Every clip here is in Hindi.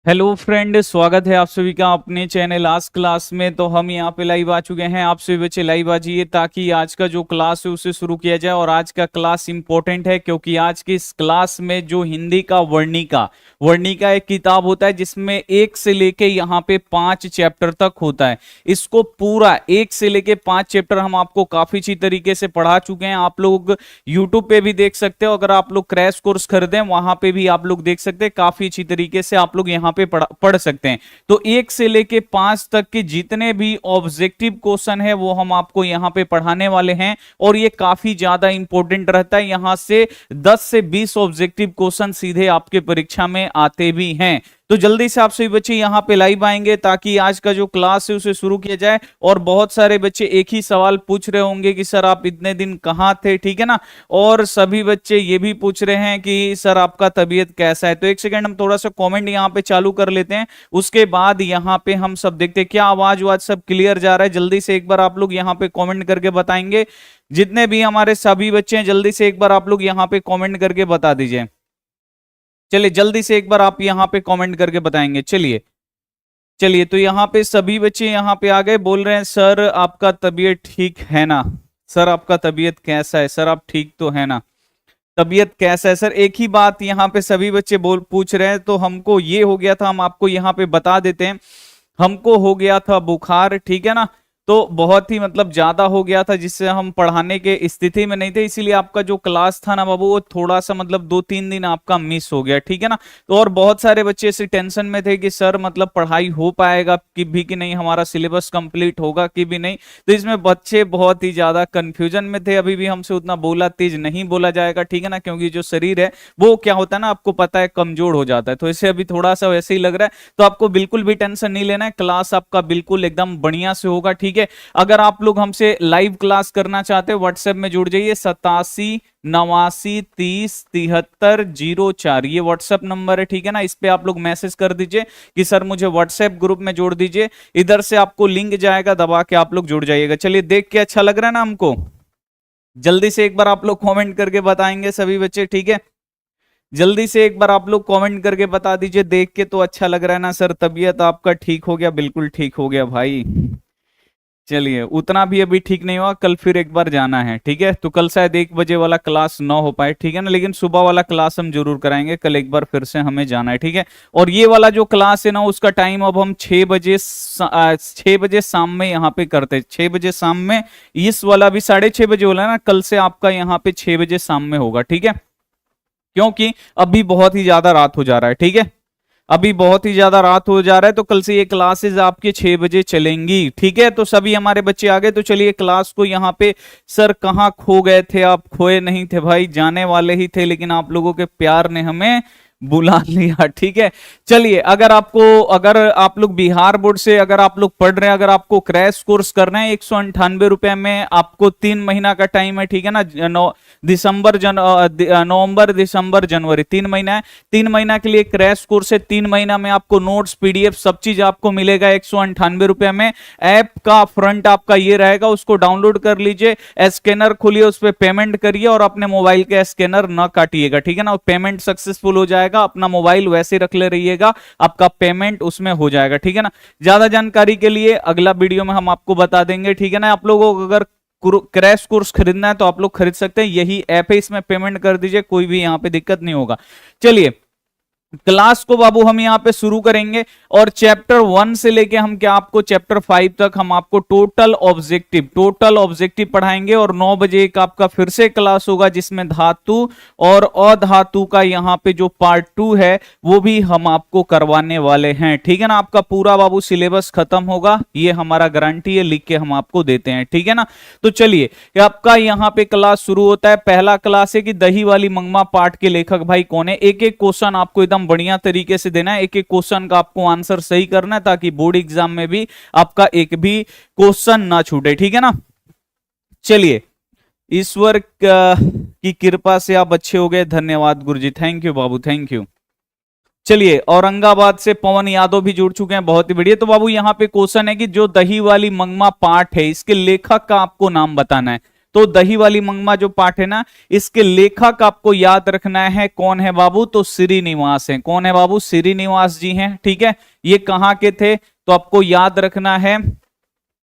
हेलो फ्रेंड, स्वागत है आप सभी का अपने चैनल आज क्लास में। तो हम यहाँ पे लाइव आ चुके हैं। आप सभी बच्चे लाइव आ जाइए ताकि आज का जो क्लास है उसे शुरू किया जाए। और आज का क्लास इंपॉर्टेंट है क्योंकि आज की इस क्लास में जो हिंदी का वर्णिका वर्णिका एक किताब होता है जिसमें 1 से लेके यहाँ पे 5 चैप्टर तक होता है। इसको पूरा 1 से लेके 5 चैप्टर हम आपको काफी अच्छी तरीके से पढ़ा चुके हैं। आप लोग यूट्यूब पे भी देख सकते हो, अगर आप लोग क्रैश कोर्स खरीदें वहां पे भी आप लोग देख सकते हैं। काफी अच्छी तरीके से आप लोग यहाँ पे पढ़ सकते हैं। तो 1 से लेके 5 तक के जितने भी ऑब्जेक्टिव क्वेश्चन है वो हम आपको यहाँ पे पढ़ाने वाले हैं। और ये काफी ज्यादा इंपॉर्टेंट रहता है। यहां से 10 से 20 ऑब्जेक्टिव क्वेश्चन सीधे आपके परीक्षा में आते भी हैं। तो जल्दी से आप सभी बच्चे यहाँ पे लाइव आएंगे ताकि आज का जो क्लास है उसे शुरू किया जाए। और बहुत सारे बच्चे एक ही सवाल पूछ रहे होंगे कि सर आप इतने दिन कहाँ थे, ठीक है ना। और सभी बच्चे ये भी पूछ रहे हैं कि सर आपका तबीयत कैसा है। तो एक सेकंड हम थोड़ा सा कमेंट यहाँ पे चालू कर लेते हैं, उसके बाद यहाँ पे हम सब देखते हैं क्या आवाज वाज सब क्लियर जा रहा है। जल्दी से एक बार आप लोग यहाँ पे कॉमेंट करके बताएंगे। जितने भी हमारे सभी बच्चे हैं जल्दी से एक बार आप लोग यहाँ पे कॉमेंट करके बता दीजिए। चलिए जल्दी से एक बार आप यहाँ पे कमेंट करके बताएंगे। चलिए चलिए तो यहाँ पे सभी बच्चे यहाँ पे आ गए, बोल रहे हैं सर आपका तबीयत ठीक है ना। सर आपका तबीयत कैसा है, सर आप ठीक तो है ना, तबीयत कैसा है सर। एक ही बात यहाँ पे सभी बच्चे बोल पूछ रहे हैं। तो हमको ये हो गया था, हम आपको यहाँ पे बता देते हैं। हमको हो गया था बुखार, ठीक है ना। तो बहुत ही मतलब ज्यादा हो गया था जिससे हम पढ़ाने के स्थिति में नहीं थे, इसीलिए आपका जो क्लास था ना बाबू वो थोड़ा सा मतलब 2-3 दिन आपका मिस हो गया, ठीक है ना। तो और बहुत सारे बच्चे ऐसे टेंशन में थे कि सर मतलब पढ़ाई हो पाएगा कि नहीं, हमारा सिलेबस कंप्लीट होगा कि भी नहीं। तो इसमें बच्चे बहुत ही ज्यादा कंफ्यूजन में थे। अभी भी हमसे उतना बोला तेज नहीं बोला जाएगा, ठीक है ना, क्योंकि जो शरीर है वो क्या होता है ना, आपको पता है कमजोर हो जाता है। तो इसे अभी थोड़ा सा वैसे ही लग रहा है। तो आपको बिल्कुल भी टेंशन नहीं लेना है, क्लास आपका बिल्कुल एकदम बढ़िया से होगा, ठीक है। अगर आप लोग हमसे लाइव क्लास करना चाहते हैं व्हाट्सएप में जुड़ जाइए, 87 89 30 73 04 ये व्हाट्सएप नंबर है, ठीक है ना। इस पे आप लोग मैसेज कर दीजिए कि सर मुझे व्हाट्सएप ग्रुप में जोड़ दीजिए। इधर से आपको लिंक जाएगा, दबा के आप लोग जुड़ जाइएगा। चलिए देख के अच्छा लग रहा है ना हमको। जल्दी से एक बार आप लोग कमेंट करके बताएंगे सभी बच्चे, ठीक है। जल्दी से एक बार आप लोग कमेंट करके बता दीजिए। देख के तो अच्छा लग रहा है ना सर, तबीयत आपका ठीक हो गया। बिल्कुल ठीक हो गया भाई। चलिए उतना भी अभी ठीक नहीं हुआ, कल फिर एक बार जाना है, ठीक है। तो कल शायद 1 बजे वाला क्लास ना हो पाए, ठीक है ना, लेकिन सुबह वाला क्लास हम जरूर कराएंगे। कल एक बार फिर से हमें जाना है, ठीक है। और ये वाला जो क्लास है ना उसका टाइम अब हम 6 बजे शाम में यहाँ पे करते हैं। 6 बजे शाम में। इस वाला भी 6:30 बजे वाला ना, कल से आपका यहाँ पे 6 बजे शाम में होगा, ठीक है। क्योंकि अभी बहुत ही ज्यादा रात हो जा रहा है, ठीक है। अभी बहुत ही ज्यादा रात हो जा रहा है, तो कल से ये क्लासेस आपके 6 बजे चलेंगी, ठीक है। तो सभी हमारे बच्चे आ गए, तो चलिए क्लास को यहाँ पे। सर कहाँ खो गए थे आप? खोए नहीं थे भाई, जाने वाले ही थे, लेकिन आप लोगों के प्यार ने हमें बुला लिया, ठीक है। चलिए अगर आप लोग बिहार बोर्ड से अगर आप लोग पढ़ रहे हैं, अगर आपको क्रैश कोर्स करना है 198 रुपए में, आपको 3 महीना का टाइम है, ठीक है ना। नवंबर दिसंबर जनवरी 3 महीना है। 3 महीना के लिए क्रैश कोर्स है। 3 महीना में आपको नोट्स पीडीएफ सब चीज आपको मिलेगा 198 रुपए में। ऐप का फ्रंट आपका ये रहेगा, उसको डाउनलोड कर लीजिए, स्कैनर खोलिए, उस पर पेमेंट करिए और अपने मोबाइल के स्कैनर न काटिएगा, ठीक है ना। पेमेंट सक्सेसफुल हो जाएगा, अपना मोबाइल वैसे रख ले रहिएगा, आपका पेमेंट उसमें हो जाएगा, ठीक है ना। ज्यादा जानकारी के लिए अगला वीडियो में हम आपको बता देंगे, ठीक है ना। आप लोगों को अगर क्रैश कोर्स खरीदना है तो आप लोग खरीद सकते हैं, यही ऐप है, इसमें पेमेंट कर दीजिए, कोई भी यहां पे दिक्कत नहीं होगा। चलिए क्लास को बाबू हम यहाँ पे शुरू करेंगे। और चैप्टर 1 से लेके हम क्या आपको चैप्टर 5 तक हम आपको टोटल ऑब्जेक्टिव पढ़ाएंगे। और 9 बजे एक आपका फिर से क्लास होगा जिसमें धातु और अधातु का यहाँ पे जो पार्ट 2 है वो भी हम आपको करवाने वाले हैं, ठीक है ना। आपका पूरा बाबू सिलेबस खत्म होगा, ये हमारा गारंटी है, लिख के हम आपको देते हैं, ठीक है ना। तो चलिए आपका यहाँ पे क्लास शुरू होता है। पहला क्लास है कि दही वाली मंगमा पाठ के लेखक भाई कौन है। एक एक क्वेश्चन आपको एकदम बढ़िया तरीके से देना है, एक एक क्वेश्चन का आपको आंसर सही करना है ताकि बोर्ड एग्जाम में भी आपका एक भी क्वेश्चन ना छूटे, ठीक है ना। चलिए ईश्वर की कृपा से आप अच्छे हो गए, धन्यवाद गुरुजी, थैंक यू बाबू, थैंक यू। चलिए औरंगाबाद से पवन यादव भी जुड़ चुके हैं, बहुत ही बढ़िया। तो बाबू यहाँ पे क्वेश्चन है कि जो दही वाली मंगमा पाठ है इसके लेखक का आपको नाम बताना है। तो दही वाली मंगमा जो पाठ है ना, इसके लेखक आपको याद रखना है कौन है बाबू, तो श्रीनिवास है। कौन है बाबू, श्रीनिवास जी हैं। ठीक है, ये कहां के थे तो आपको याद रखना है,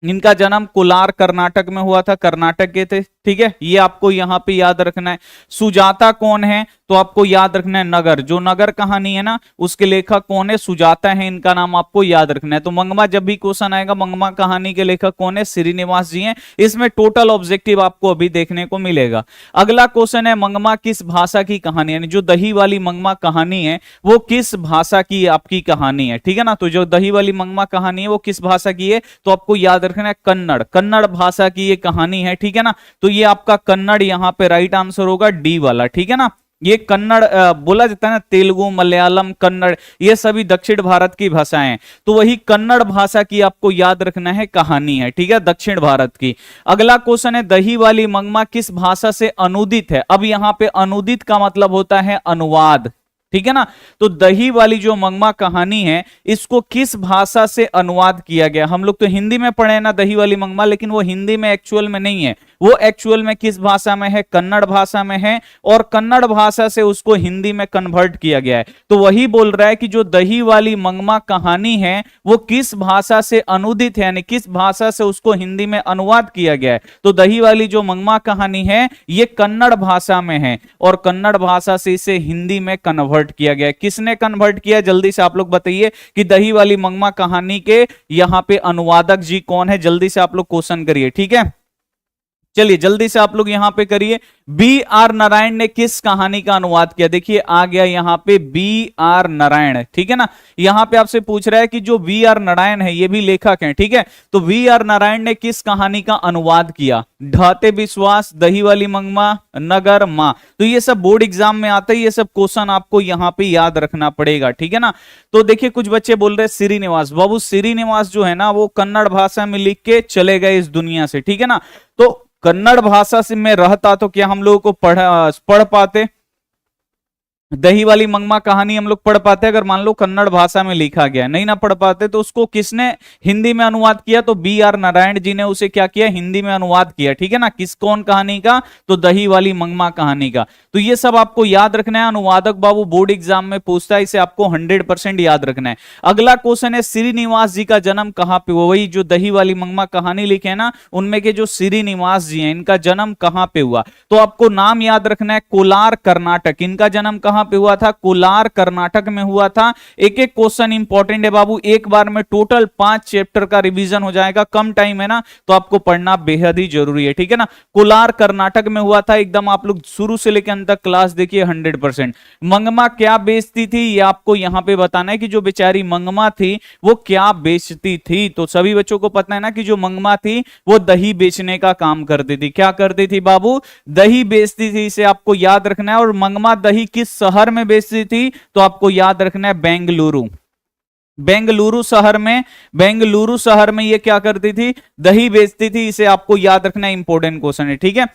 इनका जन्म कोलार कर्नाटक में हुआ था, कर्नाटक के थे। ठीक है, ये आपको यहां पे याद रखना है। सुजाता कौन है तो आपको याद रखना है नगर, जो नगर कहानी है ना उसके लेखक कौन है, सुजाता है, इनका नाम आपको याद रखना है। तो मंगमा जब भी क्वेश्चन आएगा, मंगमा कहानी के लेखक कौन है, श्रीनिवास जी हैं। इसमें टोटल ऑब्जेक्टिव आपको अभी देखने को मिलेगा। अगला क्वेश्चन है, मंगमा किस भाषा की कहानी, यानी जो दही वाली मंगमा कहानी है वो किस भाषा की आपकी कहानी है। ठीक है ना, तो जो दही वाली मंगमा कहानी है वो किस भाषा की है, तो आपको याद रखना है कन्नड़, कन्नड़ भाषा की ये कहानी है। ठीक है ना, तो ये आपका कन्नड़ यहां पे राइट आंसर होगा, डी वाला। ठीक है ना, ये कन्नड़ बोला जाता है ना, तेलुगु, मलयालम, कन्नड़, ये सभी दक्षिण भारत की भाषाएं हैं, तो वही कन्नड़ भाषा की आपको याद रखना है कहानी है। ठीक है, दक्षिण भारत की। अगला क्वेश्चन है, दही वाली मंगमा किस भाषा से अनुदित है। अब यहां पे अनुदित का मतलब होता है अनुवाद। ठीक है ना, तो दही वाली जो मंगमा कहानी है इसको किस भाषा से अनुवाद किया गया। हम लोग तो हिंदी में पढ़े ना दही वाली मंगमा, लेकिन वो हिंदी में एक्चुअल में नहीं है, वो एक्चुअल में किस भाषा में है, कन्नड़ भाषा में है, और कन्नड़ भाषा से उसको हिंदी में कन्वर्ट किया गया है। तो वही बोल रहा है कि जो दही वाली मंगमा कहानी है वो किस भाषा से अनुदित है, यानी किस भाषा से उसको हिंदी में अनुवाद किया गया है। तो दही वाली जो मंगमा कहानी है ये कन्नड़ भाषा में है, और कन्नड़ भाषा से इसे हिंदी में कन्वर्ट किया गया है। किसने कन्वर्ट किया, जल्दी से आप लोग बताइए कि दही वाली मंगमा कहानी के यहां पे अनुवादक जी कौन है, जल्दी से आप लोग क्वेश्चन करिए। ठीक है, चलिए जल्दी से आप लोग यहां पे करिए। बी आर नारायण ने किस कहानी का अनुवाद किया, देखिए आ गया यहां पे बी आर नारायण। ठीक है ना, यहां पे आपसे पूछ रहा है कि जो बी आर नारायण है ये भी लेखक हैं। ठीक है, तो बी आर नारायण ने किस कहानी का अनुवाद किया, ढाते विश्वास, दही वाली मंगमा, नगर, मां। तो ये सब बोर्ड एग्जाम में आता है, ये सब क्वेश्चन आपको यहां पे याद रखना पड़ेगा। ठीक है ना, तो देखिए कुछ बच्चे बोल रहे हैं श्रीनिवास, बाबू श्रीनिवास जो है ना वो कन्नड़ भाषा में लिख के चले गए इस दुनिया से। ठीक है ना, तो कन्नड़ भाषा से में रहता तो क्या हम लोगों को पढ़ पाते, दही वाली मंगमा कहानी हम लोग पढ़ पाते अगर मान लो कन्नड़ भाषा में लिखा गया, नहीं ना पढ़ पाते। तो उसको किसने हिंदी में अनुवाद किया, तो बी आर नारायण जी ने उसे क्या किया, हिंदी में अनुवाद किया। ठीक है ना, किस कौन कहानी का, तो दही वाली मंगमा कहानी का। तो ये सब आपको याद रखना है, अनुवादक बाबू बोर्ड एग्जाम में पूछता है, इसे आपको 100% याद रखना है। अगला क्वेश्चन है, श्रीनिवास जी का जन्म कहां पे हुआ, वही जो दही वाली मंगमा कहानी लिखे है ना उनमें के जो श्रीनिवास जी हैं इनका जन्म कहां पे हुआ, तो आपको नाम याद रखना है, कोलार कर्नाटक। इनका जन्म कहां पे हुआ था, कोलार कर्नाटक में हुआ था। एक एक क्वेश्चन इंपॉर्टेंट है बाबू, एक बार में टोटल 5 चैप्टर का रिवीजन हो जाएगा, कम टाइम है ना तो आपको पढ़ना बेहद ही जरूरी है। ठीक है ना, कोलार कर्नाटक में हुआ था, एकदम आप लोग शुरू से लेकर अंत तक क्लास देखिए 100%। मंगमा क्या बेचती थी ये आपको यहां पे बताना है कि जो बेचारी मंगमा थी वो क्या बेचती थी। तो सभी बच्चों को पता है ना कि जो मंगमा थी वो दही बेचने का काम करती थी। क्या करती थी बाबू, दही बेचती थी, इसे आपको याद रखना है। और मंगमा दही किस शहर में बेचती थी, तो आपको याद रखना है बेंगलुरु। बेंगलुरु शहर में, बेंगलुरु शहर में ये क्या करती थी, दही बेचती थी, इसे आपको याद रखना है, इंपॉर्टेंट क्वेश्चन है। ठीक है,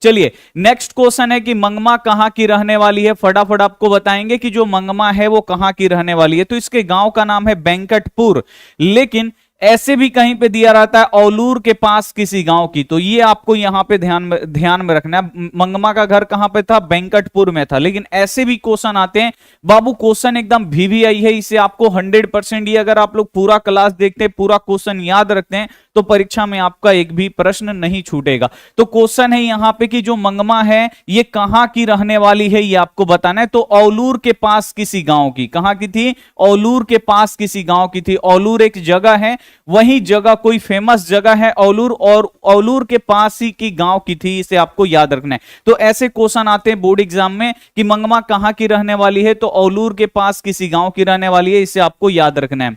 चलिए नेक्स्ट क्वेश्चन है कि मंगमा कहां की रहने वाली है। फटाफट आपको बताएंगे कि जो मंगमा है वो कहां की रहने वाली है। तो इसके गांव का नाम है वेंकटपुर, लेकिन ऐसे भी कहीं पे दिया रहता है औलूर के पास किसी गांव की, तो ये आपको यहां पे ध्यान में रखना है। मंगमा का घर कहां पे था, वेंकटपुर में था। लेकिन ऐसे भी क्वेश्चन आते हैं बाबू, क्वेश्चन एकदम VVI है, इसे आपको 100% ये अगर आप लोग पूरा क्लास देखते हैं, पूरा क्वेश्चन याद रखते हैं तो परीक्षा में आपका एक भी प्रश्न नहीं छूटेगा। तो क्वेश्चन है यहां पे कि जो मंगमा है ये कहां की रहने वाली है, ये आपको बताना है। तो औलूर के पास किसी गांव की, कहां की थी, औलूर के पास किसी गांव की थी। औलूर एक जगह है, वही जगह कोई फेमस जगह है औलूर, और औलूर के पास ही की गांव की थी, इसे आपको याद रखना है। तो ऐसे क्वेश्चन आते हैं बोर्ड एग्जाम में कि मंगमा कहां की रहने वाली है, तो औलूर के पास किसी गांव की रहने वाली है, इसे आपको याद रखना है।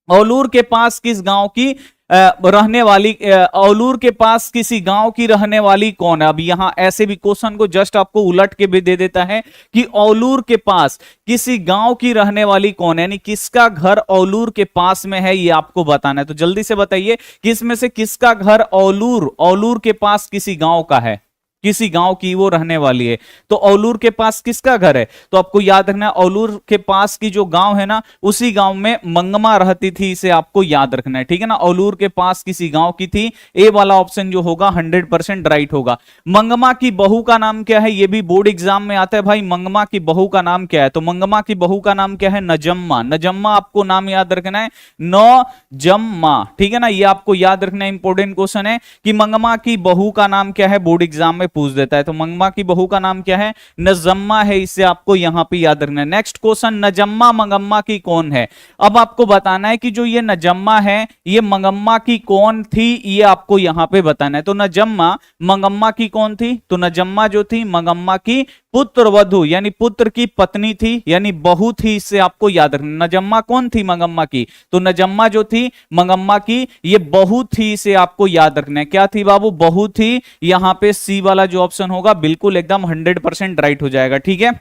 औलूर के पास किस गांव की रहने वाली, औलूर के पास किसी गांव की रहने वाली कौन है। अब यहां ऐसे भी क्वेश्चन को जस्ट आपको उलट के भी दे देता है कि औलूर के पास किसी गांव की रहने वाली कौन है, यानी किसका घर औलूर के पास में है, ये आपको बताना है। तो जल्दी से बताइए कि इसमें से किसका घर औलूर के पास किसी गांव का है। किसी गांव की वो रहने वाली है। तो औलूर के पास किसका घर है? तो आपको याद रखना है औलूर के पास की जो गांव है ना, उसी गांव में मंगमा रहती थी, इसे आपको याद रखना है, ठीक है ना। औलूर के पास किसी गांव की थी, ए वाला ऑप्शन जो होगा 100% राइट होगा। मंगमा की बहू का नाम क्या है? ये भी बोर्ड एग्जाम में आता है भाई, मंगमा की बहू का नाम क्या है? तो मंगमा की बहू का नाम क्या है? नजम्मा। नजम्मा आपको नाम याद रखना है, नौजम्मा, ठीक है ना। ये आपको याद रखना है, इंपॉर्टेंट क्वेश्चन है कि मंगमा की बहू का नाम क्या है, बोर्ड एग्जाम में पूछ देता है। तो मंगमा की बहू का नाम क्या है? नजम्मा है, इसे आपको यहां पे याद रखना है। नेक्स्ट क्वेश्चन, नजम्मा मंगम्मा की कौन है? अब आपको बताना है कि जो ये नजम्मा है ये मंगम्मा की कौन थी, ये आपको यहां पे बताना है। तो नजम्मा मंगम्मा की कौन थी? तो नजम्मा जो थी मंगम्मा की पुत्र वधु यानी पुत्र की पत्नी थी, यानी बहू थी, इससे आपको याद रखना। नजम्मा कौन थी? मंगम्मा की। तो नजम्मा जो थी मंगम्मा की ये बहू थी, इसे आपको याद रखना है। क्या थी बाबू? बहू थी। यहां पे सी वाला जो ऑप्शन होगा बिल्कुल एकदम 100% राइट हो जाएगा, ठीक है।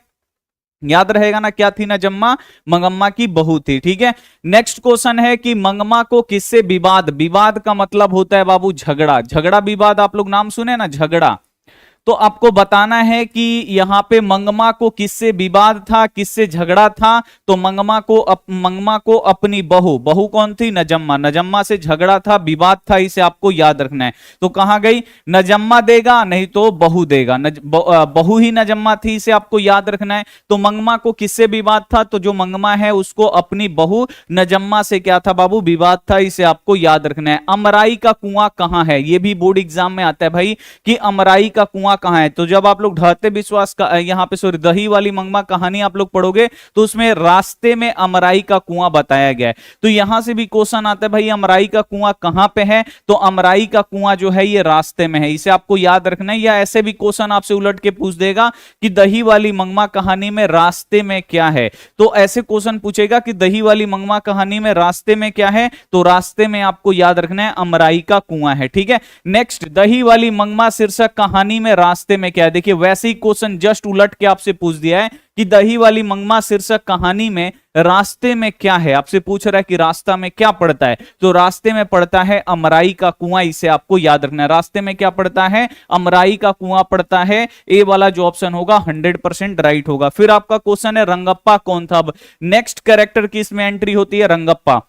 याद रहेगा ना, क्या थी? नजम्मा मंगम्मा की बहू थी, ठीक है। नेक्स्ट क्वेश्चन है कि मंगमा को किससे विवाद? विवाद का मतलब होता है बाबू झगड़ा। झगड़ा विवाद आप लोग नाम सुने ना, झगड़ा। तो आपको बताना है कि यहां पे मंगमा को किससे विवाद था, किससे झगड़ा था? तो मंगमा को अपनी बहू, बहू कौन थी? नजम्मा। नजम्मा से झगड़ा था, विवाद था, इसे आपको याद रखना है। तो कहां गई? नजम्मा देगा, नहीं तो बहू देगा। बहू ही नजम्मा थी, इसे आपको याद रखना है। तो मंगमा को किससे विवाद था? तो जो मंगमा है उसको अपनी बहू नजम्मा से क्या था बाबू? विवाद था, इसे आपको याद रखना है। अमराई का कुआं कहां है? यह भी बोर्ड एग्जाम में आता है भाई कि अमराई का कुआं कहां है। तो जब आप लोग ढहते विश्वास का यहां पे सॉरी दही वाली मंगमा कहानी आप लोग पढ़ोगे तो उसमें रास्ते में अमराई का कुआं बताया गया है। तो यहां से भी क्वेश्चन आता है भाई अमराई का कुआं कहां पे है? तो अमराई का कुआं जो है ये रास्ते में है, इसे आपको याद रखना है। या ऐसे भी क्वेश्चन आपसे उलट के पूछ देगा कि दही वाली मंगमा कहानी में रास्ते में क्या है। तो ऐसे क्वेश्चन पूछेगा कि दही वाली मंगमा कहानी में रास्ते में क्या है, तो रास्ते में आपको याद रखना है अमराई का कुआं है, ठीक है। नेक्स्ट, दही वाली मंगमा शीर्षक कहानी में रास्ते में क्या है? देखिए वैसे ही क्वेश्चन जस्ट उलट के आपसे पूछ दिया है कि दही वाली मंगमा शीर्षक कहानी में रास्ते में क्या है। आपसे पूछ रहा है कि रास्ता में क्या पड़ता है, तो रास्ते में पड़ता है अमराई का कुआं, इसे आपको याद रखना है। रास्ते में क्या पड़ता है? अमराई का कुआं पड़ता है। ए वाला जो ऑप्शन होगा 100% राइट होगा। फिर आपका क्वेश्चन है रंगप्पा कौन था? अब नेक्स्ट कैरेक्टर की इसमें एंट्री होती है रंगप्पा।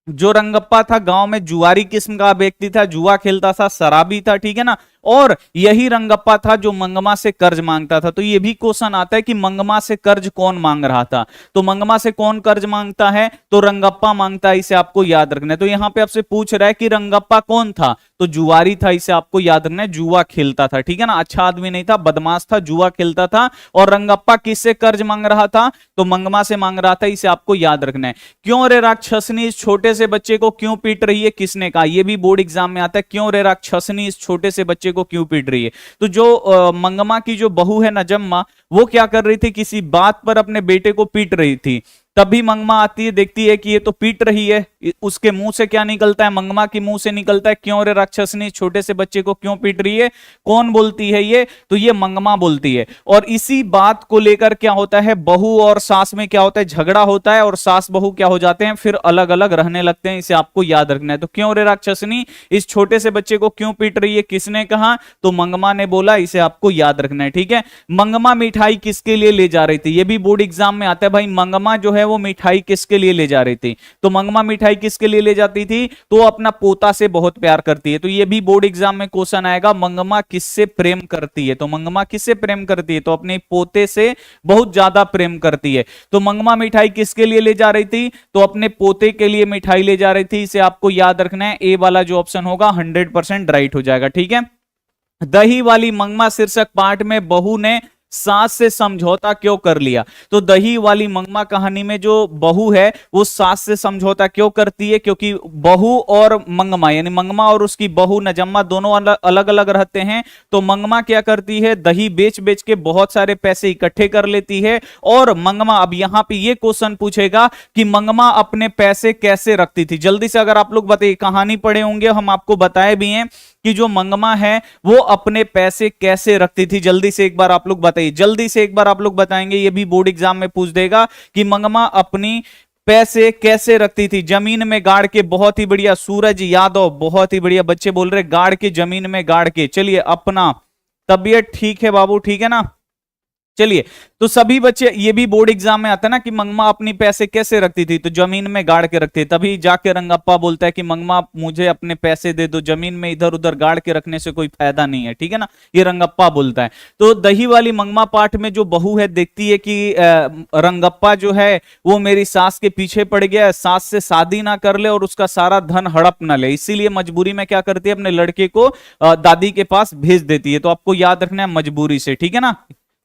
जो रंगप्पा था गांव में जुआरी किस्म का व्यक्ति था, जुआ खेलता था, शराबी था, ठीक है ना। और यही रंगप्पा था जो मंगमा से कर्ज मांगता था। तो ये भी क्वेश्चन आता है कि मंगमा से कर्ज कौन मांग रहा था? तो मंगमा से कौन कर्ज मांगता है? तो रंगप्पा मांगता है, इसे आपको याद रखना है। तो यहां पे आपसे पूछ रहा है कि रंगप्पा कौन था? तो जुआरी था, इसे आपको याद रखना है। जुआ खेलता था, ठीक है ना, अच्छा आदमी नहीं था, बदमाश था, जुआ खेलता था। और रंगप्पा किससे कर्ज मांग रहा था? तो मंगमा से मांग रहा था, इसे आपको याद रखना है। क्यों रे राक्षसनी इस छोटे से बच्चे को क्यों पीट रही है? किसने कहा? यह भी बोर्ड एग्जाम में आता है, क्यों रे राक्षसनी इस छोटे से बच्चे को क्यों पीट रही है? तो जो मंगमा की जो बहू है नजम्मा, वो क्या कर रही थी? किसी बात पर अपने बेटे को पीट रही थी। तभी मंगमा आती है, देखती है कि ये तो पीट रही है। उसके मुंह से क्या निकलता है? मंगमा के मुंह से निकलता है, क्यों रे राक्षसनी छोटे से बच्चे को क्यों पीट रही है? कौन बोलती है ये? तो ये मंगमा बोलती है। और इसी बात को लेकर क्या होता है, बहू और सास में क्या होता है? झगड़ा होता है, और सास बहू क्या हो जाते हैं? फिर अलग अलग रहने लगते हैं, इसे आपको याद रखना है। तो क्यों रे राक्षसनी इस छोटे से बच्चे को क्यों पीट रही है, किसने कहा? तो मंगमा ने बोला, इसे आपको याद रखना है, ठीक है। मंगमा मिठाई किसके लिए ले जा रही थी? ये भी बोर्ड एग्जाम में आता है भाई, मंगमा जो है वो मिठाई किसके लिए ले जा रही थी? तो मंगमा मिठाई किसके लिए ले जाती थी? तो अपना पोता से बहुत प्यार करती है। तो ये भी बोर्ड एग्जाम में क्वेश्चन आएगा, मंगमा किससे प्रेम करती है? तो मंगमा किससे प्रेम करती है? तो अपने पोते से बहुत ज्यादा प्रेम करती है। तो मंगमा मिठाई किसके लिए ले जा रही थी? तो अपने पोते के लिए मिठाई ले जा रही थी, इसे आपको याद रखना है। ए वाला जो ऑप्शन होगा 100% राइट हो जाएगा, ठीक है। दही वाली मंगमा शीर्षक पाठ में बहू ने सास से समझौता क्यों कर लिया? तो दही वाली मंगमा कहानी में जो बहू है वो सास से समझौता क्यों करती है? क्योंकि बहू और मंगमा यानी मंगमा और उसकी बहू नजम्मा दोनों अलग अलग रहते हैं। तो मंगमा क्या करती है? दही बेच बेच के बहुत सारे पैसे इकट्ठे कर लेती है। और मंगमा, अब यहां पे ये क्वेश्चन पूछेगा कि मंगमा अपने पैसे कैसे रखती थी? जल्दी से अगर आप लोग बताइए, कहानी पढ़े होंगे, हम आपको बताए भी हैं कि जो मंगमा है वो अपने पैसे कैसे रखती थी। जल्दी से एक बार आप लोग बताइए, जल्दी से एक बार आप लोग बताएंगे, ये भी बोर्ड एग्जाम में पूछ देगा कि मंगमा अपनी पैसे कैसे रखती थी। जमीन में गाड़ के, बहुत ही बढ़िया सूरज यादव, बहुत ही बढ़िया बच्चे बोल रहे, गाड़ के, जमीन में गाड़ के। चलिए अपना तबीयत ठीक है बाबू, ठीक है ना। चलिए, तो सभी बच्चे, ये भी बोर्ड एग्जाम में आता है ना कि मंगमा अपनी पैसे कैसे रखती थी, तो जमीन में गाड़ के रखती थी। तभी जाके रंगप्पा बोलता है कि मंगमा मुझे अपने पैसे दे दो, जमीन में इधर उधर गाड़ के रखने से कोई फायदा नहीं है, ठीक है ना, ये रंगप्पा बोलता है। तो दही वाली मंगमा पाठ में जो बहू है देखती है कि रंगप्पा जो है वो मेरी सास के पीछे पड़ गया, सास से शादी ना कर ले और उसका सारा धन हड़प ना ले, इसीलिए मजबूरी में क्या करती है, अपने लड़के को दादी के पास भेज देती है। तो आपको याद रखना है मजबूरी से, ठीक है ना।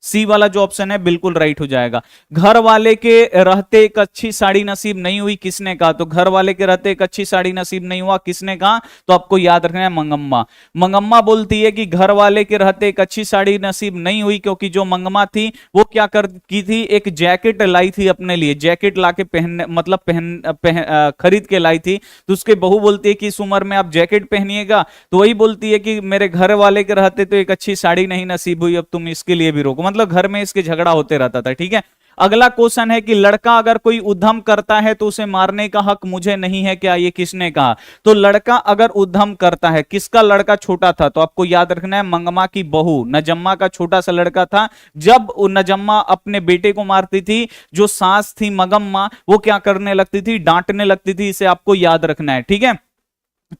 सी वाला जो ऑप्शन है बिल्कुल राइट हो जाएगा। घर वाले के रहते एक अच्छी साड़ी नसीब नहीं हुई, किसने कहा, तो घर वाले के रहते एक अच्छी साड़ी नसीब नहीं हुआ, किसने कहा, तो आपको याद रखना है मंगम्मा। मंगम्मा बोलती है कि घर वाले के रहते एक अच्छी साड़ी नसीब नहीं हुई, क्योंकि जो मंगम्मा थी वो क्या कर की थी, एक जैकेट लाई थी अपने लिए, जैकेट लाके पहन मतलब खरीद के लाई थी। तो उसके बहू बोलती है कि इस उम्र में आप जैकेट पहनिएगा, तो वही बोलती है कि मेरे घर वाले के रहते तो एक अच्छी साड़ी नहीं नसीब हुई, अब तुम इसके लिए भी रोको, मतलब घर में इसके झगड़ा होते रहता था, ठीक है। अगला क्वेश्चन है कि लड़का अगर कोई उद्यम करता है तो उसे मारने का हक मुझे नहीं है क्या, ये किसने कहा, तो लड़का अगर उद्यम करता है, किसका लड़का छोटा था, तो आपको याद रखना है मंगमा की बहू नजम्मा का छोटा सा लड़का था। जब नजम्मा अपने बेटे को मारती थी, जो सास थी मगम्मा वो क्या करने लगती थी, डांटने लगती थी, इसे आपको याद रखना है, ठीक है।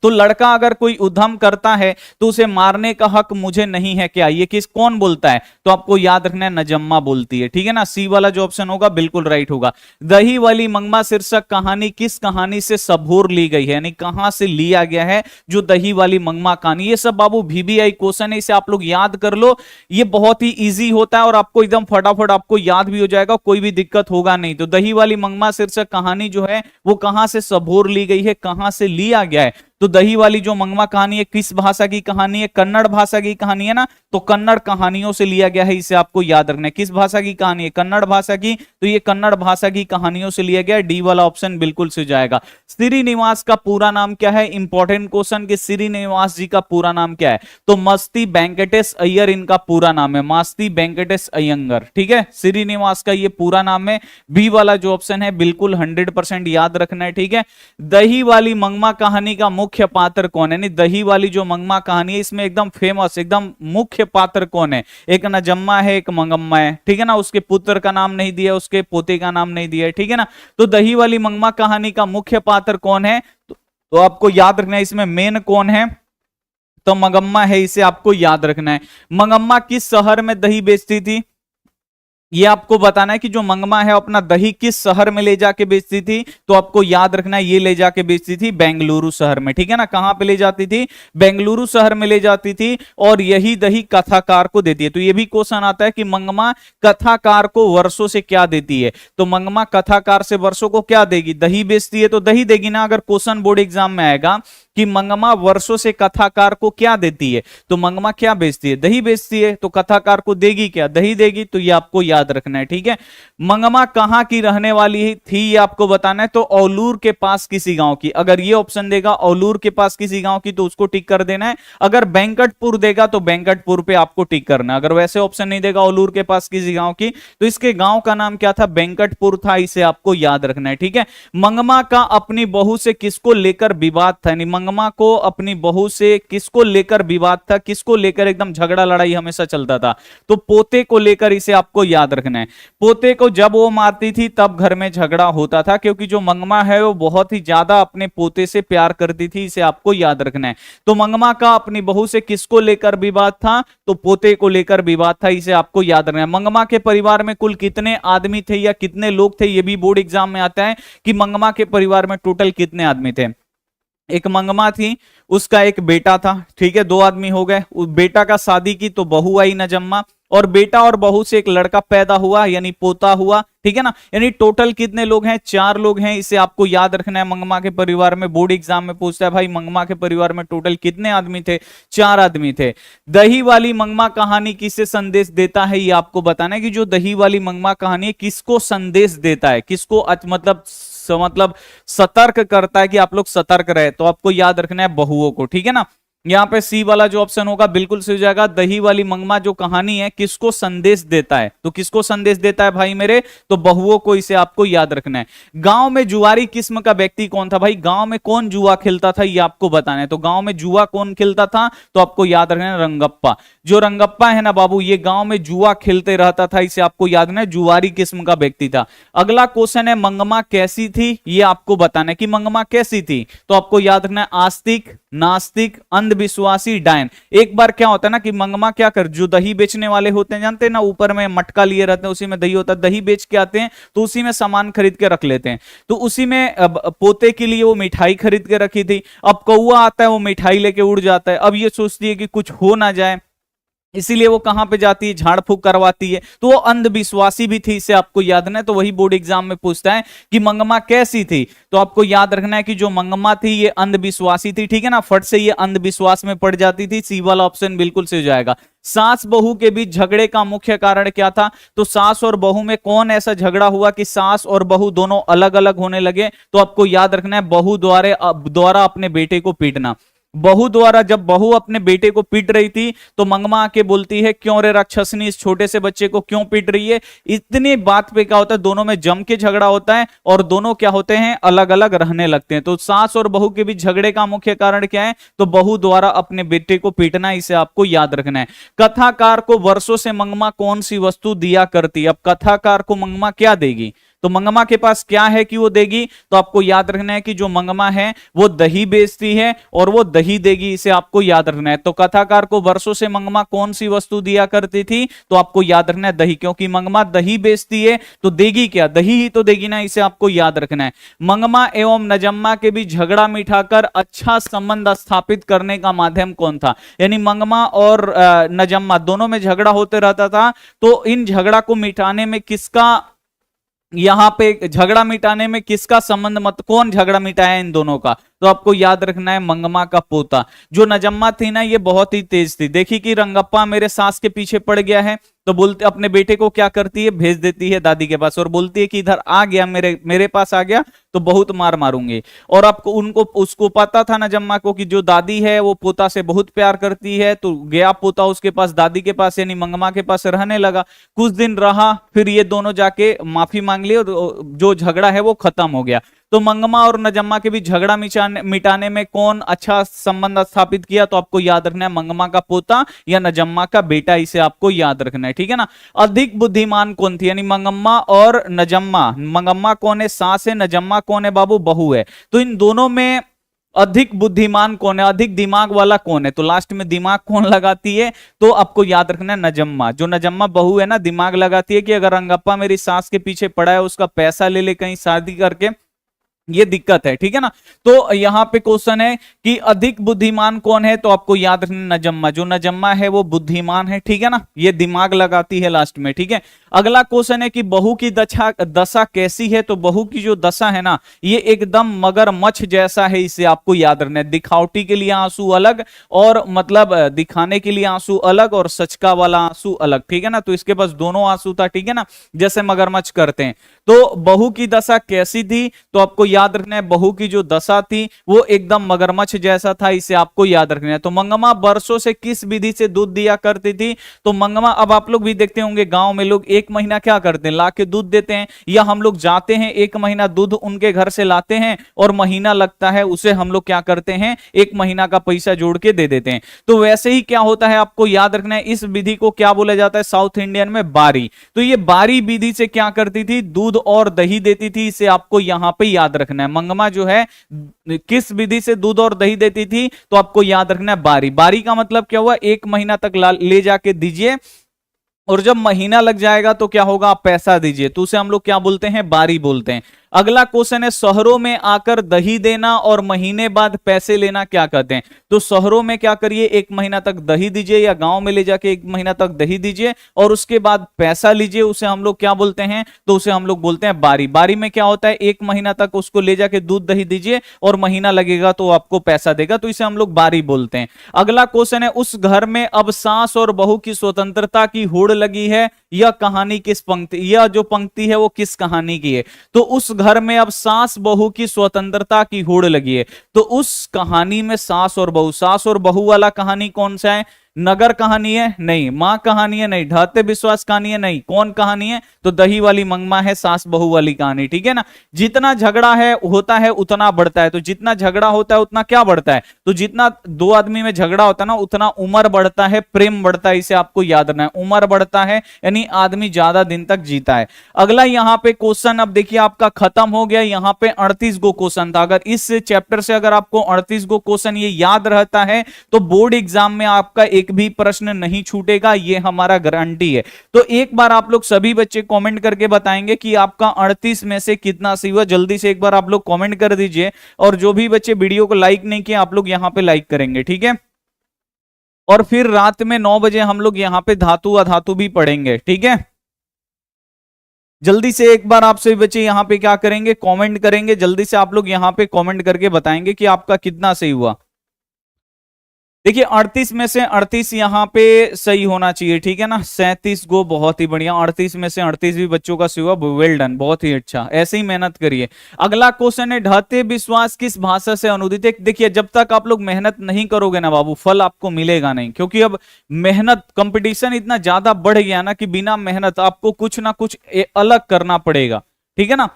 तो लड़का अगर कोई उद्यम करता है तो उसे मारने का हक मुझे नहीं है क्या, ये किस कौन बोलता है, तो आपको याद रखना है नजम्मा बोलती है, ठीक है ना। सी वाला जो ऑप्शन होगा बिल्कुल राइट होगा। दही वाली मंगमा शीर्षक कहानी किस कहानी से सबूर ली गई है, यानी कहां से लिया गया है जो दही वाली मंगमा कहानी, ये सब बाबू VBI क्वेश्चन है, इसे आप लोग याद कर लो, ये बहुत ही ईजी होता है और आपको एकदम फटाफट आपको याद भी हो जाएगा, कोई भी दिक्कत होगा नहीं। तो दही वाली मंगमा शीर्षक कहानी जो है वो कहां से सबूर ली गई है, कहां से लिया गया है, तो दही वाली जो मंगमा कहानी है किस भाषा की कहानी है, कन्नड़ भाषा की कहानी है ना, तो कन्नड़ कहानियों से लिया गया है, इसे आपको याद रखना है। किस भाषा की कहानी है, कन्नड़ भाषा की, तो ये कन्नड़ भाषा की कहानियों से लिया गया है, डी वाला ऑप्शन बिल्कुल से जाएगा। श्रीनिवास का पूरा नाम क्या है, इंपॉर्टेंट क्वेश्चन, कि श्रीनिवास जी का पूरा नाम क्या है, तो मस्ती वेंकटेश अय्यर इनका पूरा नाम है, मस्ती वेंकटेश अयंगर, ठीक है, श्रीनिवास का ये पूरा नाम है। बी वाला जो ऑप्शन है बिल्कुल 100% याद रखना है, ठीक है। दही वाली मंगमा कहानी का मुख्य पात्र कौन है, नहीं दही वाली जो मंगमा कहानी है इसमें एकदम फेमस एकदम मुख्य पात्र कौन है, एक नजम्मा है एक मंगम्मा है, ठीक है ना, उसके पुत्र का नाम नहीं दिया, उसके पोते का नाम नहीं दिया है, ठीक है ना। तो दही वाली मंगमा कहानी का मुख्य पात्र कौन है, तो आपको याद रखना है इसमें मेन कौन है, तो मंगम्मा है, इसे आपको याद रखना है। मंगम्मा किस शहर में दही बेचती थी, ये आपको बताना है कि जो मंगमा है अपना दही किस शहर में ले जाके बेचती थी, तो आपको याद रखना है ये ले जाके बेचती थी बेंगलुरु शहर में, ठीक है ना। कहां पे ले जाती थी, बेंगलुरु शहर में ले जाती थी, और यही दही कथाकार को देती है। तो ये भी क्वेश्चन आता है कि मंगमा कथाकार को वर्षों से क्या देती है, तो मंगमा कथाकार से वर्षों को क्या देगी, दही बेचती है तो दही देगी ना। अगर क्वेश्चन बोर्ड एग्जाम में आएगा कि मंगमा वर्षों से कथाकार को क्या देती है, तो मंगमा क्या बेचती है, दही बेचती है, तो कथाकार को देगी क्या, दही देगी, तो ये आपको याद रखना है, ठीक है। मंगमा कहां की रहने वाली थी, ये आपको बताना है, तो औलूर के पास किसी गांव की, अगर ये ऑप्शन देगा औलूर के पास किसी गांव की तो उसको टिक कर देना है, अगर बैंकटपुर देगा तो बैंकटपुर पे आपको टिक करना है, अगर वैसे ऑप्शन नहीं देगा औलूर के पास किसी गांव की तो इसके गांव का नाम क्या था, बैंकटपुर था, इसे आपको याद रखना है, ठीक है। मंगमा का अपनी बहू से किसको लेकर विवाद था, मंगमा को अपनी बहू से किसको लेकर विवाद था, किसको लेकर एकदम झगड़ा लड़ाई हमेशा चलता था, तो पोते को लेकर, इसे आपको याद रखना है। पोते को जब वो मारती थी तब घर में झगड़ा होता था, क्योंकि जो मंगमा है वो बहुत ही ज्यादा अपने पोते से प्यार करती थी, इसे आपको याद रखना है। तो मंगमा का अपनी बहू से किसको लेकर विवाद था, तो पोते को लेकर विवाद था, इसे आपको याद रखना है। मंगमा के परिवार में कुल कितने आदमी थे या कितने लोग थे, ये भी बोर्ड एग्जाम में आता है कि मंगमा के परिवार में टोटल कितने आदमी थे। एक मंगमा थी, उसका एक बेटा था, ठीक है, 2 आदमी हो गए, उस बेटा का शादी की तो बहू आई नजम्मा, और बेटा और बहू से एक लड़का पैदा हुआ यानी पोता हुआ, ठीक है ना, यानी टोटल कितने लोग हैं, 4 लोग हैं, इसे आपको याद रखना है। मंगमा के परिवार में बोर्ड एग्जाम में पूछता है भाई मंगमा के परिवार में टोटल कितने आदमी थे, 4 आदमी थे। दही वाली मंगमा कहानी किसे संदेश देता है, ये आपको बताना है कि जो दही वाली मंगमा कहानी है किसको संदेश देता है, किसको मतलब सतर्क करता है कि आप लोग सतर्क रहे, तो आपको याद रखना है बहुओं को, ठीक है ना। यहाँ पे सी वाला जो ऑप्शन होगा बिल्कुल सही हो जाएगा। दही वाली मंगमा जो कहानी है किसको संदेश देता है, तो किसको संदेश देता है भाई मेरे, तो बहुओं को, इसे आपको याद रखना है। गांव में जुआरी किस्म का व्यक्ति कौन था, भाई गांव में कौन जुआ खेलता था ये आपको बताना है। तो गांव में जुआ कौन खेलता था, तो आपको याद रखना है रंगप्पा। जो रंगप्पा है ना बाबू, ये गांव में जुआ खेलते रहता था, इसे आपको याद रखना है, जुआरी किस्म का व्यक्ति था। अगला क्वेश्चन है मंगमा कैसी थी, ये आपको बताना है कि मंगमा कैसी थी। तो आपको याद रखना है आस्तिक, नास्तिक, अंधविश्वासी, डायन। एक बार क्या होता है ना कि मंगमा क्या कर, जो दही बेचने वाले होते हैं जानते हैं ना, ऊपर में मटका लिए रहते हैं, उसी में दही होता है, दही बेच के आते हैं तो उसी में सामान खरीद के रख लेते हैं। तो उसी में पोते के लिए वो मिठाई खरीद के रखी थी। अब कौआ आता है, वो मिठाई लेके उड़ जाता है। अब ये सोचती है कि कुछ हो ना जाए, इसीलिए वो कहां पे जाती है, झाड़ फूक करवाती है। तो वो अंधविश्वासी भी थी, इसे आपको याद रखना है। तो वही बोर्ड एग्जाम में पूछता है कि मंगमा कैसी थी, तो आपको याद रखना है कि जो मंगमा थी ये अंधविश्वासी थी, ठीक है ना, फट से ये अंधविश्वास में पड़ जाती थी। सी वाला ऑप्शन बिल्कुल सही हो जाएगा। सास बहू के बीच झगड़े का मुख्य कारण क्या था, तो सास और बहू में कौन ऐसा झगड़ा हुआ कि सास और बहू दोनों अलग अलग होने लगे, तो आपको याद रखना है बहू द्वारा अपने बेटे को पीटना। बहू द्वारा, जब बहू अपने बेटे को पीट रही थी तो मंगमा आके बोलती है क्यों रे राक्षसनी, इस छोटे से बच्चे को क्यों पीट रही है। इतनी बात पे क्या होता है, दोनों में जम के झगड़ा होता है और दोनों क्या होते हैं, अलग अलग रहने लगते हैं। तो सास और बहू के बीच झगड़े का मुख्य कारण क्या है, तो बहू द्वारा अपने बेटे को पीटना, इसे आपको याद रखना है। कथाकार को वर्षों से मंगमा कौन सी वस्तु दिया करती, अब कथाकार को मंगमा क्या देगी, तो मंगमा के पास क्या है कि वो देगी, तो आपको याद रखना है कि जो मंगमा है वो दही बेचती है और वो दही देगी, इसे आपको याद रखना है। तो कथाकार को वर्षों से मंगमा कौन सी वस्तु दिया करती थी, तो आपको याद रखना है दही, क्योंकि मंगमा दही बेचती है तो देगी क्या, दही ही तो देगी ना, इसे आपको याद रखना है। मंगमा एवं नजम्मा के बीच झगड़ा मिटाकर अच्छा संबंध स्थापित करने का माध्यम कौन था, यानी मंगमा और नजम्मा दोनों में झगड़ा होते रहता था, तो इन झगड़ा को मिटाने में किसका, यहां पे झगड़ा मिटाने में किसका संबंध, मत कौन झगड़ा मिटाया इन दोनों का, तो आपको याद रखना है मंगमा का पोता। जो नजम्मा थी ना ये बहुत ही तेज थी, देखी कि रंगप्पा मेरे सास के पीछे पड़ गया है, तो बोलते अपने बेटे को क्या करती है, भेज देती है दादी के पास और बोलती है कि इधर आ गया, मेरे पास आ गया तो बहुत मार मारूंगी। और आपको उसको पता था नजम्मा को कि जो दादी है वो पोता से बहुत प्यार करती है, तो गया पोता उसके पास, दादी के पास यानी मंगमा के पास रहने लगा। कुछ दिन रहा, फिर ये दोनों जाके माफी मांग ली और जो झगड़ा है वो खत्म हो गया। तो मंगमा और नजम्मा के बीच झगड़ा मिटाने में कौन अच्छा संबंध स्थापित किया, तो आपको याद रखना है मंगमा का पोता या नजम्मा का बेटा, इसे आपको याद रखना है, ठीक है ना। अधिक बुद्धिमान कौन थी, यानी मंगम्मा और नजम्मा, मंगम्मा कौन है, सास है, नजम्मा कौन है बाबू, बहू है। तो इन दोनों में अधिक बुद्धिमान कौन है, अधिक दिमाग वाला कौन है, तो लास्ट में दिमाग कौन लगाती है, तो आपको याद रखना है नजम्मा। जो नजम्मा बहू है ना, दिमाग लगाती है कि अगर रंगप्पा मेरी सास के पीछे पड़ा है उसका पैसा ले ले कहीं शादी करके, ये दिक्कत है, ठीक है ना। तो यहां पे क्वेश्चन है कि अधिक बुद्धिमान कौन है, तो आपको याद रखना नजम्मा। जो नजम्मा है वो बुद्धिमान है, ठीक है ना, ये दिमाग लगाती है लास्ट में, ठीक है। अगला क्वेश्चन है कि बहू की दशा कैसी है, तो बहू की जो दशा है ना ये एकदम मगरमच्छ जैसा है, इसे आपको याद रखना है। दिखावटी के लिए आंसू अलग, और मतलब दिखाने के लिए आंसू अलग, और सचका वाला आंसू अलग, ठीक है ना। तो इसके पास दोनों आंसू था, ठीक है ना, जैसे मगरमच्छ करते हैं। तो बहू की दशा कैसी थी, तो आपको याद रखना है बहू की जो दशा थी वो एकदम मगरमच्छ जैसा था, इसे आपको याद रखना है। तो मंगमा वर्षों से किस विधि से दूध दिया करती थी, तो मंगमा, अब आप लोग भी देखते होंगे गांव में लोग एक महीना क्या करते हैं, लाके दूध देते हैं, या हम लोग जाते हैं एक महीना दूध उनके घर से लाते हैं और महीना लगता है उसे हम लोग क्या करते हैं, एक महीना का पैसा जोड़ के दे देते हैं। तो वैसे ही क्या होता है आपको याद रखना है, इस विधि को क्या बोला जाता है साउथ इंडियन में, बारी। तो ये बारी विधि से क्या करती थी, दूध और दही देती थी, इसे आपको यहां पे याद रखना है। मंगमा जो है किस विधि से दूध और दही देती थी, तो आपको याद रखना है बारी। बारी का मतलब क्या हुआ, एक महीना तक ले जाके दीजिए, और जब महीना लग जाएगा तो क्या होगा, आप पैसा दीजिए, तो उसे हम लोग क्या बोलते हैं, बारी बोलते हैं। अगला क्वेश्चन है शहरों में आकर दही देना और महीने बाद पैसे लेना क्या कहते हैं, तो शहरों में क्या करिए, एक महीना तक दही दीजिए, या गांव में ले जाके एक महीना तक दही दीजिए और उसके बाद पैसा लीजिए, उसे हम लोग क्या बोलते हैं, तो उसे हम लोग बोलते हैं बारी। बारी में क्या होता है, एक महीना तक उसको ले जाके दूध दही दीजिए और महीना लगेगा तो आपको पैसा देगा, तो इसे हम लोग बारी बोलते हैं। अगला क्वेश्चन है उस घर में अब सास और बहू की स्वतंत्रता की होड़ लगी है, यह कहानी किस पंक्ति, यह जो पंक्ति है वो किस कहानी की है। तो उस घर में अब सास बहू की स्वतंत्रता की होड़ लगी है। तो उस कहानी में सास और बहू वाला कहानी कौन सा है? नगर कहानी है? नहीं। मां कहानी है? नहीं। ढाते विश्वास कहानी है? नहीं। कौन कहानी है? तो दही वाली मंगमा है, सास बहू वाली कहानी। ठीक है ना। जितना झगड़ा है होता है उतना बढ़ता है। तो जितना झगड़ा होता है उतना क्या बढ़ता है? तो जितना दो आदमी में झगड़ा होता है ना, उतना उम्र बढ़ता है, प्रेम बढ़ता है। इसे आपको याद रखना है। उम्र बढ़ता है यानी आदमी ज्यादा दिन तक जीता है। अगला यहां पे क्वेश्चन अब देखिए आपका खत्म हो गया। यहां पे 38 गो क्वेश्चन था। अगर इस चैप्टर से अगर आपको 38 गो क्वेश्चन ये याद रहता है तो बोर्ड एग्जाम में आपका एक भी प्रश्न नहीं छूटेगा, ये हमारा गारंटी है। तो एक बार आप लोग सभी बच्चे कमेंट करके बताएंगे कि आपका 38 में से कितना सही हुआ। जल्दी से एक बार आप लोग कमेंट कर दीजिए। और जो भी बच्चे वीडियो को लाइक नहीं किए आप लोग यहां पे लाइक करेंगे। ठीक है। और फिर रात में 9 बजे हम लोग यहां पे धातु अधातु भी पढ़ेंगे। ठीक है। जल्दी से एक बार आप सभी बच्चे यहां पे क्या करेंगे? कमेंट करेंगे। जल्दी से आप लोग यहां पे कमेंट करके बताएंगे कि आपका कितना सही हुआ। देखिए 38 में से 38 यहां पे सही होना चाहिए। ठीक है ना। 37 गो, बहुत ही बढ़िया। 38 में से 38 भी बच्चों का सही हुआ। वेल डन, बहुत ही अच्छा। ऐसे ही मेहनत करिए। अगला क्वेश्चन है ढाते विश्वास किस भाषा से अनुदित है? देखिए जब तक आप लोग मेहनत नहीं करोगे ना बाबू, फल आपको मिलेगा नहीं। क्योंकि अब मेहनत, कंपटीशन इतना ज्यादा बढ़ गया ना कि बिना मेहनत आपको कुछ ना कुछ अलग करना पड़ेगा। ठीक है ना।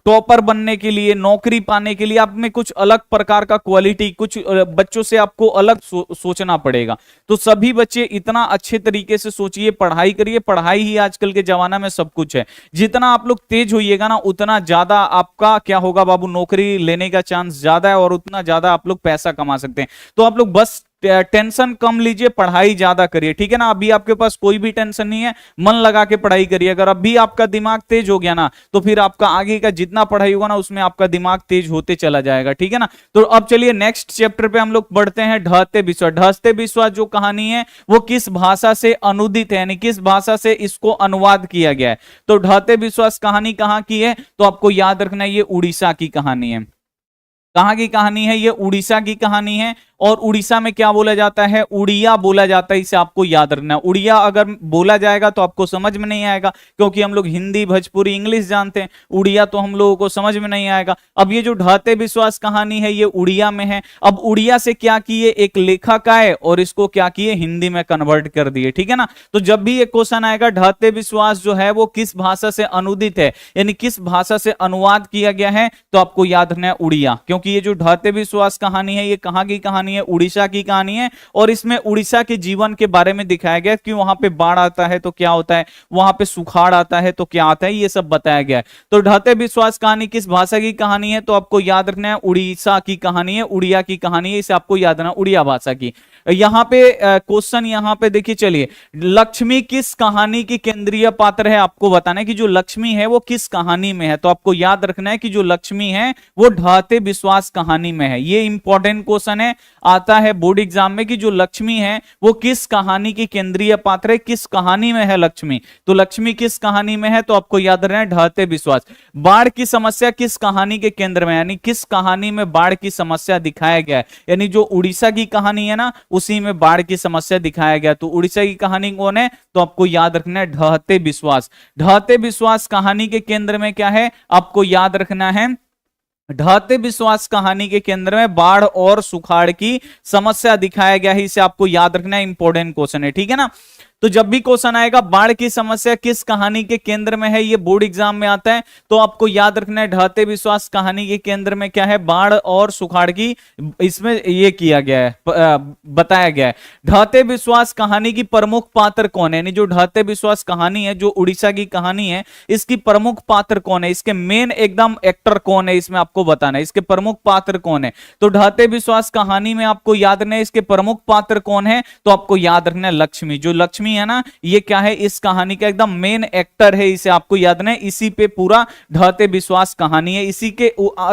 टॉपर बनने के लिए, नौकरी पाने के लिए आप में कुछ अलग प्रकार का क्वालिटी, कुछ बच्चों से आपको अलग सोचना पड़ेगा। तो सभी बच्चे इतना अच्छे तरीके से सोचिए, पढ़ाई करिए। पढ़ाई ही आजकल के जमाना में सब कुछ है। जितना आप लोग तेज होइएगा ना उतना ज्यादा आपका क्या होगा बाबू, नौकरी लेने का चांस ज्यादा है और उतना ज्यादा आप लोग पैसा कमा सकते हैं। तो आप लोग बस टेंशन कम लीजिए, पढ़ाई ज्यादा करिए। ठीक है ना। अभी आपके पास कोई भी टेंशन नहीं है, मन लगा के पढ़ाई करिए। अगर अभी आपका दिमाग तेज हो गया ना तो फिर आपका आगे का जितना पढ़ाई होगा ना उसमें आपका दिमाग तेज होते चला जाएगा। ठीक है ना। तो अब चलिए नेक्स्ट चैप्टर पे हम लोग बढ़ते हैं। ढहते विश्वास। ढहते विश्वास जो कहानी है वो किस भाषा से अनुदित है, यानी किस भाषा से इसको अनुवाद किया गया है। तो ढहते विश्वास कहानी कहां की है? तो आपको याद रखना है ये उड़ीसा की कहानी है। कहां की कहानी है? ये उड़ीसा की कहानी है। और उड़ीसा में क्या बोला जाता है? उड़िया बोला जाता है। इसे आपको याद रखना है। उड़िया अगर बोला जाएगा तो आपको समझ में नहीं आएगा, क्योंकि हम लोग हिंदी, भोजपुरी, इंग्लिश जानते हैं। उड़िया तो हम लोगों को समझ में नहीं आएगा। अब ये जो ढहते विश्वास कहानी है ये उड़िया में है। अब उड़िया से क्या किए, एक लेखक आए और इसको क्या किए, हिंदी में कन्वर्ट कर दिए। ठीक है ना। तो जब भी ये क्वेश्चन आएगा ढहते विश्वास जो है वो किस भाषा से अनुदित है, यानी किस भाषा से अनुवाद किया गया है, तो आपको याद रखना है उड़िया। क्योंकि ये जो ढहते विश्वास कहानी है ये कहां की कहानी है? उड़ीसा की कहानी है। और इसमें उड़ीसा के जीवन के बारे में दिखाया गया कि वहां पे बाढ़ आता है तो क्या होता है, वहां पे सुखाड़ आता है तो क्या आता है, ये सब बताया गया है। तो ढहते विश्वास कहानी किस भाषा की कहानी है? तो आपको याद रखना है उड़ीसा की कहानी है, उड़िया की कहानी है। इसे आपको याद रखना, उड़िया भाषा की। यहां पे क्वेश्चन यहां पे देखिए, चलिए लक्ष्मी किस कहानी की केंद्रीय पात्र है? आपको बताना है कि जो लक्ष्मी है वो किस कहानी में है। तो आपको याद रखना है कि जो लक्ष्मी है वो ढहते विश्वास कहानी में है। ये इंपॉर्टेंट क्वेश्चन है, आता है बोर्ड एग्जाम में कि जो लक्ष्मी है वो किस कहानी की केंद्रीय पात्र है, किस कहानी में है लक्ष्मी। तो लक्ष्मी किस कहानी में है? तो आपको याद रखना है ढहते विश्वास। बाढ़ की समस्या किस कहानी के केंद्र में, यानी किस कहानी में बाढ़ की समस्या दिखाया गया है। यानी जो उड़ीसा की कहानी है ना उसी में बाढ़ की समस्या दिखाया गया। तो उड़ीसा की कहानी कौन है? तो आपको याद रखना है ढहते विश्वास। ढहते विश्वास कहानी के केंद्र में क्या है? आपको याद रखना है ढहते विश्वास कहानी के केंद्र में बाढ़ और सुखाड़ की समस्या दिखाया गया है। इसे आपको याद रखना है, इंपॉर्टेंट क्वेश्चन है। ठीक है ना। तो जब भी क्वेश्चन आएगा बाढ़ की समस्या किस कहानी के केंद्र में है, ये बोर्ड एग्जाम में आता है, तो आपको याद रखना है ढहते विश्वास कहानी के केंद्र में क्या है? बाढ़ और सुखाड़ की, इसमें ये किया गया है, बताया गया है। ढहते विश्वास कहानी की प्रमुख पात्र कौन है? यानी जो ढहते विश्वास कहानी है, जो उड़ीसा की कहानी है, इसकी प्रमुख पात्र कौन है? इसके मेन एकदम एक्टर कौन है, इसमें आपको बताना है। इसके प्रमुख पात्र कौन है? तो ढहते विश्वास कहानी में आपको याद रखना है इसके प्रमुख पात्र कौन है? तो आपको याद रखना है लक्ष्मी। जो लक्ष्मी है ना ये क्या है? इस कहानी का एकदम मेन एक्टर है। इसे आपको याद रखना है। इसी पे पूरा ढहते विश्वास कहानी है, इसी के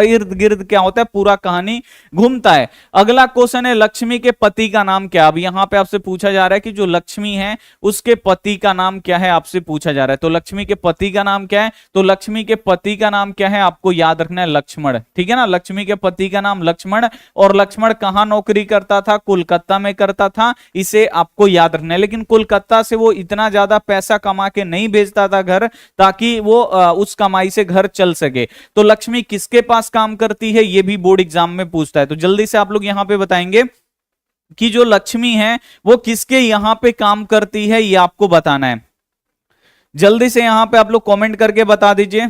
इर्द गिर्द क्या होता है, पूरा कहानी घूमता है। अगला क्वेश्चन है लक्ष्मी के पति का नाम क्या? अब यहां पे आपसे पूछा जा रहा है कि जो लक्ष्मी है उसके पति का नाम क्या है, आपसे पूछा जा रहा है। तो लक्ष्मी के पति का नाम क्या है? तो लक्ष्मी के पति का नाम क्या है? आपको याद रखना है लक्ष्मण। ठीक है ना। लक्ष्मी के पति का नाम लक्ष्मण। और लक्ष्मण कहां नौकरी करता था? कोलकाता में करता था। इसे आपको याद रखना है। लेकिन कोलकाता कोलकाता से वो इतना ज्यादा पैसा कमा के नहीं भेजता था घर, ताकि वो उस कमाई से घर चल सके। तो लक्ष्मी किसके पास काम करती है, ये भी बोर्ड एग्जाम में पूछता है। तो जल्दी से आप लोग यहां पे बताएंगे कि जो लक्ष्मी है वो किसके यहां पे काम करती है, ये आपको बताना है। जल्दी से यहां पे आप लोग कमेंट करके बता दीजिए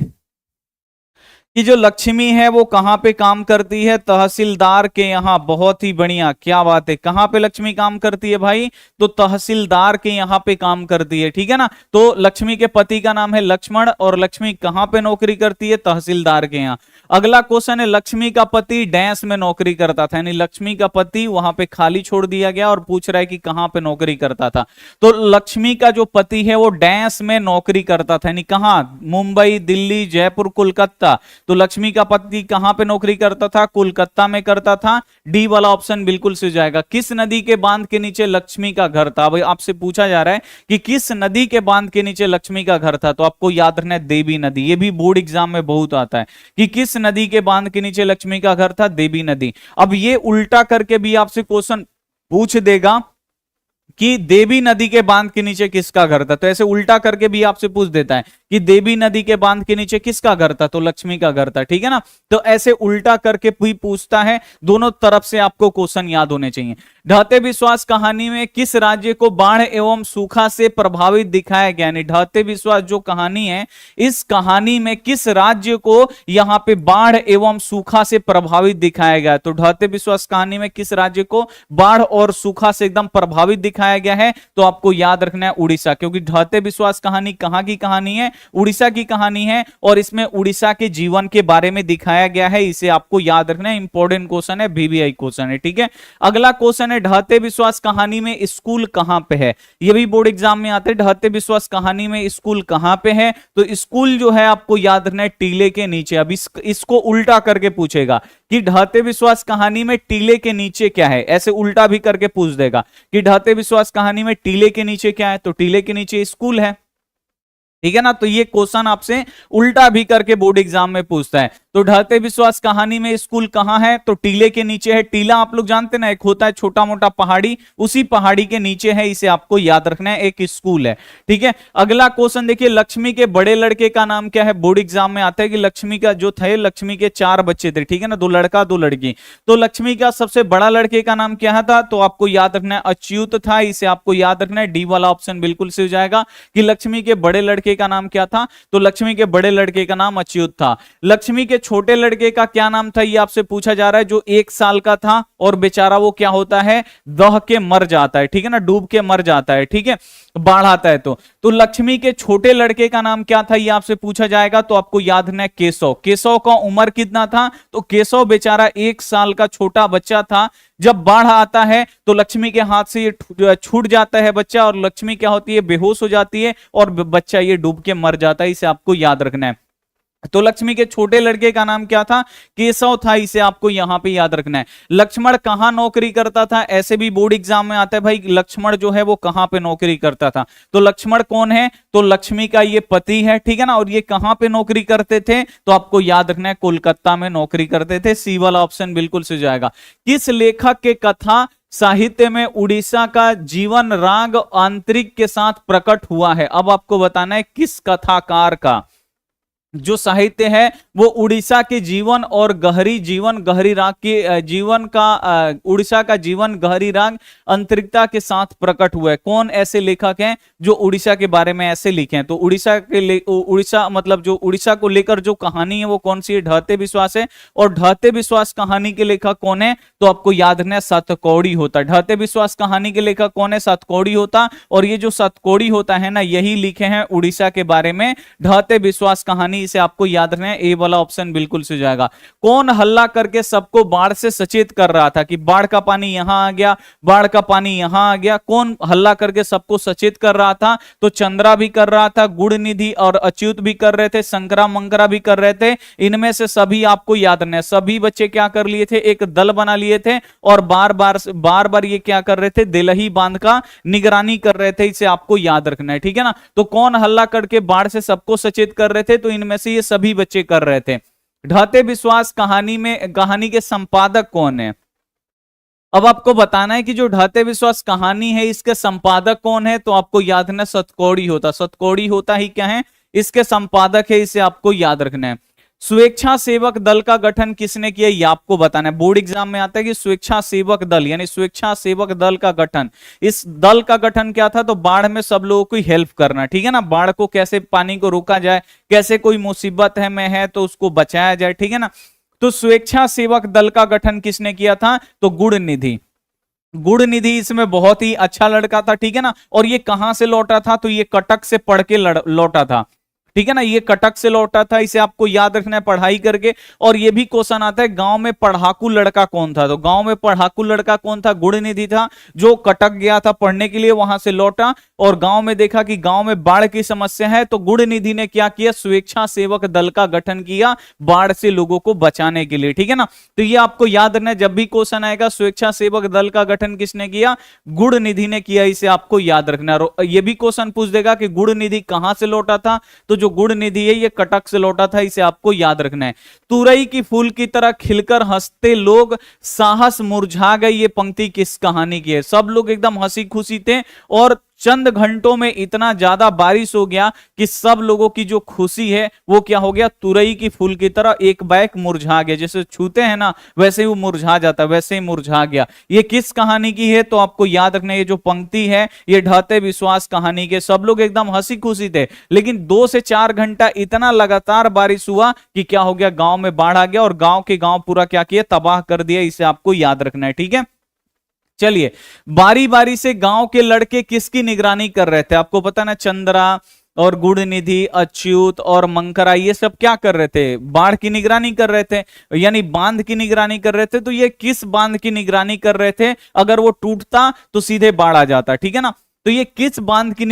कि जो लक्ष्मी है वो कहां पे काम करती है। तहसीलदार के यहाँ। बहुत ही बढ़िया, क्या बात है। कहां पे लक्ष्मी काम करती है भाई, तो तहसीलदार के यहाँ पे काम करती है, ठीक है ना। तो लक्ष्मी के पति का नाम है लक्ष्मण, और लक्ष्मी कहां पे नौकरी करती है, तहसीलदार के यहाँ। अगला क्वेश्चन है, लक्ष्मी का पति डैश में नौकरी करता था, यानी लक्ष्मी का पति वहां पे खाली छोड़ दिया गया और पूछ रहा है कि कहां पे नौकरी करता था। तो लक्ष्मी का जो पति है वो डैश में नौकरी करता था, यानी कहां, मुंबई, दिल्ली, जयपुर, कोलकाता। तो लक्ष्मी का पति कहां पे नौकरी करता था, कोलकाता में करता था। डी वाला ऑप्शन बिल्कुल से जाएगा। किस नदी के बांध के नीचे लक्ष्मी का घर था, भाई आपसे पूछा जा रहा है कि किस नदी के बांध के नीचे लक्ष्मी का घर था, तो आपको याद रखना है देवी नदी। ये भी बोर्ड एग्जाम में बहुत आता है कि किस नदी के बांध के नीचे लक्ष्मी का घर था, देवी नदी। अब ये उल्टा करके भी आपसे क्वेश्चन पूछ देगा कि देवी नदी के बांध के नीचे किसका घर था, तो ऐसे उल्टा करके भी आपसे पूछ देता है कि देवी नदी के बांध के नीचे किसका घर था, तो लक्ष्मी का घर था, ठीक है ना। तो ऐसे उल्टा करके भी पूछता है। दोनों तरफ से आपको क्वेश्चन याद होने चाहिए। ढहते विश्वास कहानी में किस राज्य को बाढ़ एवं सूखा से प्रभावित दिखाया गया, यानी ढहते विश्वास जो कहानी है, इस कहानी में किस राज्य को यहां पे बाढ़ एवं सूखा से प्रभावित दिखाया गया। तो ढहते विश्वास कहानी में किस राज्य को बाढ़ और सूखा से एकदम प्रभावित दिखाया गया है, तो आपको याद रखना है उड़ीसा, क्योंकि ढहते विश्वास कहानी कहां की कहानी है, उड़ीसा की कहानी है, और इसमें उड़ीसा के जीवन के बारे में दिखाया गया है। इसे आपको याद रखना है, इंपॉर्टेंट क्वेश्चन है, VVI क्वेश्चन है, ठीक है। अगला क्वेश्चन है, ढहते विश्वास कहानी में स्कूल कहां पे है। यह भी बोर्ड एग्जाम में आते हैं, ढहते विश्वास कहानी में स्कूल कहां पे है, तो स्कूल जो है आपको याद रखना है टीले के नीचे। अब इसको उल्टा करके पूछेगा कि ढहते विश्वास कहानी में टीले के नीचे क्या है, ऐसे उल्टा भी करके पूछ देगा कि ढहते विश्वास कहानी में टीले के नीचे क्या है, तो टीले के नीचे स्कूल है, ठीक है ना। तो ये क्वेश्चन आपसे उल्टा भी करके बोर्ड एग्जाम में पूछता है। तो ढहते विश्वास कहानी में स्कूल कहां है, तो टीले के नीचे है। टीला आप लोग जानते ना, एक होता है छोटा मोटा पहाड़ी, उसी पहाड़ी के नीचे है, इसे आपको याद रखना है, एक स्कूल है, ठीक है। अगला क्वेश्चन देखिए, लक्ष्मी के बड़े लड़के का नाम क्या है। बोर्ड एग्जाम में आता है कि लक्ष्मी का जो थे, लक्ष्मी के 4 बच्चे थे, ठीक है ना, 2 लड़का 2 लड़की। तो लक्ष्मी का सबसे बड़ा लड़के का नाम क्या था, तो आपको याद रखना है अच्युत था, इसे आपको याद रखना है। डी वाला ऑप्शन बिल्कुल से हो जाएगा कि लक्ष्मी के बड़े लड़के का नाम क्या था, तो लक्ष्मी के बड़े लड़के का नाम अच्युत था। लक्ष्मी के छोटे लड़के का क्या नाम था, ये आपसे पूछा जा रहा है, जो 1 साल का था, और बेचारा वो क्या होता है, दह के मर जाता है, ठीक है ना, डूब के मर जाता है, ठीक है, बाढ़ आता है। तो लक्ष्मी के छोटे लड़के का नाम क्या था, ये आपसे पूछा जाएगा। तो आपको याद रखना है केशव। केशव का उम्र कितना था, तो केशव बेचारा 1 साल का छोटा बच्चा था। जब बाढ़ आता है तो लक्ष्मी के हाथ से ये छूट जाता है बच्चा, और लक्ष्मी क्या होती है, बेहोश हो जाती है, और बच्चा ये डूब के मर जाता है, इसे आपको याद रखना है। तो लक्ष्मी के छोटे लड़के का नाम क्या था, केशव था, इसे आपको यहां पे याद रखना है। लक्ष्मण कहां नौकरी करता था, ऐसे भी बोर्ड एग्जाम में आता है भाई, लक्ष्मण जो है वो कहां पे नौकरी करता था। तो लक्ष्मण कौन है, तो लक्ष्मी का ये पति है, ठीक है ना, और ये कहां पे नौकरी करते थे, तो आपको याद रखना है कोलकाता में नौकरी करते थे। सी वाला ऑप्शन बिल्कुल से जाएगा। किस लेखक के कथा साहित्य में उड़ीसा का जीवन राग आंतरिक के साथ प्रकट हुआ है। अब आपको बताना है किस कथाकार का जो साहित्य है वो उड़ीसा के जीवन और गहरी राग के जीवन का, उड़ीसा का जीवन गहरी राग अंतरिकता के साथ प्रकट हुआ है। कौन ऐसे लेखक हैं जो उड़ीसा के बारे में ऐसे लिखे हैं, तो उड़ीसा मतलब जो उड़ीसा को लेकर जो कहानी है वो कौन सी है, ढहते विश्वास है। और ढहते विश्वास कहानी के लेखक कौन है, तो आपको याद रखना है सातकौड़ी होता। ढहते विश्वास कहानी के लेखक कौन है, सातकौड़ी होता। और ये जो सातकौड़ी होता है ना, यही लिखे हैं उड़ीसा के बारे में ढहते विश्वास कहानी, इसे आपको याद रखना है। ए वाला ऑप्शन बिल्कुल से जाएगा। कौन हल्ला करके सबको बाढ़ से सचेत कर रहा था कि बाढ़ का पानी यहां आ गया, बाढ़ का पानी यहां आ गया। कौन हल्ला करके सबको सचेत कर रहा था, तो चंद्रा भी कर रहा था, गुणनिधि और अच्युत भी कर रहे थे, शंकरा मंकरा भी कर रहे थे। इनमें से सभी आपको याद रखना है, सभी बच्चे क्या कर लिए थे, एक दल बना लिए थे, और बार बार ये क्या कर रहे थे, देलही बांध का निगरानी कर रहे थे। इसे आपको याद रखना है, ठीक है ना। तो कौन हल्ला करके बाढ़ से सबको सचेत कर रहे थे, तो इनमें से ये सभी बच्चे कर रहे थे। ढहते विश्वास कहानी के संपादक कौन है, अब आपको बताना है कि जो ढाते विश्वास कहानी है इसके संपादक कौन है, तो आपको याद रखना सतकौड़ी होता। सतकौड़ी होता ही क्या है, इसके संपादक है, इसे आपको याद रखना है। स्वेच्छा सेवक दल का गठन किसने किया, ये आपको बताना है। बोर्ड एग्जाम में आता है कि स्वेच्छा सेवक दल यानी स्वेच्छा सेवक दल का गठन, इस दल का गठन क्या था, तो बाढ़ में सब लोगों की हेल्प करना, ठीक है ना, बाढ़ को कैसे पानी को रोका जाए, कैसे कोई मुसीबत है में है तो उसको बचाया जाए, ठीक है ना। तो स्वेच्छा सेवक दल का गठन किसने किया था, तो गुड़ निधि। गुड़ निधि इसमें बहुत ही अच्छा लड़का था, ठीक है ना। और ये कहां से लौटा था, तो ये कटक से पढ़ के लौटा था, ठीक है ना, ये कटक से लौटा था, इसे आपको याद रखना है पढ़ाई करके। और ये भी क्वेश्चन आता है गांव में पढ़ाकू लड़का कौन था, तो गांव में पढ़ाकू लड़का कौन था, गुड़ निधि था, जो कटक गया था पढ़ने के लिए, वहां से लौटा और गांव में देखा कि गांव में बाढ़ की समस्या है, तो गुड़ निधि ने क्या किया, स्वेच्छा सेवक दल का गठन किया बाढ़ से लोगों को बचाने के लिए, ठीक है ना। तो ये आपको याद रखना है, जब भी क्वेश्चन आएगा स्वेच्छा सेवक दल का गठन किसने किया, गुड़ निधि ने किया, इसे आपको याद रखना है। ये भी क्वेश्चन पूछ देगा कि गुड़ निधि कहां से लौटा था, तो जो गुड़ निधि है ये कटक से लौटा था, इसे आपको याद रखना है। तुरई की फूल की तरह खिलकर हंसते लोग साहस मुरझा गए, ये पंक्ति किस कहानी की है। सब लोग एकदम हंसी खुशी थे और चंद घंटों में इतना ज्यादा बारिश हो गया कि सब लोगों की जो खुशी है वो क्या हो गया, तुरई की फूल की तरह एक बैक मुरझा गया, जैसे छूते हैं ना वैसे ही वो मुरझा जाता है, वैसे ही मुरझा गया। ये किस कहानी की है, तो आपको याद रखना है ये जो पंक्ति है ये ढाते विश्वास कहानी के। सब लोग एकदम हंसी खुशी थे, लेकिन 2 से 4 घंटा इतना लगातार बारिश हुआ कि क्या हो गया, गांव में बाढ़ आ गया और गांव के गांव पूरा क्या किया, तबाह कर दिया, इसे आपको याद रखना है, ठीक है। चलिए, बारी बारी से गांव के लड़के किसकी निगरानी कर रहे थे, आपको पता ना, चंद्रा और गुड़ निधि, अच्युत और मंकरा, ये सब क्या कर रहे थे, बाढ़ की निगरानी कर रहे थे, यानी बांध की निगरानी कर रहे थे। तो ये किस बांध की निगरानी कर रहे थे, अगर वो टूटता तो सीधे बाढ़ आ जाता, ठीक है ना। तो ये किस बांध की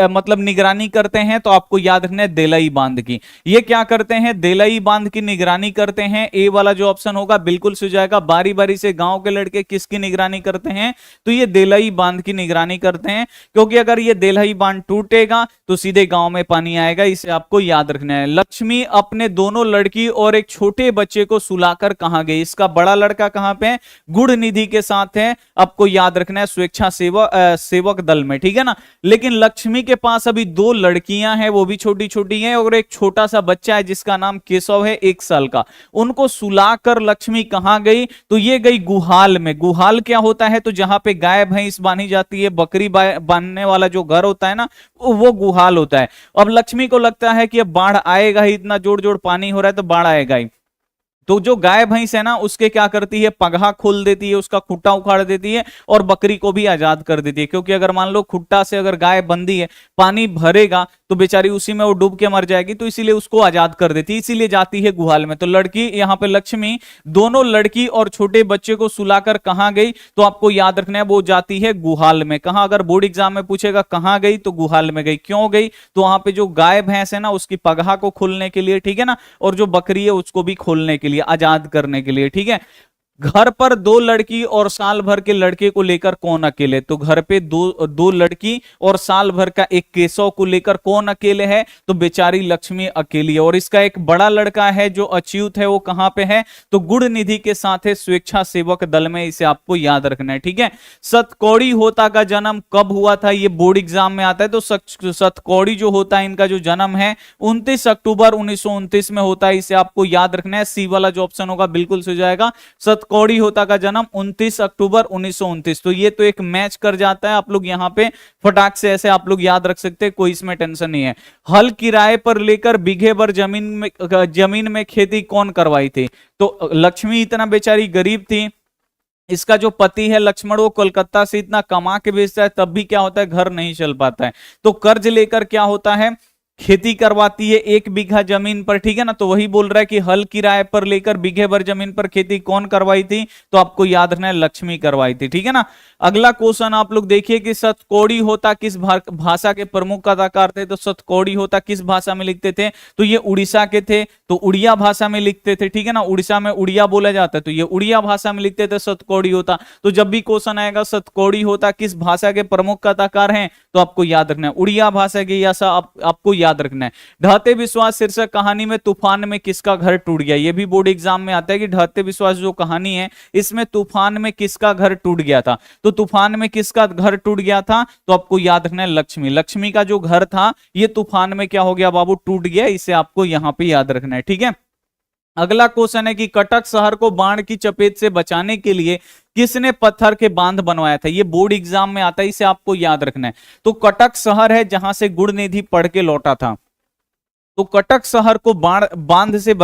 मतलब निगरानी करते हैं, तो आपको याद रखना है देलई बांध की। ये क्या करते हैं, देलई बांध की निगरानी करते हैं। ए वाला जो ऑप्शन होगा बिल्कुल सही जाएगा। बारी बारी से गांव के लड़के किसकी निगरानी करते हैं, तो ये देलई बांध की निगरानी करते हैं, क्योंकि अगर ये देलई बांध टूटेगा तो सीधे गांव में पानी आएगा, इसे आपको याद रखना है। लक्ष्मी अपने दोनों लड़की और एक छोटे बच्चे को सुलाकर कहां गई, इसका बड़ा लड़का कहां पे है, गुड़ निधि के साथ है, आपको याद रखना है स्वेच्छा सेवक दल में, ठीक है ना। लेकिन लक्ष्मी के पास अभी 2 लड़कियां हैं, वो भी छोटी छोटी हैं, और एक छोटा सा बच्चा है जिसका नाम केशव है, 1 साल का। उनको सुलाकर लक्ष्मी कहां गई, तो ये गई गुहाल में। गुहाल क्या होता है, तो जहां पे गाय भैंस बांधी जाती है, बकरी बांधने वाला जो घर होता है ना, वो गुहाल होता है। अब लक्ष्मी को लगता है कि अब बाढ़ आएगा ही, इतना जोर जोर पानी हो रहा है तो बाढ़ आएगा ही। तो जो गाय भैंस है ना उसके क्या करती है, पगहा खोल देती है, उसका खुट्टा उखाड़ देती है और बकरी को भी आजाद कर देती है। क्योंकि अगर मान लो खुट्टा से अगर गाय बंधी है, पानी भरेगा तो बेचारी उसी में वो डूब के मर जाएगी, तो इसीलिए उसको आजाद कर देती है, इसीलिए जाती है गुहाल में। तो लड़की यहाँ पे लक्ष्मी दोनों लड़की और छोटे बच्चे को सुलाकर कहां गई, तो आपको याद रखना है वो जाती है गुहाल में। कहां, अगर बोर्ड एग्जाम में पूछेगा कहां गई, तो गुहाल में गई। क्यों गई, तो वहां पे जो गाय भैंस है ना उसकी पगहा को खोलने के लिए, ठीक है ना, और जो बकरी है उसको भी खोलने के लिए, आजाद करने के लिए, ठीक है। घर पर 2 लड़की और साल भर के लड़के को लेकर कौन अकेले, तो घर पे दो लड़की और साल भर का एक केशव को लेकर कौन अकेले है, तो बेचारी लक्ष्मी अकेली है। और इसका एक बड़ा लड़का है जो अच्युत है, वो कहां पे है, तो गुड़ निधि के साथ है स्वेच्छा सेवक दल में, इसे आपको याद रखना है, ठीक है। सतकौड़ी होता का जन्म कब हुआ था, ये बोर्ड एग्जाम में आता है। तो सतकौड़ी जो होता है इनका जो जन्म है 29 अक्टूबर 1929 में होता है, इसे आपको याद रखना है। सी वाला जो ऑप्शन होगा बिल्कुल सही जाएगा। कौड़ी होता का जन्म 29 अक्टूबर 1929। तो ये तो एक मैच कर जाता है, आप लोग यहां पे फटाक से ऐसे आप लोग याद रख सकते हैं, कोई इसमें टेंशन नहीं है। हल किराए पर लेकर बीघे भर जमीन में खेती कौन करवाई थी, तो लक्ष्मी इतना बेचारी गरीब थी, इसका जो पति है लक्ष्मण वो कोलकाता से इतना कमा के भेजता है, तब भी क्या होता है, घर नहीं चल पाता है। तो कर्ज लेकर क्या होता है, खेती करवाती है 1 बीघा जमीन पर, ठीक है ना। तो वही बोल रहा है कि हल किराए पर लेकर बीघे भर जमीन पर खेती कौन करवाई थी, तो आपको याद रखना है लक्ष्मी करवाई थी, ठीक है ना। अगला क्वेश्चन आप लोग देखिए कि सतकौड़ी होता किस भाषा के प्रमुख कलाकार थे, तो सतकौड़ी होता किस भाषा में लिखते थे, तो ये उड़ीसा के थे, तो उड़िया भाषा में लिखते थे, ठीक है ना। उड़ीसा में उड़िया बोला जाता है, तो ये उड़िया भाषा में लिखते थे सतकौड़ी होता। तो जब भी क्वेश्चन आएगा सतकौड़ी होता किस भाषा के प्रमुख कलाकार हैं, तो आपको याद रखना है उड़िया भाषा के, या आपको याद याद रखना है। ढहते विश्वास शीर्षक कहानी में तूफान में किसका घर टूट गया, ये भी बोर्ड एग्जाम में आता है कि ढहते विश्वास जो कहानी है इसमें तूफान में किसका घर टूट गया था। तो तूफान में किसका घर टूट गया था, तो आपको याद रखना है लक्ष्मी। लक्ष्मी का जो घर था ये तूफान में क्या हो गया बाबू, टूट गया। इसे आपको यहां पे याद रखना है, ठीक है। अगला क्वेश्चन है कि कटक शहर को बाढ़ की चपेट से बचाने के लिए किसने पत्थर के बांध बनवाया था, ये बोर्ड एग्जाम में आता है, इसे आपको याद रखना है। तो कटक शहर है जहां से गुणनिधि पढ़ के लौटा था। तो कटक शहर को बाढ़ से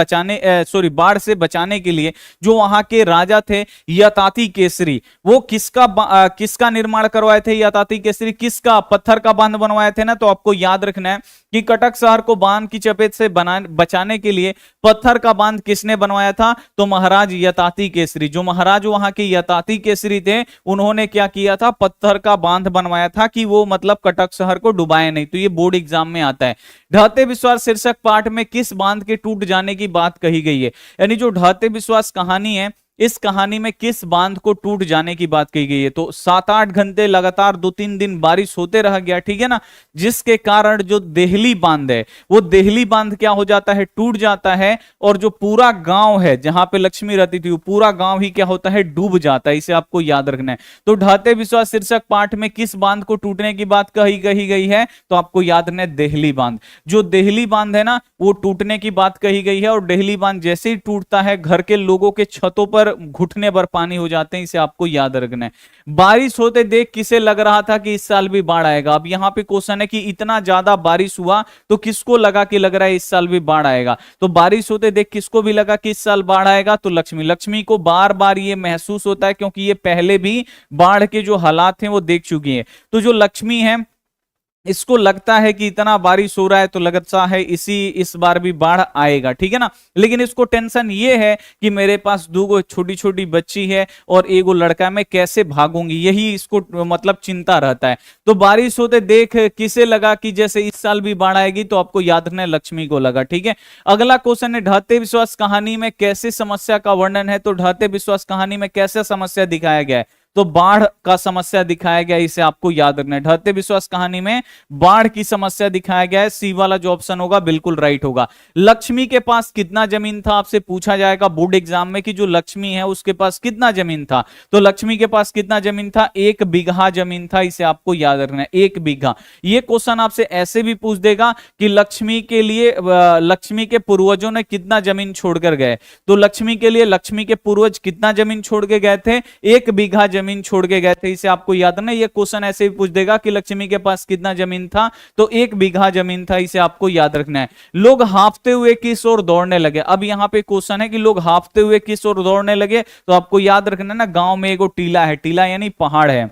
बचाने के लिए जो वहां के राजा थे यताति केसरी, वो किसका निर्माण करवाए थे, यताति केसरी किसका पत्थर का बांध बनवाए थे ना। तो आपको याद रखना है कि कटक शहर को बांध की चपेट से बचाने के लिए पत्थर का बांध किसने बनवाया था, तो महाराज यताति केसरी। जो महाराज वहां के यताति केसरी थे उन्होंने क्या किया था, पत्थर का बांध बनवाया था कि वो मतलब कटक शहर को डुबाए नहीं। तो ये बोर्ड एग्जाम में आता है। ढहते विश्वास शीर्षक पाठ में किस बांध के टूट जाने की बात कही गई है, यानी जो ढहते विश्वास कहानी है इस कहानी में किस बांध को टूट जाने की बात कही गई है। तो 7-8 घंटे लगातार 2-3 दिन बारिश होते रह गया, ठीक है ना, जिसके कारण जो देहली बांध है वो देहली बांध क्या हो जाता है, टूट जाता है। और जो पूरा गांव है जहां पे लक्ष्मी रहती थी वो पूरा गांव ही क्या होता है, डूब जाता है। इसे आपको याद रखना है। तो ढहते विश्वास शीर्षक पाठ में किस बांध को टूटने की बात कही गई है, तो आपको याद रखना है देहली बांध। जो देहली बांध है ना वो टूटने की बात कही गई है। और देहली बांध जैसे ही टूटता है घर के लोगों के छतों पर घुटने भर पानी हो जाते हैं। इसे आपको याद रखना है। बारिश होते देख किसे लग रहा था कि इस साल भी बाढ़ आएगा। अब यहां पे क्वेश्चन है कि इतना ज्यादा बारिश हुआ तो किसको लगा कि लग रहा है इस साल भी बाढ़ आएगा। तो बारिश होते देख किसको भी लगा कि इस साल बाढ़ आएगा, तो लक्ष्मी को बार बार ये महसूस होता है क्योंकि ये पहले भी बाढ़ के जो हालात हैं वो देख चुकी है। तो जो लक्ष्मी है इसको लगता है कि इतना बारिश हो रहा है तो लगता है इस बार भी बाढ़ आएगा, ठीक है ना। लेकिन इसको टेंशन ये है कि मेरे पास 2 छोटी छोटी बच्ची है और 1 लड़का, मैं कैसे भागूंगी, यही इसको मतलब चिंता रहता है। तो बारिश होते देख किसे लगा कि जैसे इस साल भी बाढ़ आएगी, तो आपको याद रखना है लक्ष्मी को लगा, ठीक है। अगला क्वेश्चन है ढहते विश्वास कहानी में कैसे समस्या का वर्णन है। तो ढहते विश्वास कहानी में कैसे समस्या दिखाया गया है, तो बाढ़ का समस्या दिखाया गया। इसे आपको याद रखना है। ढहते विश्वास कहानी में बाढ़ की समस्या दिखाया गया है। सी वाला जो ऑप्शन होगा बिल्कुल राइट होगा। लक्ष्मी के पास कितना जमीन था, आपसे पूछा जाएगा बोर्ड एग्जाम में कि जो लक्ष्मी है उसके पास कितना जमीन था। तो लक्ष्मी के पास कितना जमीन था, 1 बीघा जमीन था। इसे आपको याद रखना है, 1 बीघा। ये क्वेश्चन आपसे ऐसे भी पूछ देगा कि लक्ष्मी के पूर्वजों ने कितना जमीन छोड़कर गए। तो लक्ष्मी के लिए लक्ष्मी के पूर्वज कितना जमीन छोड़ के गए थे, 1 बीघा जमीन छोड़ के गए थे। इसे आपको याद रखना है। ये क्वेश्चन ऐसे भी पूछ देगा कि लक्ष्मी के पास कितना जमीन था, तो 1 बीघा जमीन था। इसे आपको याद रखना है। लोग हांफते हुए किस ओर दौड़ने लगे। अब यहां पे क्वेश्चन है कि लोग हांफते हुए किस ओर दौड़ने लगे, तो आपको याद रखना है ना, गांव में एक टीला है, टीला यानी पहाड़ है,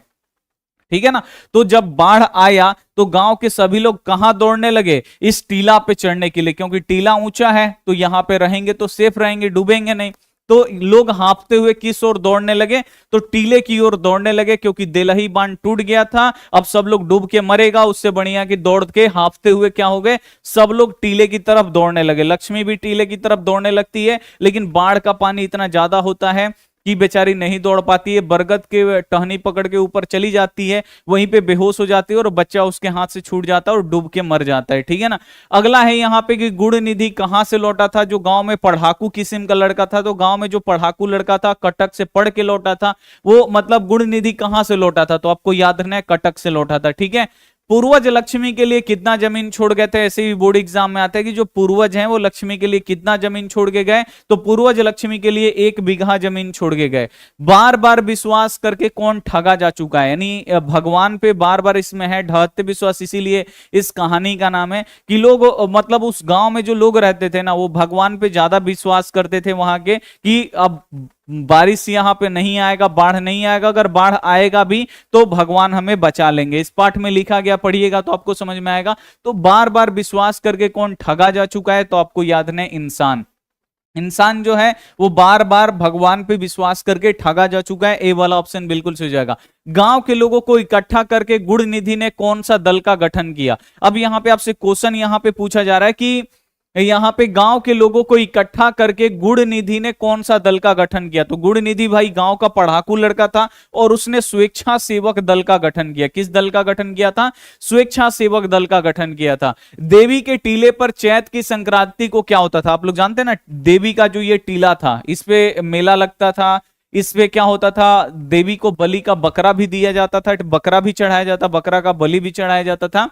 ठीक है ना। तो जब बाढ़ आया तो गांव के सभी लोग कहां दौड़ने लगे, इस टीला पे चढ़ने के लिए, क्योंकि टीला ऊंचा है तो यहां पे रहेंगे तो सेफ रहेंगे, डूबेंगे नहीं। तो लोग हांफते हुए किस ओर दौड़ने लगे, तो टीले की ओर दौड़ने लगे, क्योंकि देलही बांध टूट गया था। अब सब लोग डूब के मरेगा, उससे बढ़िया कि दौड़ के हांफते हुए क्या हो गए, सब लोग टीले की तरफ दौड़ने लगे। लक्ष्मी भी टीले की तरफ दौड़ने लगती है, लेकिन बाढ़ का पानी इतना ज्यादा होता है कि बेचारी नहीं दौड़ पाती है। बरगद के टहनी पकड़ के ऊपर चली जाती है, वहीं पे बेहोश हो जाती है और बच्चा उसके हाथ से छूट जाता है और डूब के मर जाता है, ठीक है ना। अगला है यहाँ पे कि गुणनिधि कहां से लौटा था। जो गांव में पढ़ाकू किस्म का लड़का था, तो गांव में जो पढ़ाकू लड़का था कटक से पढ़ के लौटा था, वो मतलब गुणनिधि कहां से लौटा था, तो आपको याद रखना है कटक से लौटा था, ठीक है। पूर्वज लक्ष्मी के लिए कितना जमीन छोड़ गए थे, ऐसे भी बोर्ड एग्जाम में आता है कि जो पूर्वज हैं वो लक्ष्मी के लिए कितना जमीन छोड़ के गए, तो पूर्वज लक्ष्मी के लिए 1 बीघा जमीन छोड़ के गए। बार बार विश्वास करके कौन ठगा जा चुका है, यानी भगवान पे बार बार इसमें है ढहते विश्वास, इसीलिए इस कहानी का नाम है कि लोग मतलब उस गांव में जो लोग रहते थे ना वो भगवान पे ज्यादा विश्वास करते थे वहां के, कि अब बारिश यहां पे नहीं आएगा, बाढ़ नहीं आएगा, अगर बाढ़ आएगा भी तो भगवान हमें बचा लेंगे। इस पाठ में लिखा गया, पढ़िएगा तो आपको समझ में आएगा। तो बार बार विश्वास करके कौन ठगा जा चुका है, तो आपको याद रखना है इंसान। इंसान जो है वो बार बार भगवान पे विश्वास करके ठगा जा चुका है। ए वाला ऑप्शन बिल्कुल सही हो जाएगा। गांव के लोगों को इकट्ठा करके गुणनिधि ने कौन सा दल का गठन किया। अब यहां पे आपसे क्वेश्चन यहां पे पूछा जा रहा है कि यहाँ पे गांव के लोगों को इकट्ठा करके गुड़ निधि ने कौन सा दल का गठन किया? तो गुड़ निधि भाई गांव का पढ़ाकू लड़का था और उसने स्वेच्छा सेवक दल का गठन किया। किस दल का गठन किया था? स्वेच्छा सेवक दल का गठन किया था। देवी के टीले पर चैत की संक्रांति को क्या होता था? आप लोग जानते हैं ना, देवी का जो ये टीला था इस पे मेला लगता था। इस पे क्या होता था? देवी को बलि का बकरा भी दिया जाता था, बकरा भी चढ़ाया जाता, बकरा का बलि भी चढ़ाया जाता था।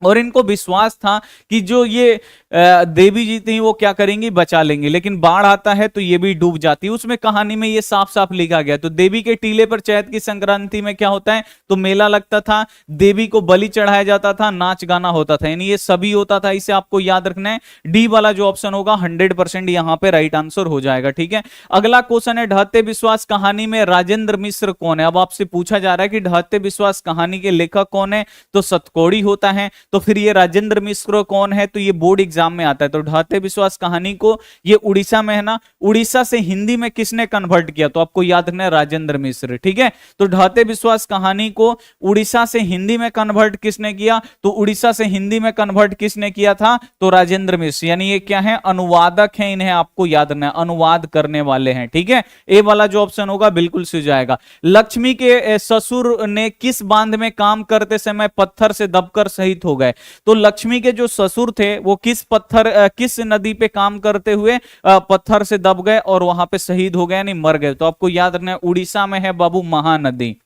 और इनको विश्वास था कि जो ये देवी जी थी वो क्या करेंगी? बचा लेंगी। लेकिन बाढ़ आता है तो ये भी डूब जाती है। उसमें कहानी में ये साफ साफ लिखा गया। तो देवी के टीले पर चैत की संक्रांति में क्या होता है? तो मेला लगता था, देवी को बलि चढ़ाया जाता था, नाच गाना होता था, यानी ये सभी होता था। इसे आपको याद रखना है। डी वाला जो ऑप्शन होगा 100% यहां पे राइट आंसर हो जाएगा। ठीक है, अगला क्वेश्चन है ढहते विश्वास कहानी में राजेंद्र मिश्र कौन है? अब आपसे पूछा जा रहा है कि ढहते विश्वास कहानी के लेखक कौन है? तो सतकोड़ी होता है। तो फिर ये राजेंद्र मिश्र कौन है? तो ये बोर्ड एग्जाम में आता है। तो ढहते विश्वास कहानी को ये उड़ीसा में है ना, उड़ीसा से हिंदी में किसने कन्वर्ट किया? तो आपको याद रखना है राजेंद्र मिश्र। ठीक है, तो ढहते विश्वास कहानी को उड़ीसा से हिंदी में कन्वर्ट किसने किया? तो उड़ीसा से हिंदी में कन्वर्ट किसने किया था? तो राजेंद्र मिश्र। यानी ये क्या है? अनुवादक है, इन्हें आपको याद रखना है, अनुवाद करने वाले हैं। ठीक है, ए वाला जो ऑप्शन होगा बिल्कुल सही जाएगा। लक्ष्मी के ससुर ने किस बांध में काम करते समय पत्थर से दबकर शहीद हो गए? तो लक्ष्मी के जो ससुर थे वो किस नदी पे काम करते हुए पत्थर से दब गए और वहां पे शहीद हो गए, यानी मर गए। तो आपको याद रखना है उड़ीसा में है बाबू महानदी।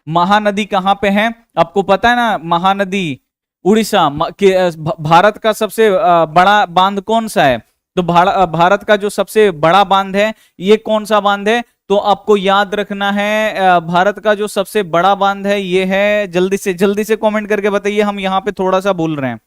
महानदी कहां पे है? आपको पता है ना महानदी उड़ीसा भारत का सबसे बड़ा बांध कौन सा है? तो भारत का जो सबसे बड़ा बांध है ये कौन सा बांध है? तो आपको याद रखना है भारत का जो सबसे बड़ा बांध है ये है, जल्दी से कमेंट करके बताइए, हम यहां पे थोड़ा सा भूल रहे हैं।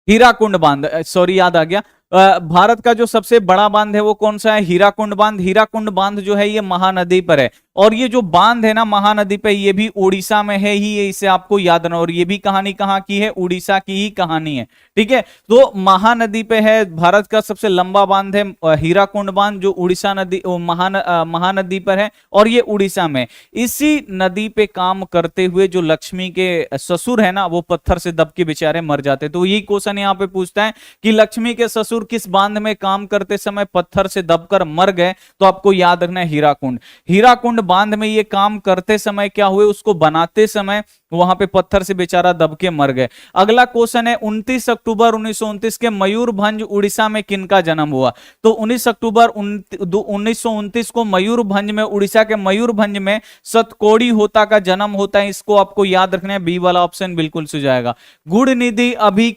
हीराकुंड बांध, सॉरी याद आ गया। भारत का जो सबसे बड़ा बांध है वो कौन सा है? हीराकुंड बांध। हीराकुंड बांध जो है ये महानदी पर है। और ये जो बांध है ना महानदी पे, ये भी उड़ीसा में है ही, ये इसे आपको याद रखना। और ये भी कहानी कहाँ की है? उड़ीसा की ही कहानी है। ठीक है, तो महानदी पे है, भारत का सबसे लंबा बांध है हीराकुंड बांध, जो उड़ीसा नदी महानदी पर है और ये उड़ीसा में। इसी नदी पे काम करते हुए जो लक्ष्मी के ससुर है ना वो पत्थर से दब के बेचारे मर जाते। तो यही क्वेश्चन यहाँ पे पूछता है कि लक्ष्मी के ससुर किस बांध में काम करते समय पत्थर से दबकर मर गए? तो आपको याद रखना है हीराकुंड। हीराकुंड बांध में ये काम करते समय क्या हुए? उसको बनाते समय वहां पे पत्थर से बेचारा दब के मर गए। अगला क्वेश्चन है 29 अक्टूबर 1929 के मयूरभंज उड़ीसा में किनका जन्म हुआ? तो 19 अक्टूबर 1929 को मयूरभंज में, उड़ीसा के मयूरभंज में सतकोड़ी होता का जन्म होता है। इसको आपको याद रखना है, बी वाला ऑप्शन बिल्कुल सही जाएगा। गुड़ निधि अभी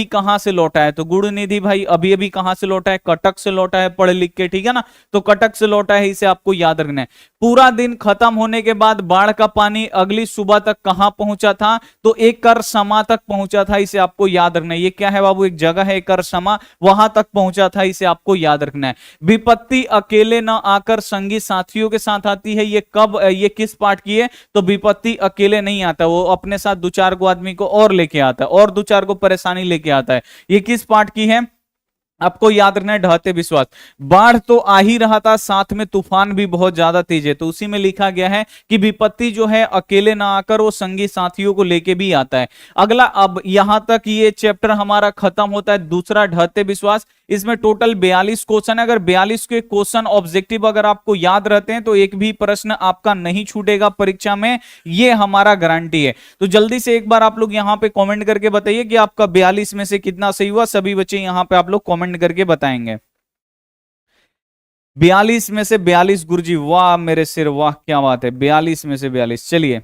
कहां से लौटा है? तो गुड़ निधि भाई अभी कहां से लौटा है? कटक से लौटा है, पढ़ लिख के। ठीक है ना, तो कटक से लौटा है, इसे आपको याद रखना है। पूरा दिन खत्म होने के बाद बाढ़ का पानी अगली सुबह तक कहां पहुंचा था? तो एकरसमा तक पहुंचा था, इसे आपको याद रखना है। ये क्या है बाबू? एक जगह है एकरसमा, वहां तक पहुंचा था, इसे आपको याद रखना है। विपत्ति अकेले न आकर संगी साथियों के साथ आती है, ये किस पार्ट की है? तो विपत्ति अकेले नहीं आता, वो अपने साथ दो चार को आदमी को और लेके आता है, और दो चार को परेशानी लेके आता है। ये किस पार्ट की है? आपको याद रखना है ढहते विश्वास। बाढ़ तो आ ही रहा था, साथ में तूफान भी बहुत ज्यादा तेज है, तो उसी में लिखा गया है कि विपत्ति जो है अकेले ना आकर वो संगी साथियों को लेके भी आता है। अगला, अब यहां तक ये चैप्टर हमारा खत्म होता है, दूसरा ढहते विश्वास। इसमें टोटल 42 क्वेश्चन है। अगर 42 के क्वेश्चन ऑब्जेक्टिव अगर आपको याद रहते हैं तो एक भी प्रश्न आपका नहीं छूटेगा परीक्षा में, ये हमारा गारंटी है। तो जल्दी से एक बार आप लोग यहां पे कमेंट करके बताइए कि आपका 42 में से कितना सही हुआ। सभी बच्चे यहां पे आप लोग कमेंट करके बताएंगे। 42 में से 42 गुरुजी, वाह मेरे सिर, वाह क्या बात है, 42 में से 42। चलिए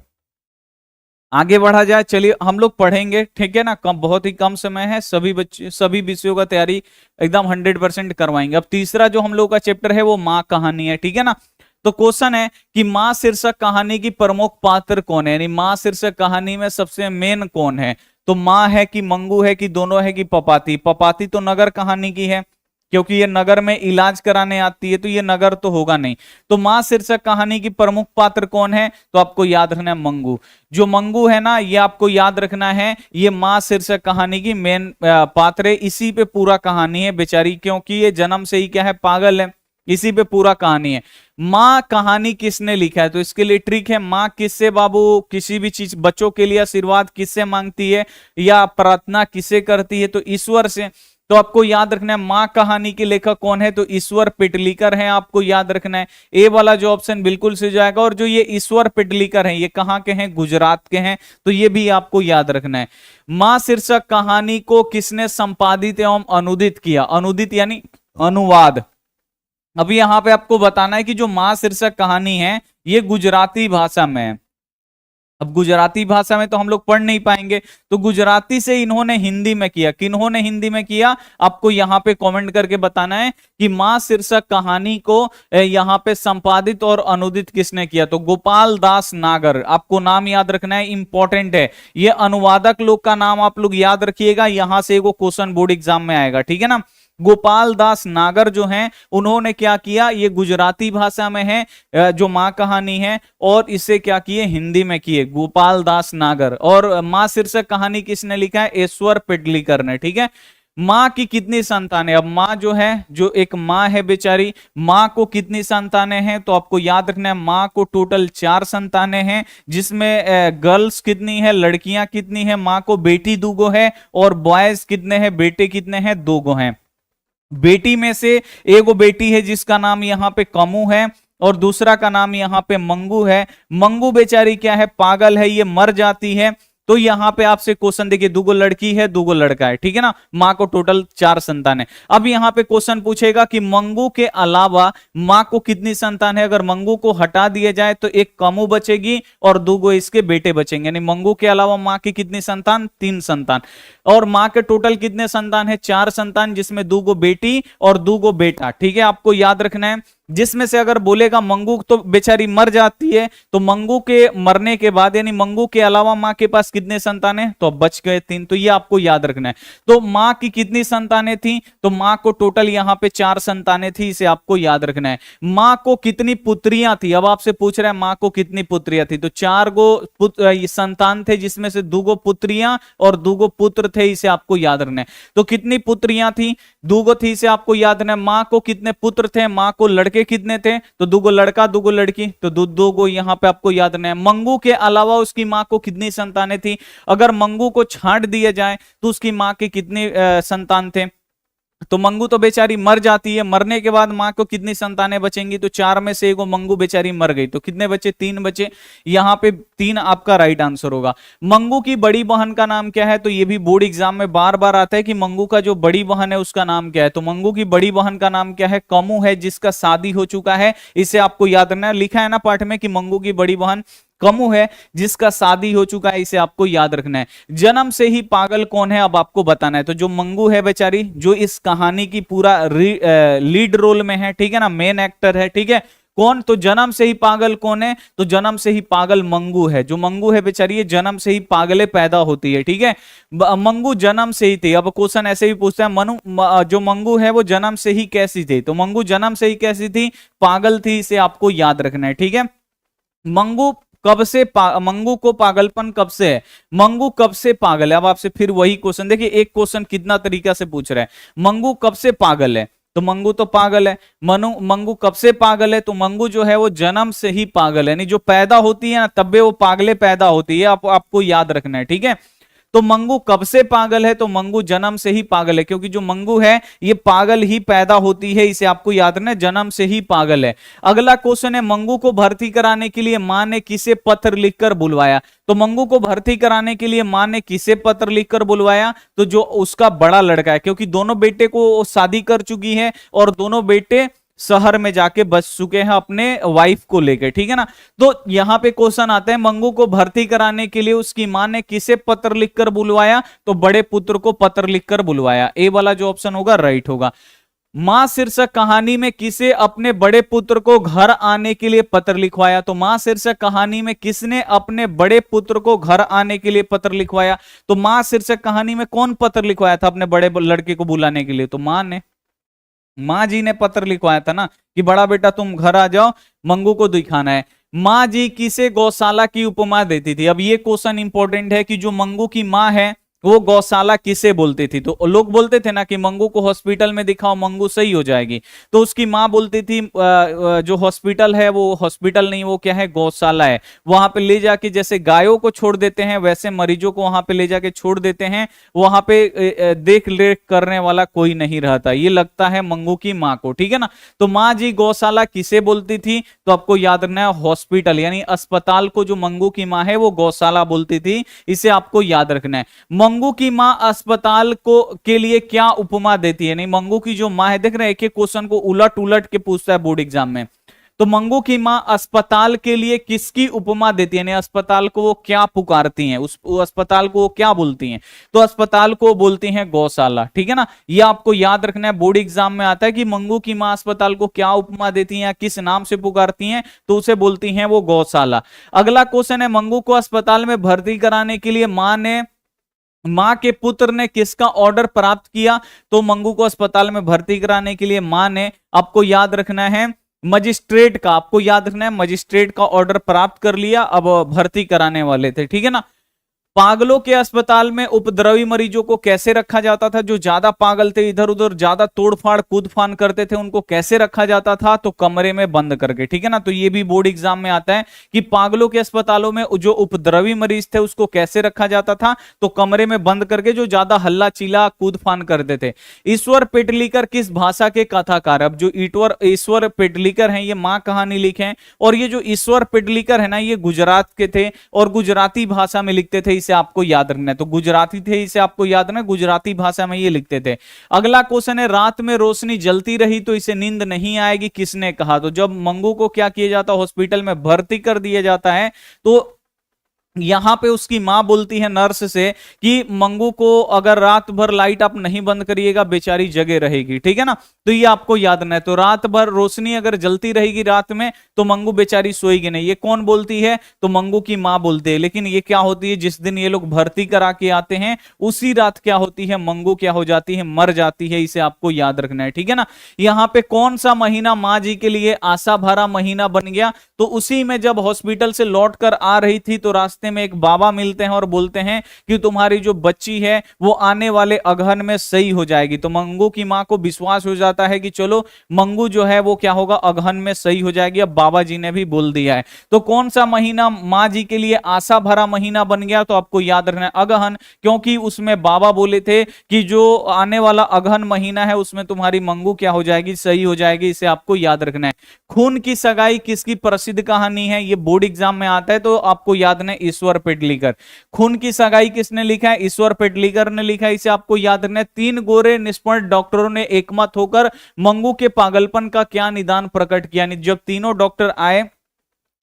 आगे बढ़ा जाए, चलिए हम लोग पढ़ेंगे, ठीक है ना। बहुत ही कम समय है, सभी बच्चे सभी विषयों का तैयारी एकदम 100% करवाएंगे। अब तीसरा जो हम लोग का चैप्टर है वो माँ कहानी है, ठीक है ना। तो क्वेश्चन है कि माँ शीर्षक कहानी की प्रमुख पात्र कौन है, यानी माँ शीर्षक कहानी में सबसे मेन कौन है। तो माँ है कि मंगू है कि दोनों है कि पपाती? पपाती तो नगर कहानी की है, क्योंकि ये नगर में इलाज कराने आती है, तो ये नगर तो होगा नहीं। तो माँ शीर्षक कहानी की प्रमुख पात्र कौन है? तो आपको याद रखना है मंगू। जो मंगू है ना, ये आपको याद रखना है, ये माँ शीर्षक कहानी की मेन पात्र है। इसी पे पूरा कहानी है बेचारी, क्योंकि ये जन्म से ही क्या है, पागल है। इसी पे पूरा कहानी है। माँ कहानी किसने लिखा है, तो इसके लिए ट्रिक है, माँ किससे बाबू किसी भी चीज बच्चों के लिए आशीर्वाद किससे मांगती है या प्रार्थना किससे करती है, तो ईश्वर से। तो आपको याद रखना है माँ कहानी के लेखक कौन है, तो ईश्वर पिटलीकर हैं, आपको याद रखना है। ए वाला जो ऑप्शन बिल्कुल सही जाएगा। और जो ये ईश्वर पिटलीकर हैं ये कहाँ के हैं, गुजरात के हैं, तो ये भी आपको याद रखना है। माँ शीर्षक कहानी को किसने संपादित एवं अनुदित किया, अनुदित यानी अनुवाद। अभी यहां पे आपको बताना है कि जो मां शीर्षक कहानी है ये गुजराती भाषा में है। अब गुजराती भाषा में तो हम लोग पढ़ नहीं पाएंगे, तो गुजराती से इन्होंने हिंदी में किया। किन्होंने हिंदी में किया, आपको यहाँ पे कमेंट करके बताना है कि मां शीर्षक कहानी को यहाँ पे संपादित और अनुदित किसने किया, तो गोपाल दास नागर। आपको नाम याद रखना है, इंपॉर्टेंट है ये। अनुवादक लोग का नाम आप लोग याद रखिएगा, यहां से एगो क्वेश्चन बोर्ड एग्जाम में आएगा, ठीक है ना। गोपाल दास नागर जो हैं उन्होंने क्या किया, ये गुजराती भाषा में है जो मां कहानी है, और इसे क्या किए, हिंदी में किए, गोपाल दास नागर। और मां शीर्षक कहानी किसने लिखा है, ईश्वर पिटलीकर ने, ठीक है। माँ की कितनी संतानें, अब माँ जो है, जो एक माँ है बेचारी, माँ को कितनी संतानें हैं, तो आपको याद रखना है माँ को टोटल 4 संतानें हैं, जिसमें गर्ल्स कितनी है, लड़कियां कितनी है, माँ को बेटी 2 है, और बॉयज कितने हैं, बेटे कितने हैं, 2 हैं। बेटी में से एगो बेटी है जिसका नाम यहाँ पे कमू है, और दूसरा का नाम यहाँ पे मंगू है। मंगू बेचारी क्या है, पागल है, ये मर जाती है। तो यहां पे आपसे क्वेश्चन देखिए, 2 लड़की है 2 लड़का है, ठीक है ना। माँ को टोटल 4 संतान है। अब यहाँ पे क्वेश्चन पूछेगा कि मंगू के अलावा माँ को कितनी संतान है। अगर मंगू को हटा दिया जाए तो एक कमू बचेगी और 2 इसके बेटे बचेंगे, यानी मंगू के अलावा माँ की कितनी संतान, 3 संतान। और माँ के टोटल कितने संतान है, 4 संतान, जिसमें 2 बेटी और 2 बेटा, ठीक है। आपको याद रखना है, जिसमें से अगर बोलेगा मंगू तो बेचारी मर जाती है, तो मंगू के मरने के बाद यानी मंगू के अलावा मां के पास कितने संतानें, तो अब बच गए 3, तो ये आपको याद रखना है। तो मां की कितनी संतानें थी, तो मां को टोटल यहां पे 4 संतानें थी, इसे आपको याद रखना है। मां को कितनी पुत्रियां थी, अब आपसे पूछ रहा है मां को कितनी पुत्रियां थी, तो 4 संतान थे, जिसमें से 2 पुत्रियां और 2 पुत्र थे, इसे आपको याद रखना है। तो कितनी पुत्रियां थी, 2 थी, इसे आपको याद रखना है। मां को कितने पुत्र थे, मां को लड़के कितने थे, तो 2 लड़का 2 लड़की, तो 2 यहां पे आपको याद रखना है। मंगू के अलावा उसकी मां को कितनी संतानें थी, अगर मंगू को छांट दिया जाए तो उसकी मां के कितने संतान थे, तो मंगू तो बेचारी मर जाती है, मरने के बाद मां को कितनी संतानें बचेंगी, तो 4 में से एगो मंगू बेचारी मर गई, तो कितने बचे, 3 बचे। यहां पे 3 आपका राइट आंसर होगा। मंगू की बड़ी बहन का नाम क्या है, तो ये भी बोर्ड एग्जाम में बार बार आता है कि मंगू का जो बड़ी बहन है उसका नाम क्या है, तो मंगू की बड़ी बहन का नाम क्या है, कमू है, जिसका शादी हो चुका है, इसे आपको याद रखना है। लिखा है ना पाठ में कि मंगू की बड़ी बहन कमू है जिसका शादी हो चुका है, इसे आपको याद रखना है। जन्म से ही पागल कौन है, अब आपको बताना है। तो जो मंगू है बेचारी, जो इस कहानी की पूरा लीड रोल में है, ठीक है ना, मेन एक्टर है, ठीक है। कौन, तो जन्म से ही पागल कौन है, तो जन्म से ही पागल मंगू है। जो मंगू है बेचारी, ये जन्म से ही पागले पैदा होती है, ठीक है। मंगू जन्म से ही थी। अब क्वेश्चन ऐसे भी पूछता है जो मंगू है वो जन्म से ही कैसी थी, तो मंगू जन्म से ही कैसी थी, पागल थी, इसे आपको याद रखना है, ठीक है। मंगू कब से मंगू को पागलपन कब से है, मंगू कब से पागल है। अब आपसे फिर वही क्वेश्चन, देखिए एक क्वेश्चन कितना तरीका से पूछ रहा है। मंगू कब से पागल है, तो मंगू तो पागल है। मंगू कब से पागल है, तो मंगू जो है वो जन्म से ही पागल है, यानी जो पैदा होती है ना तब वो पागले पैदा होती है, आपको याद रखना है, ठीक है। तो मंगू कब से पागल है, तो मंगू जन्म से ही पागल है, क्योंकि जो मंगू है ये पागल ही पैदा होती है, इसे आपको याद रखना है, जन्म से ही पागल है। अगला क्वेश्चन है, मंगू को भर्ती कराने के लिए मां ने किसे पत्र लिखकर बुलवाया, तो मंगू को भर्ती कराने के लिए मां ने किसे पत्र लिखकर बुलवाया, तो जो उसका बड़ा लड़का है, क्योंकि दोनों बेटे को शादी कर चुकी है और दोनों बेटे शहर में जाके बस चुके हैं अपने वाइफ को लेकर, ठीक है ना। तो यहां पे क्वेश्चन आता है, मंगू को भर्ती कराने के लिए उसकी मां ने किसे पत्र लिखकर बुलवाया, तो बड़े पुत्र को पत्र लिखकर बुलवाया। ए वाला जो ऑप्शन होगा राइट होगा। मां शीर्षक कहानी में किसे अपने बड़े पुत्र को घर आने के लिए पत्र लिखवाया, तो मां शीर्षक कहानी में किसने अपने बड़े पुत्र को घर आने के लिए पत्र लिखवाया, तो मां शीर्षक कहानी में कौन पत्र लिखवाया था अपने बड़े लड़के को बुलाने के लिए, तो मां ने, मां जी ने पत्र लिखवाया था ना कि बड़ा बेटा तुम घर आ जाओ, मंगू को दिखाना है। मां जी किसे गौशाला की उपमा देती थी, अब ये क्वेश्चन इंपॉर्टेंट है कि जो मंगू की मां है वो गौशाला किसे बोलती थी? तो लोग बोलते थे ना कि मंगू को हॉस्पिटल में दिखाओ, मंगू सही हो जाएगी। तो उसकी माँ बोलती थी जो हॉस्पिटल है वो हॉस्पिटल नहीं, वो क्या है, गौशाला है। वहां पे ले जाके जैसे गायों को छोड़ देते हैं वैसे मरीजों को वहां पे ले जाके छोड़ देते हैं। वहां पे देख रेख करने वाला कोई नहीं रहता। ये लगता है मंगू की माँ को, ठीक है ना। तो माँ जी गौशाला किसे बोलती थी? तो आपको याद रखना है हॉस्पिटल यानी अस्पताल को जो मंगू की माँ है वो गौशाला बोलती थी। इसे आपको याद रखना है। मंगू की माँ अस्पताल को के लिए क्या उपमा देती है? नहीं, मंगू की जो माँ है, देख रहे हैं एक एक क्वेश्चन को उलट उलट के पूछता है बोर्ड एग्जाम में। तो मंगू की माँ अस्पताल के लिए किसकी उपमा देती है? अस्पताल को वो क्या पुकारती हैं, उस अस्पताल को वो क्या बोलती हैं? तो अस्पताल को बोलती हैं गौशाला, ठीक है ना। ये आपको याद रखना है, बोर्ड एग्जाम में आता है कि मंगू की माँ अस्पताल को क्या उपमा देती हैं या किस नाम से पुकारती हैं, तो उसे बोलती हैं वो गौशाला। अगला क्वेश्चन है, मंगू को अस्पताल में भर्ती कराने के लिए मां के पुत्र ने किसका ऑर्डर प्राप्त किया? तो मंगू को अस्पताल में भर्ती कराने के लिए मां ने, आपको याद रखना है, मजिस्ट्रेट का, आपको याद रखना है मजिस्ट्रेट का ऑर्डर प्राप्त कर लिया। अब भर्ती कराने वाले थे, ठीक है ना। पागलों के अस्पताल में उपद्रवी मरीजों को कैसे रखा जाता था? जो ज्यादा पागल थे, इधर उधर ज्यादा तोड़फाड़ कूदफान करते थे, उनको कैसे रखा जाता था? तो कमरे में बंद करके, ठीक है ना। तो ये भी बोर्ड एग्जाम में आता है कि पागलों के अस्पतालों में जो उपद्रवी मरीज थे उसको कैसे रखा जाता था? तो कमरे में बंद करके, जो ज्यादा हल्ला चिल्ला कूदफान करते थे। ईश्वर पेटलीकर किस भाषा के कथाकार? अब जो ईश्वर पेटलीकर हैं ये माँ कहानी लिखे हैं, और ये जो ईश्वर पेटलीकर है ना ये गुजरात के थे और गुजराती भाषा में लिखते थे। इसे आपको याद रखना है। तो गुजराती थे, इसे आपको याद रखना है, गुजराती भाषा में ये लिखते थे। अगला क्वेश्चन है, रात में रोशनी जलती रही तो इसे नींद नहीं आएगी, किसने कहा? तो जब मंगू को क्या किया जाता है, हॉस्पिटल में भर्ती कर दिया जाता है, तो यहां पे उसकी मां बोलती है नर्स से कि मंगू को अगर रात भर लाइट आप नहीं बंद करिएगा बेचारी जगे रहेगी, ठीक है ना। तो ये आपको याद रखना है। तो रात भर रोशनी अगर जलती रहेगी रात में तो मंगू बेचारी सोएगी नहीं। ये कौन बोलती है? तो मंगू की मां बोलती है। लेकिन ये क्या होती है, जिस दिन ये लोग भर्ती करा के आते हैं उसी रात क्या होती है, मंगू क्या हो जाती है, मर जाती है। इसे आपको याद रखना है, ठीक है ना। यहाँ पे कौन सा महीना माँ जी के लिए आशा भरा महीना बन गया? तो उसी में जब हॉस्पिटल से लौट कर आ रही थी तो रास्ते में एक बाबा मिलते हैं और बोलते हैं कि तुम्हारी जो बच्ची है वो आने वाले अगहन में सही हो जाएगी। तो मंगू की मां को विश्वास हो जाता है कि चलो मंगू जो है वो क्या होगा, अगहन में सही हो जाएगी। अब बाबा जी ने भी बोल दिया है। तो कौन सा महीना मां जी के लिए आशा भरा महीना बन गया? तो आपको याद रखना है अगहन, क्योंकि उसमें बाबा बोले थे कि जो आने वाला अगहन महीना है उसमें तुम्हारी मंगू क्या हो जाएगी, सही हो जाएगी। इसे आपको याद रखना है। खून की सगाई किसकी प्रसिद्ध कहानी है? ये बोर्ड एग्जाम में आता है, तो आपको याद रखना है ईश्वर पेटलीकर। खून की सगाई किसने लिखा है? ईश्वर पेटलीकर ने लिखा है। इसे आपको याद रखना है। 3 गोरे निष्पक्ष डॉक्टरों ने एकमत होकर मंगू के पागलपन का क्या निदान प्रकट किया? जब तीनों डॉक्टर आए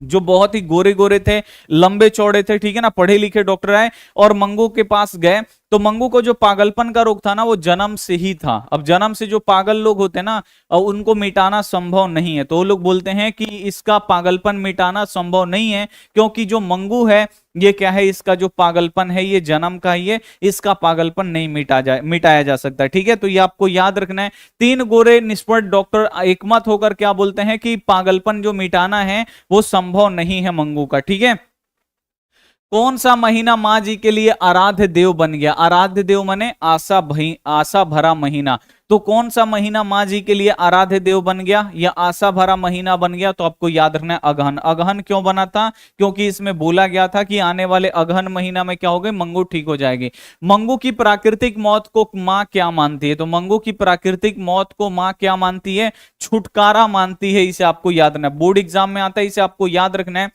जो बहुत ही गोरे गोरे थे, लंबे चौड़े थे, ठीक है ना, पढ़े लिखे डॉक्टर आए और मंगू के पास गए। तो मंगू को जो पागलपन का रोग था ना वो जन्म से ही था। अब जन्म से जो पागल लोग होते हैं ना उनको मिटाना संभव नहीं है। तो वो लोग बोलते हैं कि इसका पागलपन मिटाना संभव नहीं है, क्योंकि जो मंगू है ये क्या है, इसका जो पागलपन है ये जन्म का ही है, इसका पागलपन नहीं मिटाया जा सकता, ठीक है। तो ये आपको याद रखना है। 3 गोरे निष्पक्ष डॉक्टर एकमत होकर क्या बोलते हैं कि पागलपन जो मिटाना है वो संभव नहीं है मंगू का, ठीक है। कौन सा महीना मां जी के लिए आराध्य देव बन गया? आराध्य देव माने आशा भरा महीना। तो कौन सा महीना मां जी के लिए आराध्य देव बन गया या आशा भरा महीना बन गया? तो आपको याद रखना है अगहन। अगहन क्यों बना था? क्योंकि इसमें बोला गया था कि आने वाले अगहन महीना में क्या हो गए, मंगू ठीक हो जाएगी। मंगू की प्राकृतिक मौत को मां क्या मानती है? तो मंगू की प्राकृतिक मौत को मां क्या मानती है? छुटकारा मानती है। इसे आपको याद रखना है, बोर्ड एग्जाम में आता है। इसे आपको याद रखना है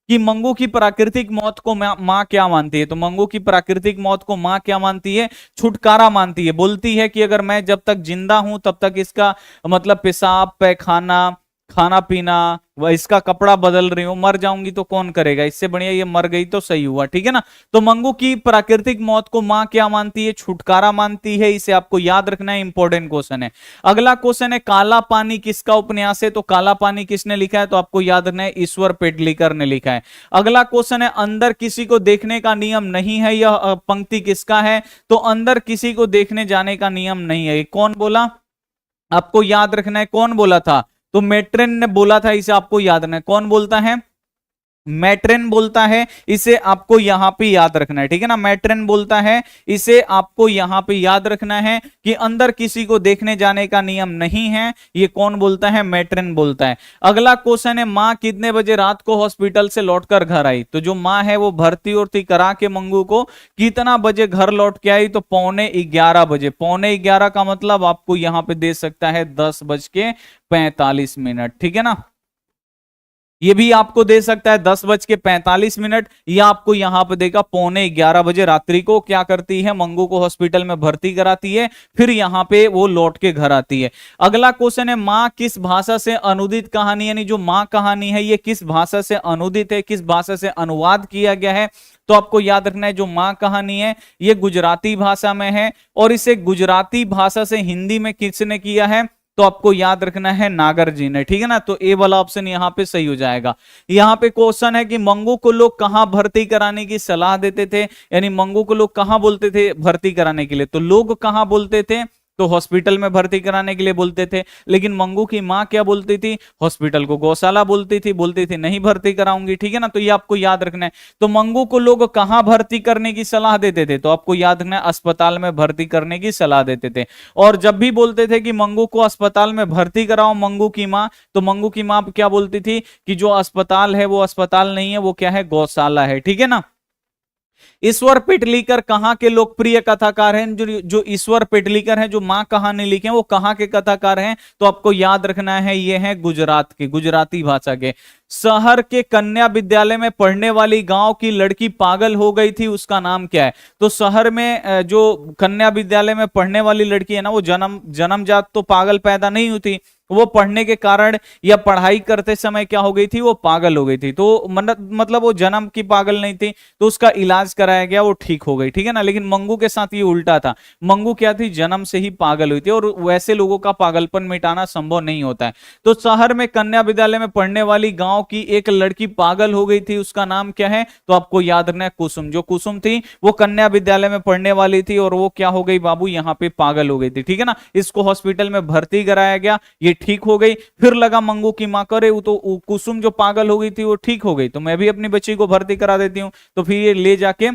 कि मंगू की प्राकृतिक मौत को मां क्या मानती है? तो मंगू की प्राकृतिक मौत को मां क्या मानती है? छुटकारा मानती है। बोलती है कि अगर मैं जब तक जिंदा हूं तब तक इसका मतलब पेशाब पैखाना खाना पीना वह इसका कपड़ा बदल रही हूं, मर जाऊंगी तो कौन करेगा, इससे बढ़िया ये मर गई तो सही हुआ, ठीक है ना। तो मंगू की प्राकृतिक मौत को मां क्या मानती है? छुटकारा मानती है। इसे आपको याद रखना है, इंपॉर्टेंट क्वेश्चन है। अगला क्वेश्चन है, काला पानी किसका उपन्यास है? तो काला पानी किसने लिखा है? तो आपको याद रखना है ईश्वर पेटलीकर ने लिखा है। अगला क्वेश्चन है, अंदर किसी को देखने का नियम नहीं है, यह पंक्ति किसका है? तो अंदर किसी को देखने जाने का नियम नहीं है, कौन बोला? आपको याद रखना है कौन बोला था। तो मेट्रेन ने बोला था। इसे आपको याद रखना है, कौन बोलता है? मैट्रेन बोलता है, इसे आपको यहां पे याद रखना है, ठीक है ना। मैट्रेन बोलता है, इसे आपको यहां पे याद रखना है कि अंदर किसी को देखने जाने का नियम नहीं है। ये कौन बोलता है? मैट्रेन बोलता है। अगला क्वेश्चन है, मां कितने बजे रात को हॉस्पिटल से लौटकर घर आई? तो जो मां है वो भर्ती उर्ती करा के मंगू को कितना बजे घर लौट के आई? तो 11:15 बजे। 11:15 का मतलब आपको यहां पे दे सकता है 10:45, ठीक है ना। ये भी आपको दे सकता है 10:45, या आपको यहां पर देगा 11:15 रात्रि को क्या करती है? मंगू को हॉस्पिटल में भर्ती कराती है, फिर यहां पे वो लौट के घर आती है। अगला क्वेश्चन है, मां किस भाषा से अनुदित कहानी, यानी जो मां कहानी है ये किस भाषा से अनुदित है, किस भाषा से अनुवाद किया गया है? तो आपको याद रखना है जो मां कहानी है ये गुजराती भाषा में है, और इसे गुजराती भाषा से हिंदी में किसने किया है? तो आपको याद रखना है नागर जी ने, ठीक है ना। तो ए वाला ऑप्शन यहां पे सही हो जाएगा। यहां पे क्वेश्चन है कि मंगू को लोग कहां भर्ती कराने की सलाह देते थे, यानी मंगू को लोग कहां बोलते थे भर्ती कराने के लिए? तो लोग कहां बोलते थे? तो हॉस्पिटल में भर्ती कराने के लिए बोलते थे। लेकिन मंगू की मां क्या बोलती थी? हॉस्पिटल को गौशाला बोलती थी नहीं भर्ती कराऊंगी, ठीक है ना। तो ये आपको याद रखना है। तो मंगू को लोग कहां भर्ती करने की सलाह देते थे? तो आपको याद रखना है अस्पताल में भर्ती करने की सलाह देते थे। और जब भी बोलते थे कि मंगू को अस्पताल में भर्ती कराओ मंगू की मां, तो मंगू की मां क्या बोलती थी कि जो अस्पताल है वो अस्पताल नहीं है, वो क्या है? गौशाला है, ठीक है ना। ईश्वर पेटलीकर कहां के लोकप्रिय कथाकार हैं? जो ईश्वर पेटलीकर हैं, जो मां कहानी लिखे हैं, वो कहां के कथाकार हैं? तो आपको याद रखना है ये है गुजरात के, गुजराती भाषा के। शहर के कन्या विद्यालय में पढ़ने वाली गांव की लड़की पागल हो गई थी, उसका नाम क्या है? तो शहर में जो कन्या विद्यालय में पढ़ने वाली लड़की है ना, वो जन्मजात तो पागल पैदा नहीं होती, वो पढ़ने के कारण या पढ़ाई करते समय क्या हो गई थी? वो पागल हो गई थी। तो मतलब वो जन्म की पागल नहीं थी, तो उसका इलाज कराया गया, वो ठीक हो गई, ठीक है ना। लेकिन मंगू के साथ ये उल्टा था। मंगू क्या थी? जन्म से ही पागल हुई थी, और वैसे लोगों का पागलपन मिटाना संभव नहीं होता है। तो शहर में कन्या विद्यालय में पढ़ने वाली गांव की एक लड़की पागल हो गई थी, उसका नाम क्या है? तो आपको याद रखना है कुसुम। जो कुसुम थी वो कन्या विद्यालय में पढ़ने वाली थी, और वो क्या हो गई बाबू? यहाँ पे पागल हो गई थी, ठीक है ना। इसको हॉस्पिटल में भर्ती कराया गया, ये ठीक हो गई। फिर लगा मंगू की मां करे, वो तो कुसुम जो पागल हो गई थी वो ठीक हो गई, तो मैं भी अपनी बच्ची को भर्ती करा देती हूँ। तो फिर ये ले जाके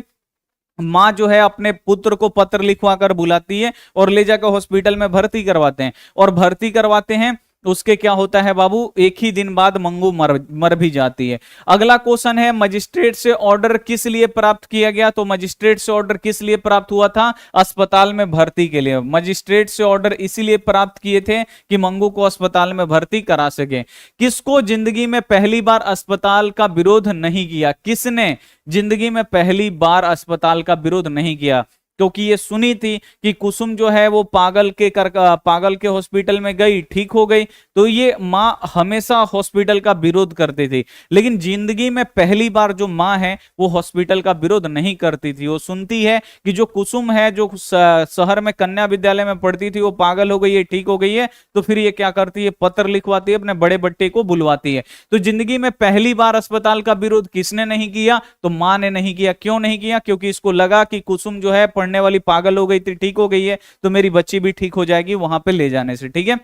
मां जो है अपने पुत्र को पत्र लिखवा कर बुलाती है, और ले जाकर हॉस्पिटल में भर्ती करवाते हैं। और भर्ती करवाते हैं, उसके क्या होता है बाबू? एक ही दिन बाद मंगू मर भी जाती है। अगला क्वेश्चन है, मजिस्ट्रेट से ऑर्डर किस लिए प्राप्त किया गया? तो मजिस्ट्रेट से ऑर्डर किस लिए प्राप्त हुआ था? अस्पताल में भर्ती के लिए। मजिस्ट्रेट से ऑर्डर इसीलिए प्राप्त किए थे कि मंगू को अस्पताल में भर्ती करा सके। किसको जिंदगी में पहली बार अस्पताल का विरोध नहीं किया? किसने जिंदगी में पहली बार अस्पताल का विरोध नहीं किया? क्योंकि ये सुनी थी कि कुसुम जो है वो पागल के हॉस्पिटल में गई, ठीक हो गई, तो ये मां हमेशा हॉस्पिटल का विरोध करती थी। लेकिन जिंदगी में पहली बार जो मां है वो हॉस्पिटल का विरोध नहीं करती थी। वो सुनती है कि जो कुसुम है, जो शहर में कन्या विद्यालय में पढ़ती थी, वो पागल हो गई है, ठीक हो गई है, तो फिर ये क्या करती है? पत्र लिखवाती है, अपने बड़े बट्टे को बुलवाती है। तो जिंदगी में पहली बार अस्पताल का विरोध किसने नहीं किया? तो मां ने नहीं किया। क्यों नहीं किया? क्योंकि इसको लगा कि कुसुम जो है पढ़ने वाली पागल हो गई थी, ठीक हो गई है, तो मेरी बच्ची भी ठीक हो जाएगी वहां पे ले जाने से, ठीक है।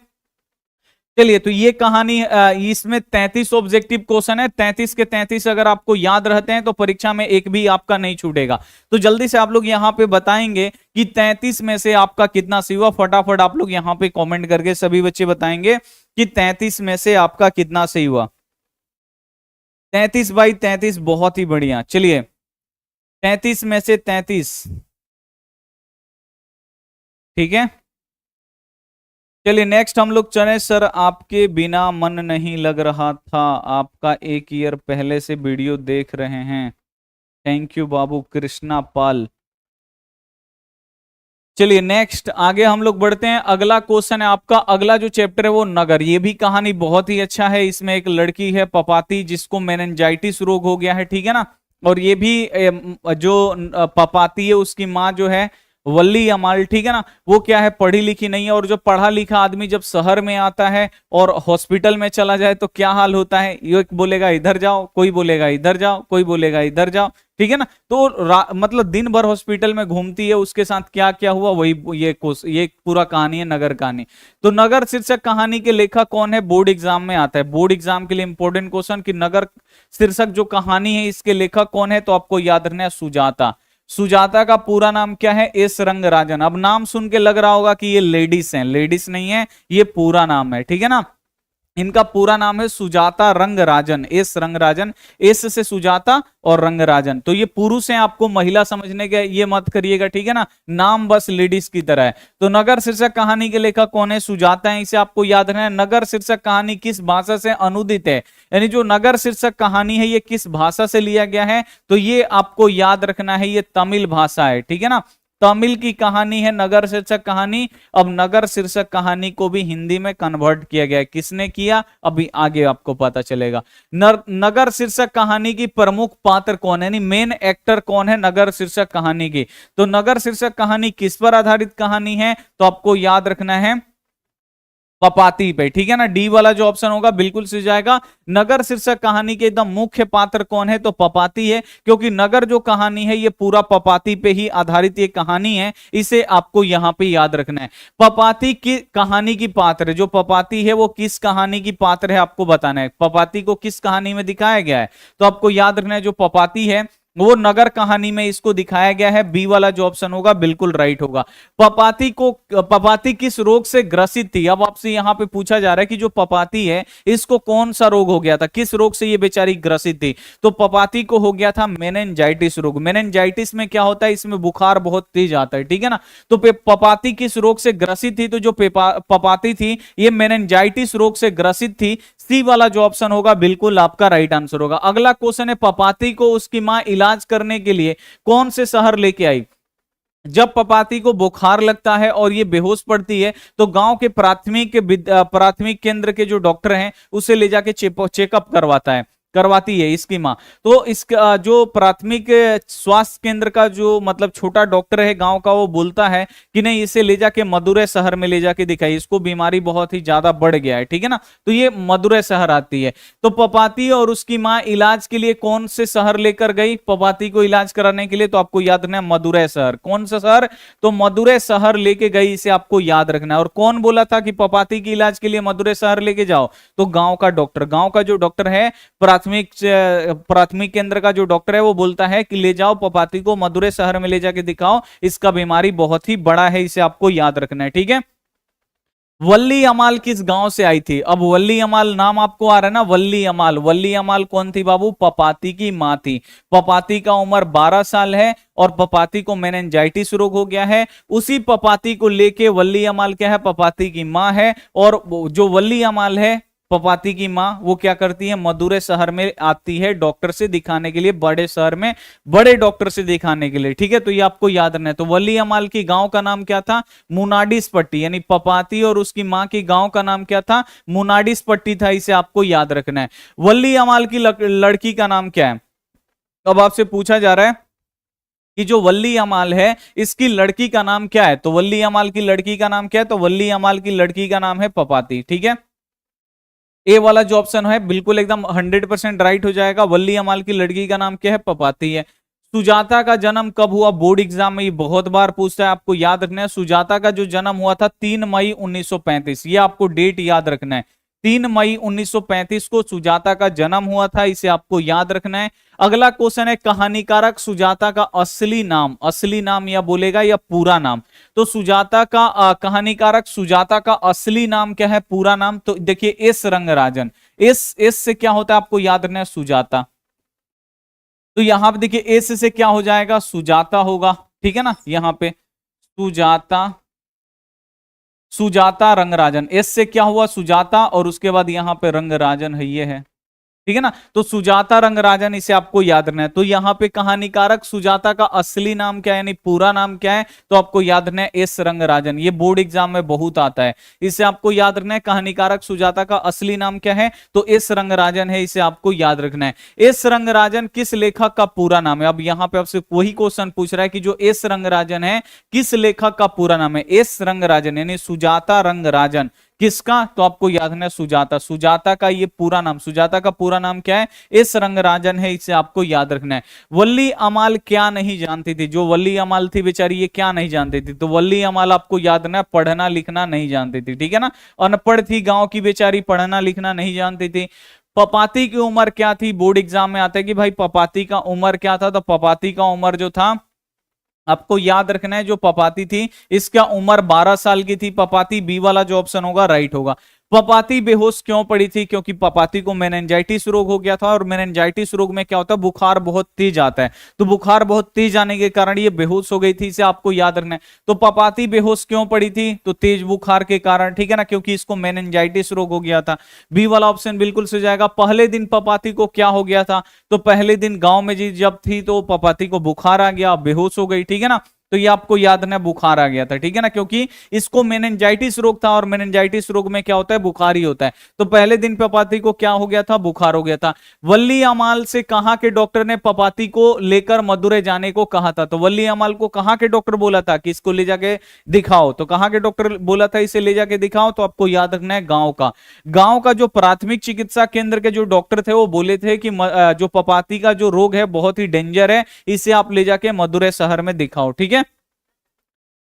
चलिए, तो ये कहानी, इसमें 33 ऑब्जेक्टिव क्वेश्चन है। 33 के 33 अगर आपको याद रहते हैं तो परीक्षा में एक भी आपका नहीं छूटेगा। तो जल्दी से आप लोग यहाँ पे बताएंगे कि 33 में से आपका कितना सही हुआ। फटाफट आप लोग यहाँ पे कमेंट करके सभी बच्चे बताएंगे कि 33 में से आपका कितना सही हुआ। 33/33, बहुत ही बढ़िया। चलिए, 33 में से 33, ठीक है। चलिए नेक्स्ट हम लोग चले। सर आपके बिना मन नहीं लग रहा था, आपका 1 ईयर पहले से वीडियो देख रहे हैं। थैंक यू बाबू कृष्णा पाल। चलिए नेक्स्ट आगे हम लोग बढ़ते हैं। अगला क्वेश्चन है आपका, अगला जो चैप्टर है वो नगर। ये भी कहानी बहुत ही अच्छा है। इसमें एक लड़की है पपाती, जिसको मेनिंजाइटिस रोग हो गया है, ठीक है ना। और ये भी जो पपाती है उसकी माँ जो है वल्ली अमाल, ठीक है ना, वो क्या है, पढ़ी लिखी नहीं है। और जो पढ़ा लिखा आदमी जब शहर में आता है और हॉस्पिटल में चला जाए तो क्या हाल होता है, ये बोलेगा इधर जाओ, कोई बोलेगा इधर जाओ, कोई बोलेगा इधर जाओ, ठीक है ना। तो मतलब दिन भर हॉस्पिटल में घूमती है, उसके साथ क्या क्या हुआ वही ये पूरा कहानी है, नगर कहानी। तो नगर शीर्षक कहानी के लेखक कौन है, बोर्ड एग्जाम में आता है, बोर्ड एग्जाम के लिए इंपॉर्टेंट क्वेश्चन कि नगर शीर्षक जो कहानी है इसके लेखक कौन है, तो आपको याद रखना है सुजाता। सुजाता का पूरा नाम क्या है, एस रंगराजन। अब नाम सुन के लग रहा होगा कि ये लेडीज हैं, लेडीज नहीं है, ये पूरा नाम है, ठीक है ना। इनका पूरा नाम है सुजाता रंगराजन, एस रंगराजन, एस से सुजाता और रंगराजन। तो ये पुरुष हैं, आपको महिला समझने के ये मत करिएगा, ठीक है ना, नाम बस लेडीज की तरह है। तो नगर शीर्षक कहानी के लेखक कौन है, सुजाता है, इसे आपको याद रखना है। नगर शीर्षक कहानी किस भाषा से अनुदित है, यानी जो नगर शीर्षक कहानी है ये किस भाषा से लिया गया है, तो ये आपको याद रखना है, ये तमिल भाषा है, ठीक है ना। तमिल की कहानी है नगर शीर्षक कहानी। अब नगर शीर्षक कहानी को भी हिंदी में कन्वर्ट किया गया है, किसने किया अभी आगे आपको पता चलेगा। नगर शीर्षक कहानी की प्रमुख पात्र कौन है, यानी मेन एक्टर कौन है नगर शीर्षक कहानी की। तो नगर शीर्षक कहानी किस पर आधारित कहानी है, तो आपको याद रखना है पपाती पे, ठीक है ना। डी वाला जो ऑप्शन होगा बिल्कुल सही जाएगा। नगर शीर्षक कहानी के एकदम मुख्य पात्र कौन है, तो पपाती है, क्योंकि नगर जो कहानी है ये पूरा पपाती पे ही आधारित ये कहानी है, इसे आपको यहां पे याद रखना है। पपाती की कहानी की पात्र, जो पपाती है वो किस कहानी की पात्र है आपको बताना है, पपाती को किस कहानी में दिखाया गया है, तो आपको याद रखना है जो पपाती है वो नगर कहानी में इसको दिखाया गया है। बी वाला जो ऑप्शन होगा बिल्कुल राइट होगा। पपाती किस रोग से ग्रसित थी, अब आपसे यहां पे पूछा जा रहा है कि जो पपाती है इसको कौन सा रोग हो गया था, किस रोग से ये बेचारी ग्रसित थी, तो पपाती को हो गया था मेनिनजाइटिस रोग। मेनिनजाइटिस में क्या होता है, इसमें बुखार बहुत तेज आता है, ठीक है ना। तो पपाती किस रोग से ग्रसित थी, तो जो पपाती थी ये मेनिनजाइटिस रोग से ग्रसित थी। सी वाला जो ऑप्शन होगा बिल्कुल आपका राइट आंसर होगा। अगला क्वेश्चन है, पपाती को उसकी मां इलाज करने के लिए कौन से शहर लेके आई। जब पपाती को बुखार लगता है और ये बेहोश पड़ती है तो गांव के प्राथमिक केंद्र के जो डॉक्टर हैं उसे ले जाके चेकअप करवाती है इसकी माँ। तो इसका जो प्राथमिक स्वास्थ्य केंद्र का जो मतलब छोटा डॉक्टर है गांव का, वो बोलता है कि नहीं इसे ले जाके मदुरै शहर में ले जाके दिखाई, इसको बीमारी बहुत ही ज्यादा बढ़ गया है, ठीक है ना। तो ये मदुरै शहर आती है। तो पपाती और उसकी माँ इलाज के लिए कौन से शहर लेकर गई पपाती को इलाज कराने के लिए, तो आपको याद रखना है मदुरै शहर। कौन सा शहर, तो मदुरै शहर लेके गई, इसे आपको याद रखना है। और कौन बोला था कि पपाती के इलाज के लिए मदुरै शहर लेके जाओ, तो गांव का डॉक्टर, गांव का जो डॉक्टर है प्राथमिक केंद्र का जो डॉक्टर है वो बोलता है कि ले जाओ पपाती को मदुरै शहर में ले जाके दिखाओ, इसका बीमारी बहुत ही बड़ा है, इसे आपको याद रखना है, ठीक है। वल्ली अमाल किस गांव से आई थी, अब वल्ली अमाल नाम आपको आ रहा है ना, वल्ली अमाल, वल्ली अमाल कौन थी बाबू, पपाती की मां थी। पपाती का उम्र 12 साल है और पपाती को मेनिनजाइटिस रोग हो गया है। उसी पपाती को लेके वल्ली अमाल क्या है, पपाती की मां है। और जो वल्ली अमाल है पपाती की मां, वो क्या करती है, मदुरै शहर में आती है डॉक्टर से दिखाने के लिए, बड़े शहर में बड़े डॉक्टर से दिखाने के लिए, ठीक है। तो ये आपको याद रखना है। तो वली अमाल की गांव का नाम क्या था, मुनाडिस पट्टी, यानी पपाती और उसकी मां की गांव का नाम क्या था, मुनाडिस पट्टी था, इसे आपको याद रखना है। वली अमाल की लड़की का नाम क्या है, अब आपसे पूछा जा रहा है कि जो वल्ली अमाल है इसकी लड़की का नाम क्या है, तो वल्ली अमाल की लड़की का नाम क्या है, तो वल्ली अमाल की लड़की का नाम है पपाती, ठीक है। ए वाला जो ऑप्शन है बिल्कुल एकदम 100% राइट हो जाएगा। वल्ली अमाल की लड़की का नाम क्या है, पपाती है। सुजाता का जन्म कब हुआ, बोर्ड एग्जाम में ये बहुत बार पूछता है, आपको याद रखना है। सुजाता का जो जन्म हुआ था 3 मई 1935, ये आपको डेट याद रखना है। 3 मई 1935 को सुजाता का जन्म हुआ था, इसे आपको याद रखना है। अगला क्वेश्चन है, कहानीकारक सुजाता का असली नाम या बोलेगा या पूरा नाम, तो सुजाता का कहानीकारक सुजाता का असली नाम क्या है, पूरा नाम, तो देखिए एस रंगराजन। एस से क्या होता है आपको याद रखना है, सुजाता। तो यहां पे देखिए एस से क्या हो जाएगा, सुजाता होगा, ठीक है ना। यहां पे सुजाता रंगराजन, एस से क्या हुआ सुजाता और उसके बाद यहां पे रंगराजन है, ये है। ठीक है ना। तो सुजाता रंगराजन, इसे आपको याद रखना है। तो यहाँ पे कहानीकारक सुजाता का असली नाम क्या है, यानी पूरा नाम क्या है, तो आपको याद रखना है एस रंगराजन। ये बोर्ड एग्जाम में बहुत आता है, इसे आपको याद रखना है। कहानीकारक सुजाता का असली नाम क्या है, तो एस रंगराजन है, इसे आपको याद रखना है। एस रंगराजन किस लेखक का पूरा नाम है। अब यहाँ पे आपसे वही क्वेश्चन पूछ रहा है कि जो एस रंगराजन है किस लेखक का पूरा नाम है। एस रंगराजन यानी सुजाता रंगराजन किसका, तो आपको याद रखना है सुजाता। सुजाता का ये पूरा नाम, सुजाता का पूरा नाम क्या है, एस रंगराजन है, इसे आपको याद रखना है। वल्ली अमाल क्या नहीं जानती थी, जो वल्ली अमाल थी बेचारी, ये क्या नहीं जानती थी, तो वल्ली अमाल आपको याद रखना है पढ़ना लिखना नहीं जानती थी, ठीक है ना। अनपढ़ थी, गांव की बेचारी, पढ़ना लिखना नहीं जानती थी। पपाती की उम्र क्या थी, बोर्ड एग्जाम में आता है कि भाई पपाती का उम्र क्या था, तो पपाती का उम्र जो था आपको याद रखना है, जो पपाती थी इसका उम्र 12 साल की थी। पपाती, बी वाला जो ऑप्शन होगा राइट होगा। पपाती बेहोश क्यों पड़ी थी, क्योंकि पपाती को मेनिंजाइटिस रोग हो गया था, और मेनिंजाइटिस रोग में क्या होता है, बुखार बहुत तेज आता है, तो बुखार बहुत तेज आने के कारण ये बेहोश हो गई थी, इसे आपको याद रखना है। तो पपाती बेहोश क्यों पड़ी थी, तो तेज बुखार के कारण, ठीक है ना, क्योंकि इसको मेनिंजाइटिस रोग हो गया था। बी वाला ऑप्शन बिल्कुल सही जाएगा। पहले दिन पपाती को क्या हो गया था, तो पहले दिन गांव में जी जब थी तो पपाती को बुखार आ गया, बेहोश हो गई, ठीक है ना। तो ये आपको याद रखना, बुखार आ गया था, ठीक है ना, क्योंकि इसको मेनिंजाइटिस रोग था, और मेनिंजाइटिस रोग में क्या होता है, बुखार ही होता है। तो पहले दिन पपाती को क्या हो गया था, बुखार हो गया था। वल्ली अमाल से कहां के डॉक्टर ने पपाती को लेकर मदुरै जाने को कहा था, तो वल्ली अमाल को कहां के डॉक्टर बोला था कि इसको ले जाके दिखाओ, तो कहां के डॉक्टर बोला था इसे ले जाके दिखाओ, तो आपको याद रखना है गांव का। गांव का जो प्राथमिक चिकित्सा केंद्र के जो डॉक्टर थे वो बोले थे कि जो पपाती का जो रोग है बहुत ही डेंजर है, इसे आप ले जाके मदुरै शहर में दिखाओ, ठीक है।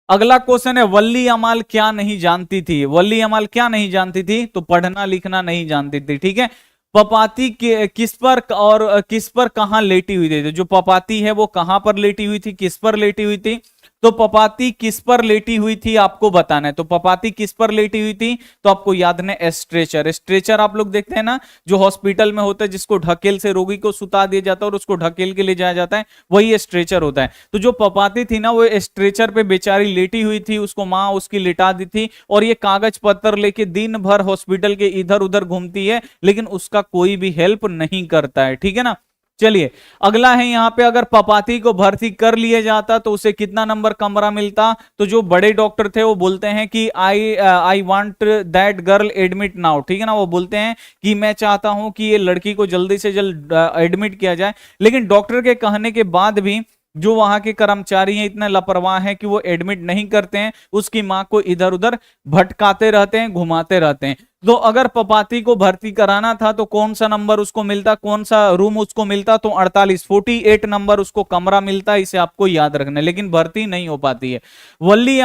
अगला क्वेश्चन है, वल्ली अमाल क्या नहीं जानती थी। वल्ली अमाल क्या नहीं जानती थी, तो पढ़ना लिखना नहीं जानती थी, ठीक है। पपाती किस पर और किस पर कहां लेटी हुई थी, जो पपाती है वो कहां पर लेटी हुई थी, किस पर लेटी हुई थी, तो पपाती किस पर लेटी हुई थी आपको बताना है। तो पपाती किस पर लेटी हुई थी, तो आपको याद है स्ट्रेचर। स्ट्रेचर आप लोग देखते हैं ना, जो हॉस्पिटल में होता है, जिसको ढकेल से रोगी को सुता दिया जाता है और उसको ढकेल के ले जाया जाता है, वही स्ट्रेचर होता है। तो जो पपाती थी ना, वो स्ट्रेचर पे बेचारी लेटी हुई थी, उसको माँ उसकी लिटा दी थी, और ये कागज पत्तर लेके दिन भर हॉस्पिटल के इधर उधर घूमती है, लेकिन उसका कोई भी हेल्प नहीं करता है, ठीक है ना। चलिए अगला है, यहाँ पे अगर पपाती को भर्ती कर लिया जाता तो उसे कितना नंबर कमरा मिलता, तो जो बड़े डॉक्टर थे वो बोलते हैं कि I want that girl admit now, ठीक है ना, वो बोलते हैं कि मैं चाहता हूं कि ये लड़की को जल्दी से जल्द एडमिट किया जाए। लेकिन डॉक्टर के कहने के बाद भी जो वहां के कर्मचारी हैं इतने लापरवाह हैं कि वो एडमिट नहीं करते हैं, उसकी मां को इधर उधर भटकाते रहते हैं, घुमाते रहते हैं। तो अगर पपाती को भर्ती कराना था तो कौन सा नंबर उसको मिलता, कौन सा रूम उसको मिलता, तो 48 नंबर उसको कमरा मिलता, इसे आपको याद रखना है, लेकिन भर्ती नहीं हो पाती है। वली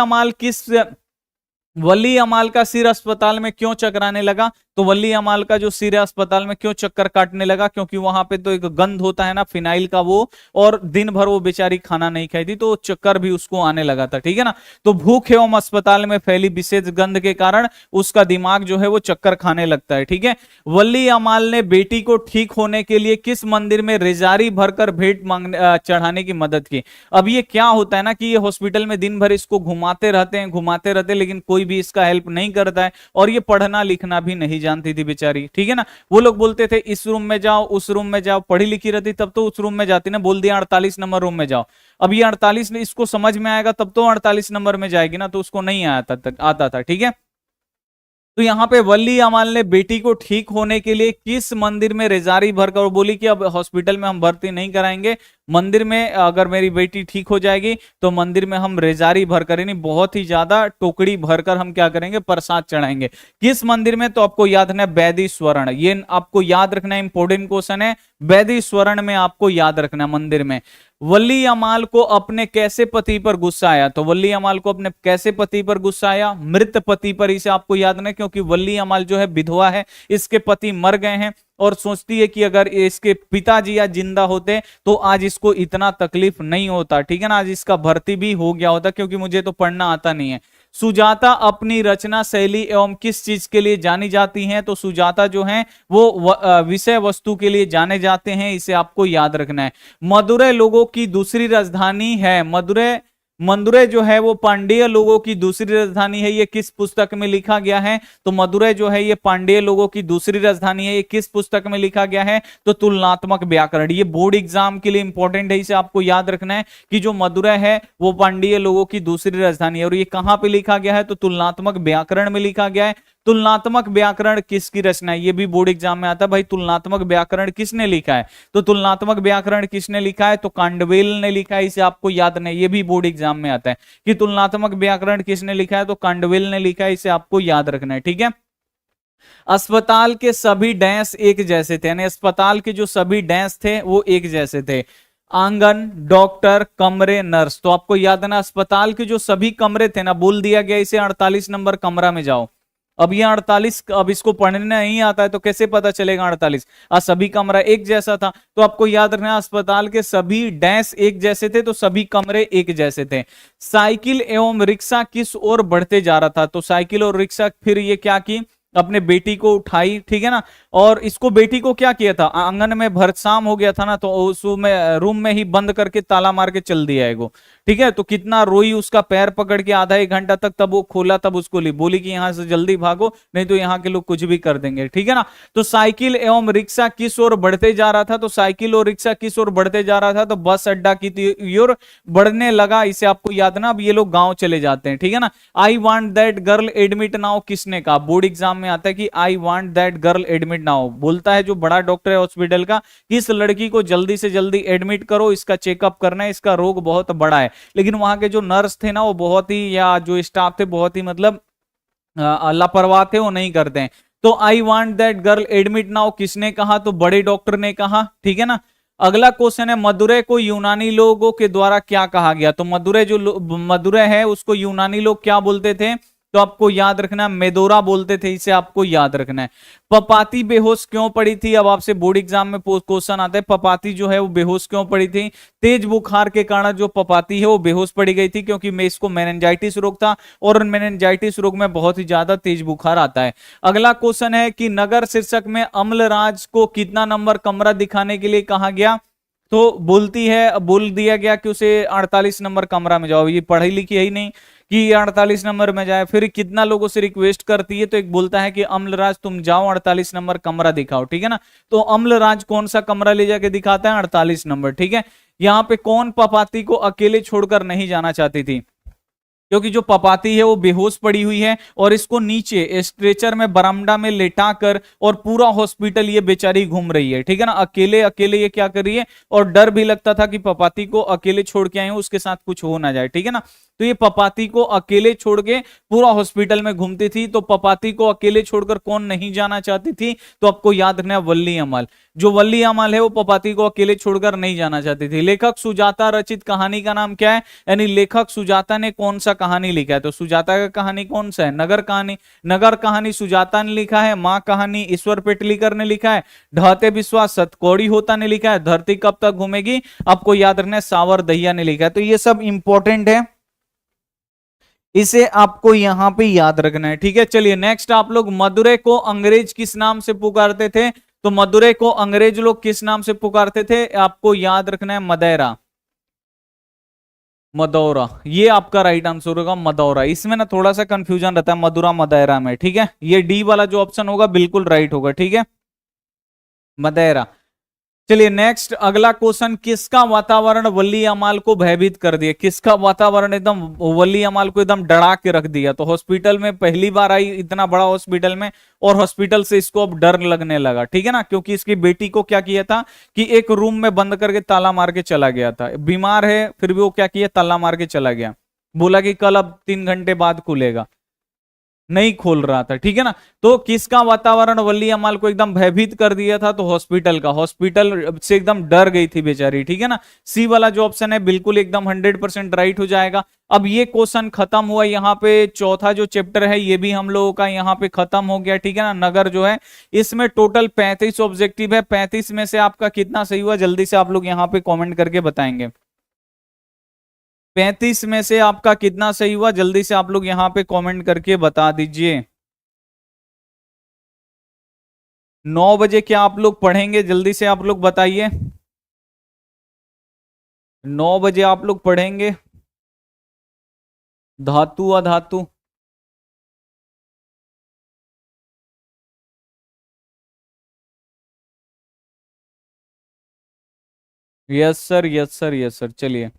अमाल का सिर अस्पताल में क्यों चकराने लगा, तो वली अमाल का जो सिर है अस्पताल में क्यों चक्कर काटने लगा, क्योंकि वहां पे तो एक गंध होता है ना फिनाइल का, वो, और दिन भर वो बेचारी खाना नहीं खाई थी, तो चक्कर भी उसको आने लगा था, ठीक है ना। तो भूख एवं अस्पताल में फैली विशेष गंध के कारण उसका दिमाग जो है वो चक्कर खाने लगता है, ठीक है। वली अमाल ने बेटी को ठीक होने के लिए किस मंदिर में रेजारी भरकर भेंट मांगने चढ़ाने की मदद की। अब ये क्या होता है ना कि ये हॉस्पिटल में दिन भर इसको घुमाते रहते हैं, लेकिन कोई भी इसका हेल्प नहीं करता है, और ये पढ़ना लिखना भी नहीं जानती थी बेचारी, ठीक है ना। वो लोग बोलते थे इस रूम में जाओ, उस रूम में जाओ, पढ़ी लिखी रहती तब तो उस रूम में जाती ना, बोल दिया 48 नंबर रूम में जाओ। अब ये 48 इसको समझ में आएगा तब तो 48 नंबर में जाएगी ना, तो उसको नहीं आता था, ठीक है। तो यहाँ पे वली अमाल ने बेटी को ठीक होने के लिए किस मंदिर में रेजारी भरकर बोली कि अब हॉस्पिटल में हम भर्ती नहीं कराएंगे, मंदिर में अगर मेरी बेटी ठीक हो जाएगी तो मंदिर में हम रेजारी भरकर, यानी बहुत ही ज्यादा टोकरी भरकर हम क्या करेंगे, प्रसाद चढ़ाएंगे। किस मंदिर में, तो आपको याद रखना है बैदी स्वर्ण, ये आपको याद रखना है, इंपोर्टेंट क्वेश्चन है, बैदी स्वर्ण में आपको याद रखना मंदिर में। वली अमाल को अपने कैसे पति पर गुस्सा आया, तो वली अमाल को अपने कैसे पति पर गुस्सा आया, मृत पति पर, इसे आपको याद रखना, क्योंकि वली अमाल जो है विधवा है, इसके पति मर गए हैं, और सोचती है कि अगर इसके पिताजी आज जिंदा होते तो आज इसको इतना तकलीफ नहीं होता, ठीक है ना, आज इसका भर्ती भी हो गया होता, क्योंकि मुझे तो पढ़ना आता नहीं है। सुजाता अपनी रचना शैली एवं किस चीज के लिए जानी जाती हैं, तो सुजाता जो है वो विषय वस्तु के लिए जाने जाते हैं, इसे आपको याद रखना है। मदुरै लोगों की दूसरी राजधानी है, मदुरै मदुरै जो है वो पांड्य लोगों की दूसरी राजधानी है, ये किस पुस्तक में लिखा गया है? तो मदुरै जो है ये पांड्य लोगों की दूसरी राजधानी है, ये किस पुस्तक में लिखा गया है? तो तुलनात्मक व्याकरण। ये बोर्ड एग्जाम के लिए इंपॉर्टेंट है, इसे आपको याद रखना है कि जो मदुरै है वो पांड्य लोगों की दूसरी राजधानी है। और ये कहां पे लिखा गया है? तो तुलनात्मक व्याकरण में लिखा गया है। तुलनात्मक व्याकरण किसकी रचना है? ये भी बोर्ड एग्जाम में आता है भाई, तुलनात्मक व्याकरण किसने लिखा है? तो तुलनात्मक व्याकरण किसने लिखा है? तो कांडवेल ने लिखा है, इसे आपको याद नहीं, ये भी बोर्ड एग्जाम में आता है कि तुलनात्मक व्याकरण किसने लिखा है? तो कांडवेल ने लिखा है, इसे आपको याद रखना है, ठीक है। अस्पताल के सभी डैश एक जैसे थे, यानी अस्पताल के जो सभी डैश थे वो एक जैसे थे। आंगन, डॉक्टर, कमरे, नर्स। तो आपको याद है ना, अस्पताल के जो सभी कमरे थे ना, बोल दिया गया इसे 48 नंबर कमरा में जाओ। अब ये 48, अब इसको पढ़ने नहीं आता है तो कैसे पता चलेगा 48? सभी कमरा एक जैसा था, तो आपको याद रखना अस्पताल के सभी डैश एक जैसे थे, तो सभी कमरे एक जैसे थे। साइकिल एवं रिक्शा किस ओर बढ़ते जा रहा था? तो साइकिल और रिक्शा फिर ये क्या की, अपने बेटी को उठाई, ठीक है ना। और इसको बेटी को क्या किया था, आंगन में भरसाम हो गया था ना, तो उसमें रूम में ही बंद करके ताला मार के चल दिया है वो, ठीक है। तो कितना रोई, उसका पैर पकड़ के आधा एक घंटा तक, तब वो खोला, तब उसको ली, बोली कि यहां से जल्दी भागो नहीं तो यहाँ के लोग कुछ भी कर देंगे, ठीक है ना। तो साइकिल एवं रिक्शा किस ओर बढ़ते जा रहा था? तो साइकिल और रिक्शा किस ओर बढ़ते जा रहा था? तो बस अड्डा की ओर बढ़ने लगा, इसे आपको याद ना। अब ये लोग गांव चले जाते हैं, ठीक है ना। I want that girl admit now किसने कहा? बोर्ड एग्जाम में आता है कि I want that girl admit now, बोलता है जो बड़ा डॉक्टर है हॉस्पिटल का, कि इस लड़की को जल्दी से जल्दी एडमिट करो, इसका चेकअप करना है, इसका रोग बहुत बड़ा है। लेकिन वहां के जो नर्स थे ना वो बहुत ही, या जो स्टाफ थे बहुत ही मतलब लापरवाह थे, वो नहीं करते हैं। तो I want that girl admit now किसने कहा? तो बड़े डॉक्टर ने कहा, ठीक है ना। अगला क्वेश्चन है, मदुरै को यूनानी लोगों के द्वारा क्या कहा गया? तो मदुरै जो मदुरै है उसको यूनानी लोग क्या बोलते थे? तो आपको याद रखना, मेदोरा बोलते थे, इसे आपको याद रखना है। पपाती बेहोश क्यों पड़ी थी? अब आपसे बोर्ड एग्जाम में क्वेश्चन आता है, पपाती जो है वो बेहोश क्यों पड़ी थी? तेज बुखार के कारण जो पपाती है वो बेहोश पड़ी गई थी, क्योंकि मैं इसको मेनिंजाइटिस रोग था, और मेनिंजाइटिस रोग में बहुत ही ज्यादा तेज बुखार आता है। अगला क्वेश्चन है कि नगर शीर्षक में अम्लराज को कितना नंबर कमरा दिखाने के लिए कहा गया? तो बोल दिया गया कि उसे 48 नंबर कमरा में जाओ। ये पढ़ी लिखी है ही नहीं कि 48 नंबर में जाए। फिर कितना लोगों से रिक्वेस्ट करती है, तो एक बोलता है कि अम्लराज तुम जाओ 48 नंबर कमरा दिखाओ, ठीक है ना। तो अम्लराज कौन सा कमरा ले जाके दिखाता है? 48 नंबर, ठीक है। यहाँ पे कौन पपाती को अकेले छोड़कर नहीं जाना चाहती थी? क्योंकि जो पपाती है वो बेहोश पड़ी हुई है, और इसको नीचे स्ट्रेचर में बरामदा में लेटाकर और पूरा हॉस्पिटल ये बेचारी घूम रही है, ठीक है ना। अकेले अकेले ये क्या कर रही है, और डर भी लगता था कि पपाती को अकेले छोड़ के आए हूं, उसके साथ कुछ हो ना जाए, ठीक है ना। तो ये पपाती को अकेले छोड़ के पूरा हॉस्पिटल में घूमती थी। तो पपाती को अकेले छोड़कर कौन नहीं जाना चाहती थी? तो आपको याद रखना है वल्ली अमल। जो वल्ली अमल है वो पपाती को अकेले छोड़कर नहीं जाना चाहती थी। लेखक सुजाता रचित कहानी का नाम क्या है? यानी लेखक सुजाता ने कौन सा कहानी लिखा है? तो सुजाता का कहानी कौन सा है? नगर कहानी। नगर कहानी सुजाता ने लिखा है। मां कहानी ईश्वर पेटलीकर ने लिखा है। ढहते विश्वास सतकौड़ी होता ने लिखा है। धरती कब तक घूमेगी, आपको याद रखना है सावर दहिया ने लिखा है। तो ये सब इंपॉर्टेंट है, इसे आपको यहां पे याद रखना है, ठीक है। चलिए नेक्स्ट, आप लोग मदुरै को अंग्रेज किस नाम से पुकारते थे? तो मदुरै को अंग्रेज लोग किस नाम से पुकारते थे? आपको याद रखना है मदैरा, मदौरा। ये आपका राइट आंसर होगा, मदौरा। इसमें ना थोड़ा सा कंफ्यूजन रहता है मदुरा मदैरा में, ठीक है। ये डी वाला जो ऑप्शन होगा बिल्कुल राइट होगा, ठीक है, मदैरा। चलिए नेक्स्ट, अगला क्वेश्चन, किसका वातावरण वल्ली अमाल को भयभीत कर दिया? किसका वातावरण एकदम वल्ली अमाल को एकदम डरा के रख दिया? तो हॉस्पिटल में पहली बार आई, इतना बड़ा हॉस्पिटल में, और हॉस्पिटल से इसको अब डर लगने लगा, ठीक है ना। क्योंकि इसकी बेटी को क्या किया था कि एक रूम में बंद करके ताला मार के चला गया था। बीमार है फिर भी वो क्या किया, ताला मार के चला गया, बोला कि कल अब 3 घंटे बाद खुलेगा, नहीं खोल रहा था, ठीक है ना। तो किसका वातावरण वल्ली अमाल को एकदम भयभीत कर दिया था? तो हॉस्पिटल का। हॉस्पिटल से एकदम डर गई थी बेचारी, ठीक है ना। सी वाला जो ऑप्शन है बिल्कुल एकदम 100% राइट हो जाएगा। अब ये क्वेश्चन खत्म हुआ, यहाँ पे चौथा जो चैप्टर है ये भी हम लोगों का यहाँ पे खत्म हो गया, ठीक है ना। नगर जो है इसमें टोटल 35 ऑब्जेक्टिव है। 35 में से आपका कितना सही हुआ, जल्दी से आप लोग यहाँ पे कॉमेंट करके बताएंगे। 35 में से आपका कितना सही हुआ, जल्दी से आप लोग यहाँ पे कमेंट करके बता दीजिए। 9 बजे क्या आप लोग पढ़ेंगे, जल्दी से आप लोग बताइए। 9 बजे आप लोग पढ़ेंगे? धातु अधातु। Yes sir, yes sir, yes sir. चलिए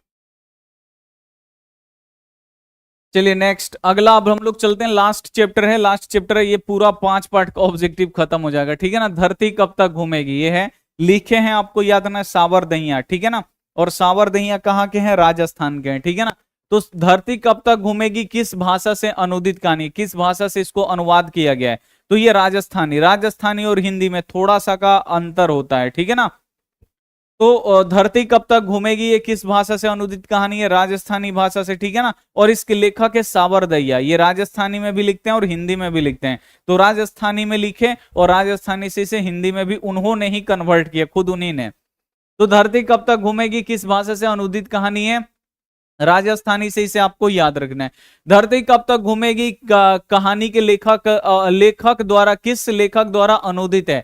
चलिए नेक्स्ट अगला, अब हम लोग चलते हैं, लास्ट चैप्टर है, लास्ट चैप्टर है, ये पूरा 5 पार्ट का ऑब्जेक्टिव खत्म हो जाएगा, ठीक है ना। धरती कब तक घूमेगी, ये है, लिखे हैं आपको याद रखना है, सावरदहिया, ठीक है ना। और सावरदहिया कहाँ के हैं, राजस्थान के हैं, ठीक है ना। तो धरती कब तक घूमेगी किस भाषा से अनुदित कहानी, किस भाषा से इसको अनुवाद किया गया है, तो ये राजस्थानी, राजस्थानी और हिंदी में थोड़ा सा का अंतर होता है, ठीक है ना। तो धरती कब तक घूमेगी ये किस भाषा से अनुदित कहानी है, राजस्थानी भाषा से, ठीक है ना। और इसके लेखक है सावरदहिया, ये राजस्थानी में भी लिखते हैं और हिंदी में भी लिखते हैं, तो राजस्थानी में लिखे और राजस्थानी से इसे हिंदी में भी उन्होंने ही कन्वर्ट किया, खुद उन्हीं ने। तो धरती कब तक घूमेगी किस भाषा से अनुदित कहानी है, राजस्थानी से, इसे आपको याद रखना है। धरती कब तक घूमेगी कहानी के लेखक द्वारा, किस लेखक द्वारा अनुदित है,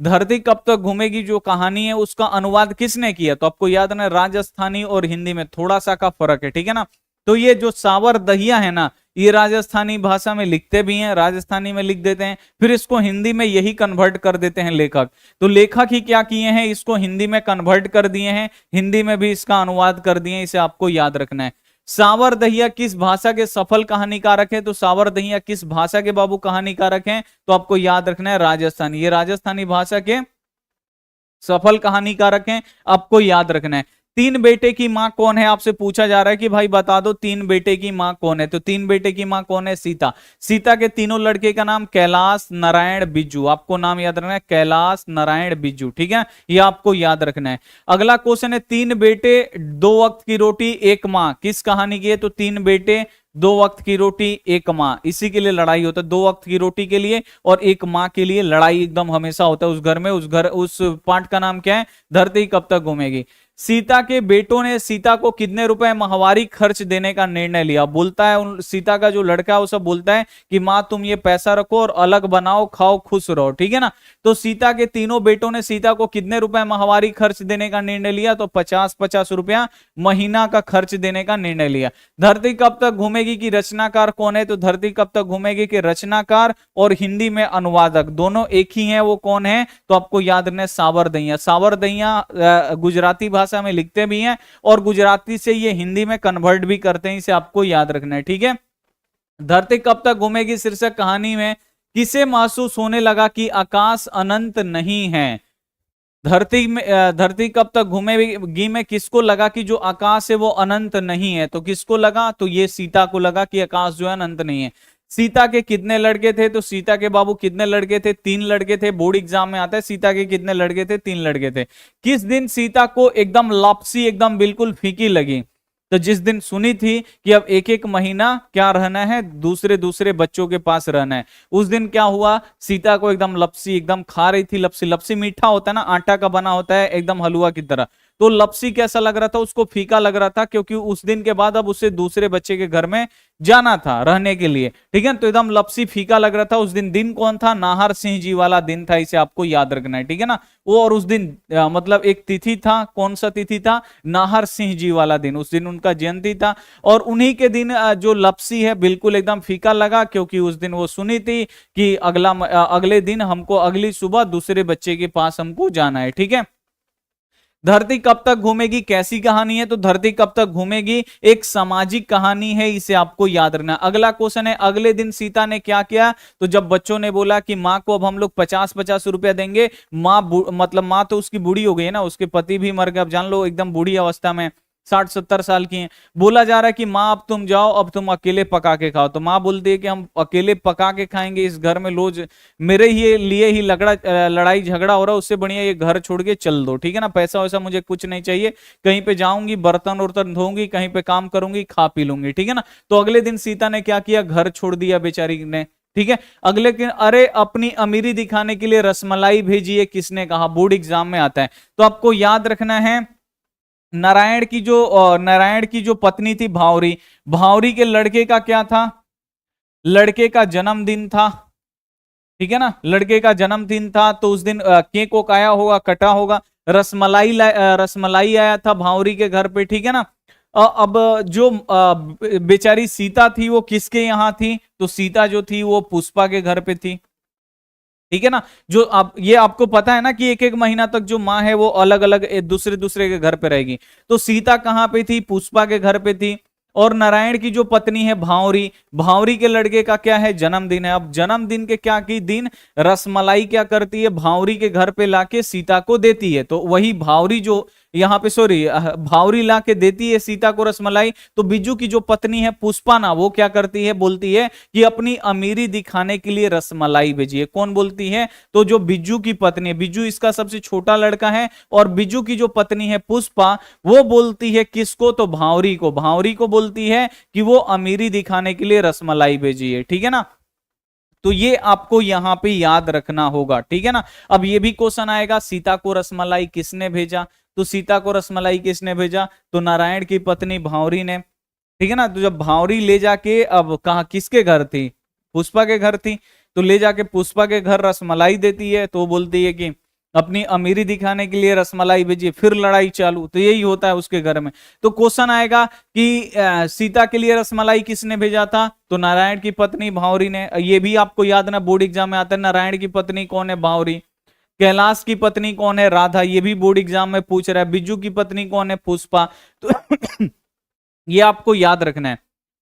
धरती कब तक घूमेगी जो कहानी है उसका अनुवाद किसने किया, तो आपको याद रखना राजस्थानी और हिंदी में थोड़ा सा का फर्क है, ठीक है ना। तो ये जो सावरदहिया है ना, ये राजस्थानी भाषा में लिखते भी हैं, राजस्थानी में लिख देते हैं, फिर इसको हिंदी में यही कन्वर्ट कर देते हैं लेखक। तो लेखक ही क्या किए हैं, इसको हिंदी में कन्वर्ट कर दिए हैं, हिंदी में भी इसका अनुवाद कर दिए हैं, इसे आपको याद रखना है। सावरदहिया किस भाषा के सफल कहानीकारक है, तो सावरदहिया किस भाषा के बाबू कहानीकारक हैं, तो आपको याद रखना है राजस्थानी, ये राजस्थानी भाषा के सफल कहानीकारक हैं, आपको याद रखना है। तीन बेटे की मां कौन है, आपसे पूछा जा रहा है कि भाई बता दो तीन बेटे की मां कौन है, तो तीन बेटे की मां कौन है, सीता। सीता के तीनों लड़के का नाम कैलाश नारायण बिज्जू, आपको नाम याद रखना है, कैलाश नारायण बिज्जू, ठीक है, ये आपको याद रखना है। अगला क्वेश्चन है, तीन बेटे दो वक्त की रोटी एक मां किस कहानी की है, तो तीन बेटे दो वक्त की रोटी एक माँ, इसी के लिए लड़ाई होता है, दो वक्त की रोटी के लिए और एक माँ के लिए लड़ाई एकदम हमेशा होता है उस घर में, उस पाठ का नाम क्या है, धरती कब तक घूमेगी। सीता के बेटों ने सीता को कितने रुपए माहवारी खर्च देने का निर्णय लिया, बोलता है सीता का जो लड़का है वो सब बोलता है कि माँ तुम ये पैसा रखो और अलग बनाओ खाओ खुश रहो, ठीक है ना। तो सीता के तीनों बेटों ने सीता को कितने रुपए माहवारी खर्च देने का निर्णय लिया, तो 50-50 रुपया महीना का खर्च देने का निर्णय लिया। धरती कब तक घूमेगी की रचनाकार कौन है, तो धरती कब तक घूमेगी के रचनाकार और हिंदी में अनुवादक दोनों एक ही हैं, वो कौन है, तो आपको याद रखना है सावरदहिया। सावरदहिया गुजराती भाषा में लिखते भी हैं और गुजराती से ये हिंदी में कन्वर्ट भी करते हैं, इसे आपको याद रखना है, ठीक है। धरती कब तक घूमेगी शीर्षक कहानी में किसे महसूस होने लगा कि आकाश अनंत नहीं है, धरती कब तक घूमेगी में किसको लगा कि जो आकाश है वो अनंत नहीं है, तो किसको लगा, तो ये सीता को लगा कि आकाश जो है अनंत नहीं है। सीता के कितने लड़के थे, तो सीता के बाबू कितने लड़के थे, 3 लड़के थे, बोर्ड एग्जाम में आता है सीता के कितने लड़के थे, 3 लड़के थे। किस दिन सीता को एकदम लापसी एकदम बिल्कुल फीकी लगी, तो जिस दिन सुनी थी कि अब एक एक महीना क्या रहना है, दूसरे दूसरे बच्चों के पास रहना है, उस दिन क्या हुआ, सीता को एकदम लपसी एकदम खा रही थी, लपसी, लपसी मीठा होता है ना, आटा का बना होता है एकदम हलवा की तरह, तो लपसी कैसा लग रहा था उसको, फीका लग रहा था, क्योंकि उस दिन के बाद अब उसे दूसरे बच्चे के घर में जाना था रहने के लिए, ठीक है, तो एकदम लपसी फीका लग रहा था उस दिन। दिन कौन था, नाहर सिंह जी वाला दिन था, इसे आपको याद रखना है, ठीक है ना। वो और उस दिन मतलब एक तिथि था, कौन सा तिथि था, नाहर सिंह जी वाला दिन, उस दिन उनका जयंती था और उन्हीं के दिन जो लपसी है बिल्कुल एकदम फीका लगा, क्योंकि उस दिन वो सुनी थी कि अगले दिन हमको अगली सुबह दूसरे बच्चे के पास हमको जाना है, ठीक है। धरती कब तक घूमेगी कैसी कहानी है, तो धरती कब तक घूमेगी एक सामाजिक कहानी है, इसे आपको याद रखना। अगला क्वेश्चन है, अगले दिन सीता ने क्या किया, तो जब बच्चों ने बोला कि माँ को अब हम लोग 50-50 रुपया देंगे, माँ मतलब माँ तो उसकी बूढ़ी हो गई है ना, उसके पति भी मर गए, अब जान लो एकदम बूढ़ी अवस्था में 60-70 साल की हैं, बोला जा रहा है कि माँ अब तुम जाओ, अब तुम अकेले पका के खाओ, तो माँ बोलती है कि हम अकेले पका के खाएंगे, इस घर में रोज मेरे ही लिए ही लड़ाई झगड़ा हो रहा है, उससे बढ़िया ये घर छोड़ के चल दो, ठीक है ना, पैसा वैसा मुझे कुछ नहीं चाहिए, कहीं पे जाऊंगी बर्तन उर्तन धोऊंगी, कहीं पे काम करूंगी, खा पी लूंगी, ठीक है ना। तो अगले दिन सीता ने क्या किया, घर छोड़ दिया बेचारी ने, ठीक है। अगले दिन, अरे अपनी अमीरी दिखाने के लिए रसमलाई भेजी है, किसने कहा, बोर्ड एग्जाम में आता है, तो आपको याद रखना है नारायण की जो पत्नी थी भावरी, भावरी के लड़के का क्या था, लड़के का जन्मदिन था, ठीक है ना, लड़के का जन्मदिन था, तो उस दिन केक आया होगा, कटा होगा, रसमलाई आया था भावरी के घर पे, ठीक है ना। अब जो बेचारी सीता थी वो किसके यहाँ थी? तो सीता जो थी वो पुष्पा के घर पे थी, ठीक है ना। जो आप ये आपको पता है ना कि एक एक महीना तक जो माँ है वो अलग अलग दूसरे दूसरे के घर पे रहेगी। तो सीता कहाँ पे थी? पुष्पा के घर पे थी। और नारायण की जो पत्नी है भावरी, भावरी के लड़के का क्या है? जन्मदिन है। अब जन्मदिन के क्या की दिन रसमलाई क्या करती है? भावरी के घर पे लाके सीता को देती है। तो वही भावरी जो यहाँ पे सॉरी भावरी ला के देती है सीता को रसमलाई, तो बिज्जू की जो पत्नी है पुष्पा ना, वो क्या करती है? बोलती है कि अपनी अमीरी दिखाने के लिए रसमलाई भेजिए। कौन बोलती है? तो जो बिज्जू की पत्नी है, बिज्जू इसका सबसे छोटा लड़का है, और बिज्जू की जो पत्नी है पुष्पा, वो बोलती है किसको? तो भावरी को, भावरी को बोलती है कि वो अमीरी दिखाने के लिए रसमलाई भेजिए, ठीक है ना। तो ये आपको यहां पे याद रखना होगा, ठीक है ना। अब ये भी क्वेश्चन आएगा, सीता को रसमलाई किसने भेजा? तो सीता को रसमलाई किसने भेजा? तो नारायण की पत्नी भावरी ने, ठीक है ना। तो जब भावरी ले जाके, अब कहा किसके घर थी? पुष्पा के घर थी। तो ले जाके पुष्पा के घर रसमलाई देती है, तो बोलती है कि अपनी अमीरी दिखाने के लिए रसमलाई भेजिए। फिर लड़ाई चालू। तो यही होता है उसके घर में। तो क्वेश्चन आएगा कि सीता के लिए रसमलाई किसने भेजा था? तो नारायण की पत्नी भावरी ने। ये भी आपको याद ना, बोर्ड एग्जाम में आता है। नारायण की पत्नी कौन है? भावरी। कैलाश की पत्नी कौन है? राधा। ये भी बोर्ड एग्जाम में पूछ रहा है। बिज्जू की पत्नी कौन है? पुष्पा। तो ये आपको याद रखना है।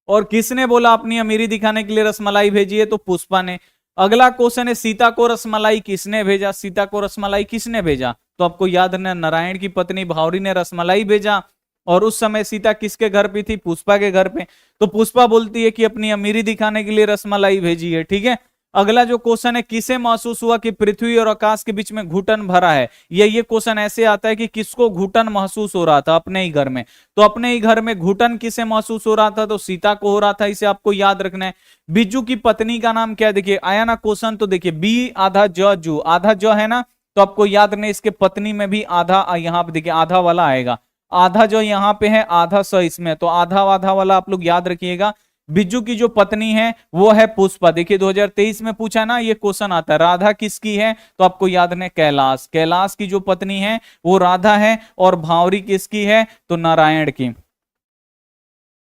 और किसने बोला अपनी अमीरी दिखाने के लिए रसमलाई भेजी है? तो पुष्पा ने। अगला क्वेश्चन है, सीता को रसमलाई किसने भेजा? सीता को रसमलाई किसने भेजा? तो आपको याद रखना, नारायण की पत्नी भावरी ने रसमलाई भेजा। और उस समय सीता किसके घर पे थी? पुष्पा के घर पे। तो पुष्पा बोलती है कि अपनी अमीरी दिखाने के लिए रसमलाई भेजी है, ठीक है। अगला जो क्वेश्चन है, किसे महसूस हुआ कि पृथ्वी और आकाश के बीच में घुटन भरा है? ये क्वेश्चन ऐसे आता है कि किसको घुटन महसूस हो रहा था अपने ही घर में? तो अपने ही घर में घुटन किसे महसूस हो रहा था? तो सीता को हो रहा था। इसे आपको याद रखना है। बिज्जू की पत्नी का नाम क्या है? देखिए आया ना क्वेश्चन, तो देखिए बी आधा ज जू, आधा ज है ना, तो आपको याद रखना इसके पत्नी में भी आधा, यहाँ पे देखिए आधा वाला आएगा। आधा जो यहाँ पे है, आधा स इसमें, तो आधा आधा वाला आप लोग याद रखिएगा। बिज्जू की जो पत्नी है वो है पुष्पा। देखिए 2023 में पूछा ना ये क्वेश्चन आता है। राधा किसकी है? तो आपको याद रखना कैलाश, कैलाश की जो पत्नी है वो राधा है। और भावरी किसकी है? तो नारायण की।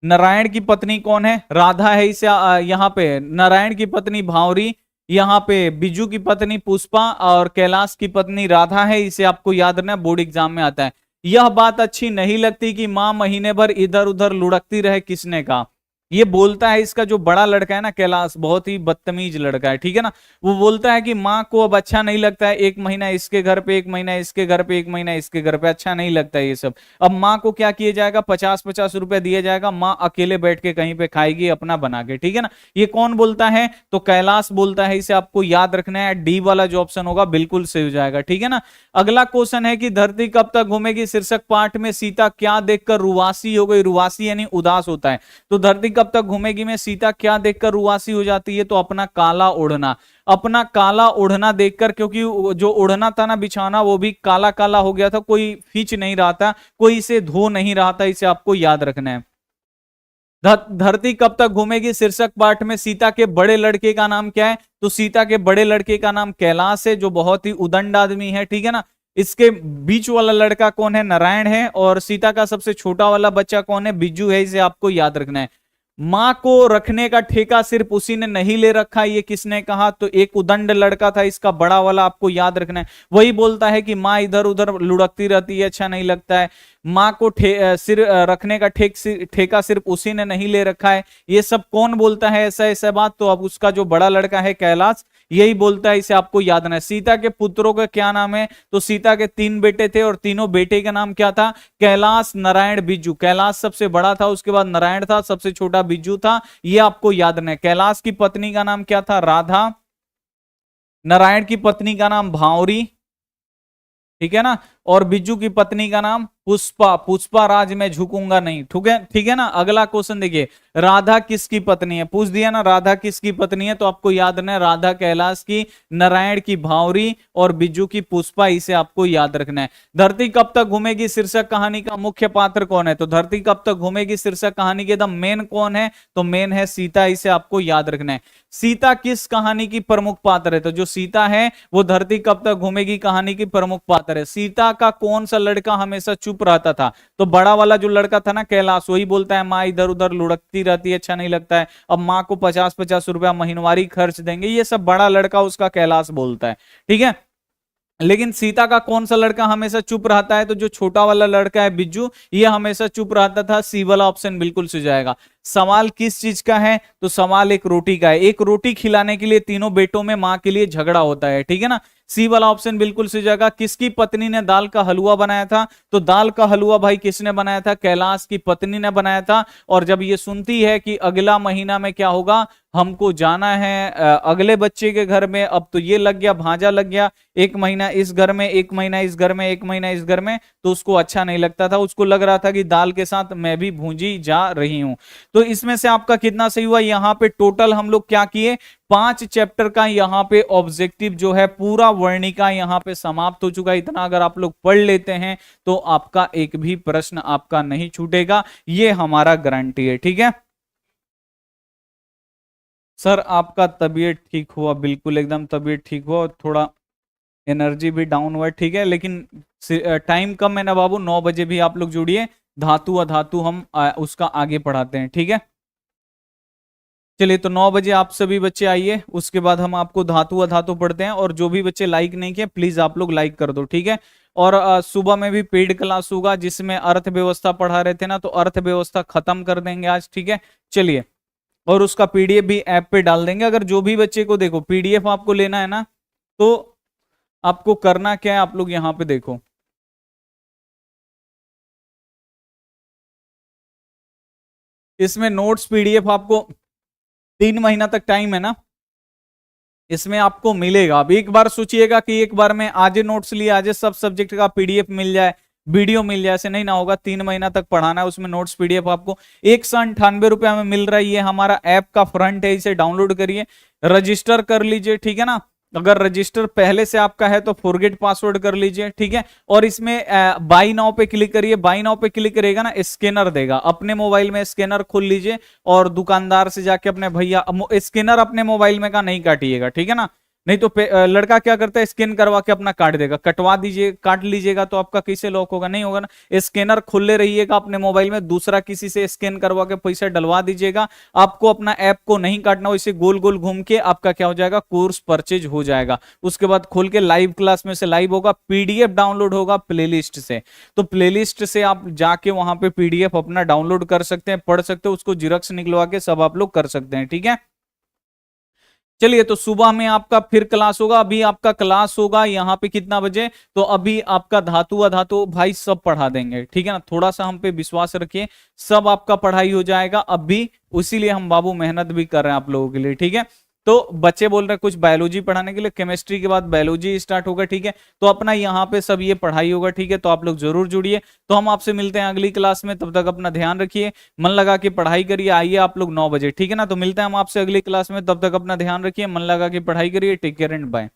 नारायण की पत्नी कौन है? राधा है। इसे यहाँ पे नारायण की पत्नी भावरी, यहाँ पे बिज्जू की पत्नी पुष्पा, और कैलाश की पत्नी राधा है। इसे आपको याद रखना, बोर्ड एग्जाम में आता है। यह बात अच्छी नहीं लगती कि मां महीने भर इधर उधर लुढ़कती रहे, किसने कहा? ये बोलता है इसका जो बड़ा लड़का है ना कैलाश, बहुत ही बदतमीज लड़का है, ठीक है ना। वो बोलता है कि माँ को अब अच्छा नहीं लगता है, एक महीना इसके घर पे, एक महीना इसके घर पे, एक महीना इसके घर पे, अच्छा नहीं लगता है ये सब। अब माँ को क्या किया जाएगा? 50-50 रुपए दिया जाएगा, माँ अकेले बैठ के कहीं पे खाएगी अपना बना के, ठीक है ना। ये कौन बोलता है? तो कैलाश बोलता है। इसे आपको याद रखना है। डी वाला जो ऑप्शन होगा बिल्कुल सही हो जाएगा, ठीक है ना। अगला क्वेश्चन है कि धरती कब तक घूमेगी? शीर्षक पाठ में सीता क्या देखकर रुवासी हो गई? रुवासी यानी उदास होता है। तो धरती कब तक घूमेगी में सीता क्या देखकर रुवासी हो जाती है? तो अपना काला ओढ़ना, अपना काला ओढ़ना देखकर, क्योंकि जो ओढ़ना था ना बिछाना वो भी काला काला हो गया था, कोई खींच नहीं रहा था, कोई इसे धो नहीं रहा था। इसे आपको याद रखना है। धरती कब तक घूमेगी शीर्षक पाठ में सीता के बड़े लड़के का नाम क्या है? तो सीता के बड़े लड़के का नाम कैलाश है, जो बहुत ही उदंड आदमी है, ठीक है ना। इसके बीच वाला लड़का कौन है? नारायण है। और सीता का सबसे छोटा वाला बच्चा कौन है? बिज्जू है। इसे आपको याद रखना है। मां को रखने का ठेका सिर्फ उसी ने नहीं ले रखा, ये किसने कहा? तो एक उदंड लड़का था इसका बड़ा वाला, आपको याद रखना है। वही बोलता है कि माँ इधर उधर लुढ़कती रहती है, अच्छा नहीं लगता है। माँ को सिर रखने का ठेका सिर्फ उसी ने नहीं ले रखा है। ये सब कौन बोलता है ऐसा ऐसा बात? तो अब उसका जो बड़ा लड़का है कैलाश, यही बोलता है। इसे आपको याद रखना है। सीता के पुत्रों का क्या नाम है? तो सीता के 3 बेटे थे, और तीनों बेटे का नाम क्या था? कैलाश, नारायण, बिज्जू। कैलाश सबसे बड़ा था, उसके बाद नारायण था, सबसे छोटा बिज्जू था। ये आपको याद रखना है। कैलाश की पत्नी का नाम क्या था? राधा। नारायण की पत्नी का नाम भावरी, ठीक है ना। और बिज्जू की पत्नी का नाम पुष्पा। पुष्पा राज में झुकूंगा नहीं, ठीक है, ठीक है ना। अगला क्वेश्चन देखिए, राधा किसकी पत्नी है? पूछ दिया ना, राधा किसकी पत्नी है? तो आपको याद रखना है, राधा कैलाश की, नारायण की भावरी, और बिज्जू की पुष्पा। इसे आपको याद रखना है। धरती कब तक घूमेगी शीर्षक कहानी का मुख्य पात्र कौन है? तो धरती कब तक घूमेगी शीर्षक कहानी के द मेन कौन है? तो मेन है सीता। इसे आपको याद रखना है। सीता किस कहानी की प्रमुख पात्र है? तो जो सीता है वो धरती कब तक घूमेगी कहानी की प्रमुख पात्र है। सीता का कौन सा लड़का हमेशा चुप रहता था? तो बड़ा वाला जो लड़का था ना कैलाश, वही बोलता है माँ इधर उधर लुढ़कती रहती है, अच्छा नहीं लगता है, अब माँ को 50-50 रुपया महीनवारी खर्च देंगे, ये सब बड़ा लड़का उसका कैलाश बोलता है, ठीक है। लेकिन सीता का कौन सा लड़का हमेशा चुप रहता है? तो जो छोटा वाला लड़का है बिज्जू, ये हमेशा चुप रहता था। सी वाला ऑप्शन बिल्कुल सही जाएगा। सवाल किस चीज का है? तो सवाल एक रोटी का है। एक रोटी खिलाने के लिए तीनों बेटों में मां के लिए झगड़ा होता है, ठीक है ना। सी वाला ऑप्शन बिल्कुल सही जाएगा। किसकी पत्नी ने दाल का हलवा बनाया था? तो दाल का हलवा भाई किसने बनाया था? कैलाश की पत्नी ने बनाया था। और जब ये सुनती है कि अगला महीना में क्या होगा, हमको जाना है अगले बच्चे के घर में, अब तो ये लग गया, भांजा लग गया, एक महीना इस घर में, एक महीना इस घर में, एक महीना इस घर में, तो उसको अच्छा नहीं लगता था। उसको लग रहा था कि दाल के साथ मैं भी भूंजी जा रही हूं। तो इसमें से आपका कितना सही हुआ? यहां पे टोटल हम लोग क्या किए? 5 चैप्टर का यहां पे ऑब्जेक्टिव जो है पूरा वर्णिका यहां पे समाप्त हो चुका है। इतना अगर आप लोग पढ़ लेते हैं तो आपका एक भी प्रश्न आपका नहीं छूटेगा, ये हमारा गारंटी है, ठीक है। सर आपका तबीयत ठीक हुआ? बिल्कुल एकदम तबीयत ठीक हुआ, थोड़ा एनर्जी भी डाउन हुआ, ठीक है। लेकिन टाइम कम है ना बाबू, 9 बजे भी आप लोग जुड़िए। धातु अधातु हम उसका आगे पढ़ाते हैं, ठीक है। चलिए तो 9 बजे आप सभी बच्चे आइए, उसके बाद हम आपको धातु अधातु पढ़ते हैं। और जो भी बच्चे लाइक नहीं किए प्लीज आप लोग लाइक कर दो, ठीक है। और सुबह में भी पेड क्लास होगा जिसमें अर्थव्यवस्था पढ़ा रहे थे ना, तो अर्थव्यवस्था खत्म कर देंगे आज, ठीक है। चलिए, और उसका पीडीएफ भी ऐप पे डाल देंगे। अगर जो भी बच्चे को देखो पीडीएफ आपको लेना है ना, तो आपको करना क्या है, आप लोग यहां पे देखो, इसमें नोट्स पीडीएफ आपको 3 महीना तक टाइम है ना, इसमें आपको मिलेगा। अब एक बार सोचिएगा कि एक बार में आज नोट्स लिए, आज सब सब्जेक्ट का पीडीएफ मिल जाए, वीडियो मिल जाए, ऐसे नहीं ना होगा। 3 महीना तक पढ़ाना है, उसमें नोट्स पीडीएफ आपको 198 रुपया में मिल रहा है। ये हमारा ऐप का फ्रंट है, इसे डाउनलोड करिए, रजिस्टर कर लीजिए, ठीक है ना। अगर रजिस्टर पहले से आपका है तो फॉरगेट पासवर्ड कर लीजिए, ठीक है। और इसमें बाई नाउ पे क्लिक करिए। बाई नाउ पे क्लिक करेगा ना, स्कैनर देगा, अपने मोबाइल में स्कैनर खोल लीजिए और दुकानदार से जाके अपने भैया, स्कैनर अपने मोबाइल में का नहीं काटिएगा, ठीक है ना। नहीं तो लड़का क्या करता है, स्कैन करवा के अपना काट देगा। कटवा दीजिए, काट लीजिएगा तो आपका कैसे लॉक होगा? नहीं होगा ना। स्कैनर खोले रहिएगा अपने मोबाइल में, दूसरा किसी से स्कैन करवा के पैसा डलवा दीजिएगा। आपको अपना ऐप को नहीं काटना, वैसे गोल गोल घूम के आपका क्या हो जाएगा, कोर्स परचेज हो जाएगा। उसके बाद खोल के लाइव क्लास में से लाइव होगा, पीडीएफ डाउनलोड होगा प्लेलिस्ट से। तो प्लेलिस्ट से आप जाके वहां पे पीडीएफ अपना डाउनलोड कर सकते हैं, पढ़ सकते हो, उसको जिरक्स निकलवा के सब आप लोग कर सकते हैं, ठीक है। चलिए, तो सुबह में आपका फिर क्लास होगा। अभी आपका क्लास होगा यहाँ पे कितना बजे? तो अभी आपका धातु अधातु भाई सब पढ़ा देंगे, ठीक है ना। थोड़ा सा हम पे विश्वास रखिए, सब आपका पढ़ाई हो जाएगा अभी। उसीलिए हम बाबू मेहनत भी कर रहे हैं आप लोगों के लिए, ठीक है। तो बच्चे बोल रहे हैं कुछ बायोलॉजी पढ़ाने के लिए, केमिस्ट्री के बाद बायोलॉजी स्टार्ट होगा, ठीक है। तो अपना यहाँ पे सब ये पढ़ाई होगा, ठीक है। तो आप लोग जरूर जुड़िए। तो हम आपसे मिलते हैं अगली क्लास में, तब तक अपना ध्यान रखिए, मन लगा के पढ़ाई करिए। आइए आप लोग 9 बजे, ठीक है ना। तो मिलते हैं हम आपसे अगली क्लास में, तब तक अपना ध्यान रखिए, मन लगा के पढ़ाई करिए। Take care and bye.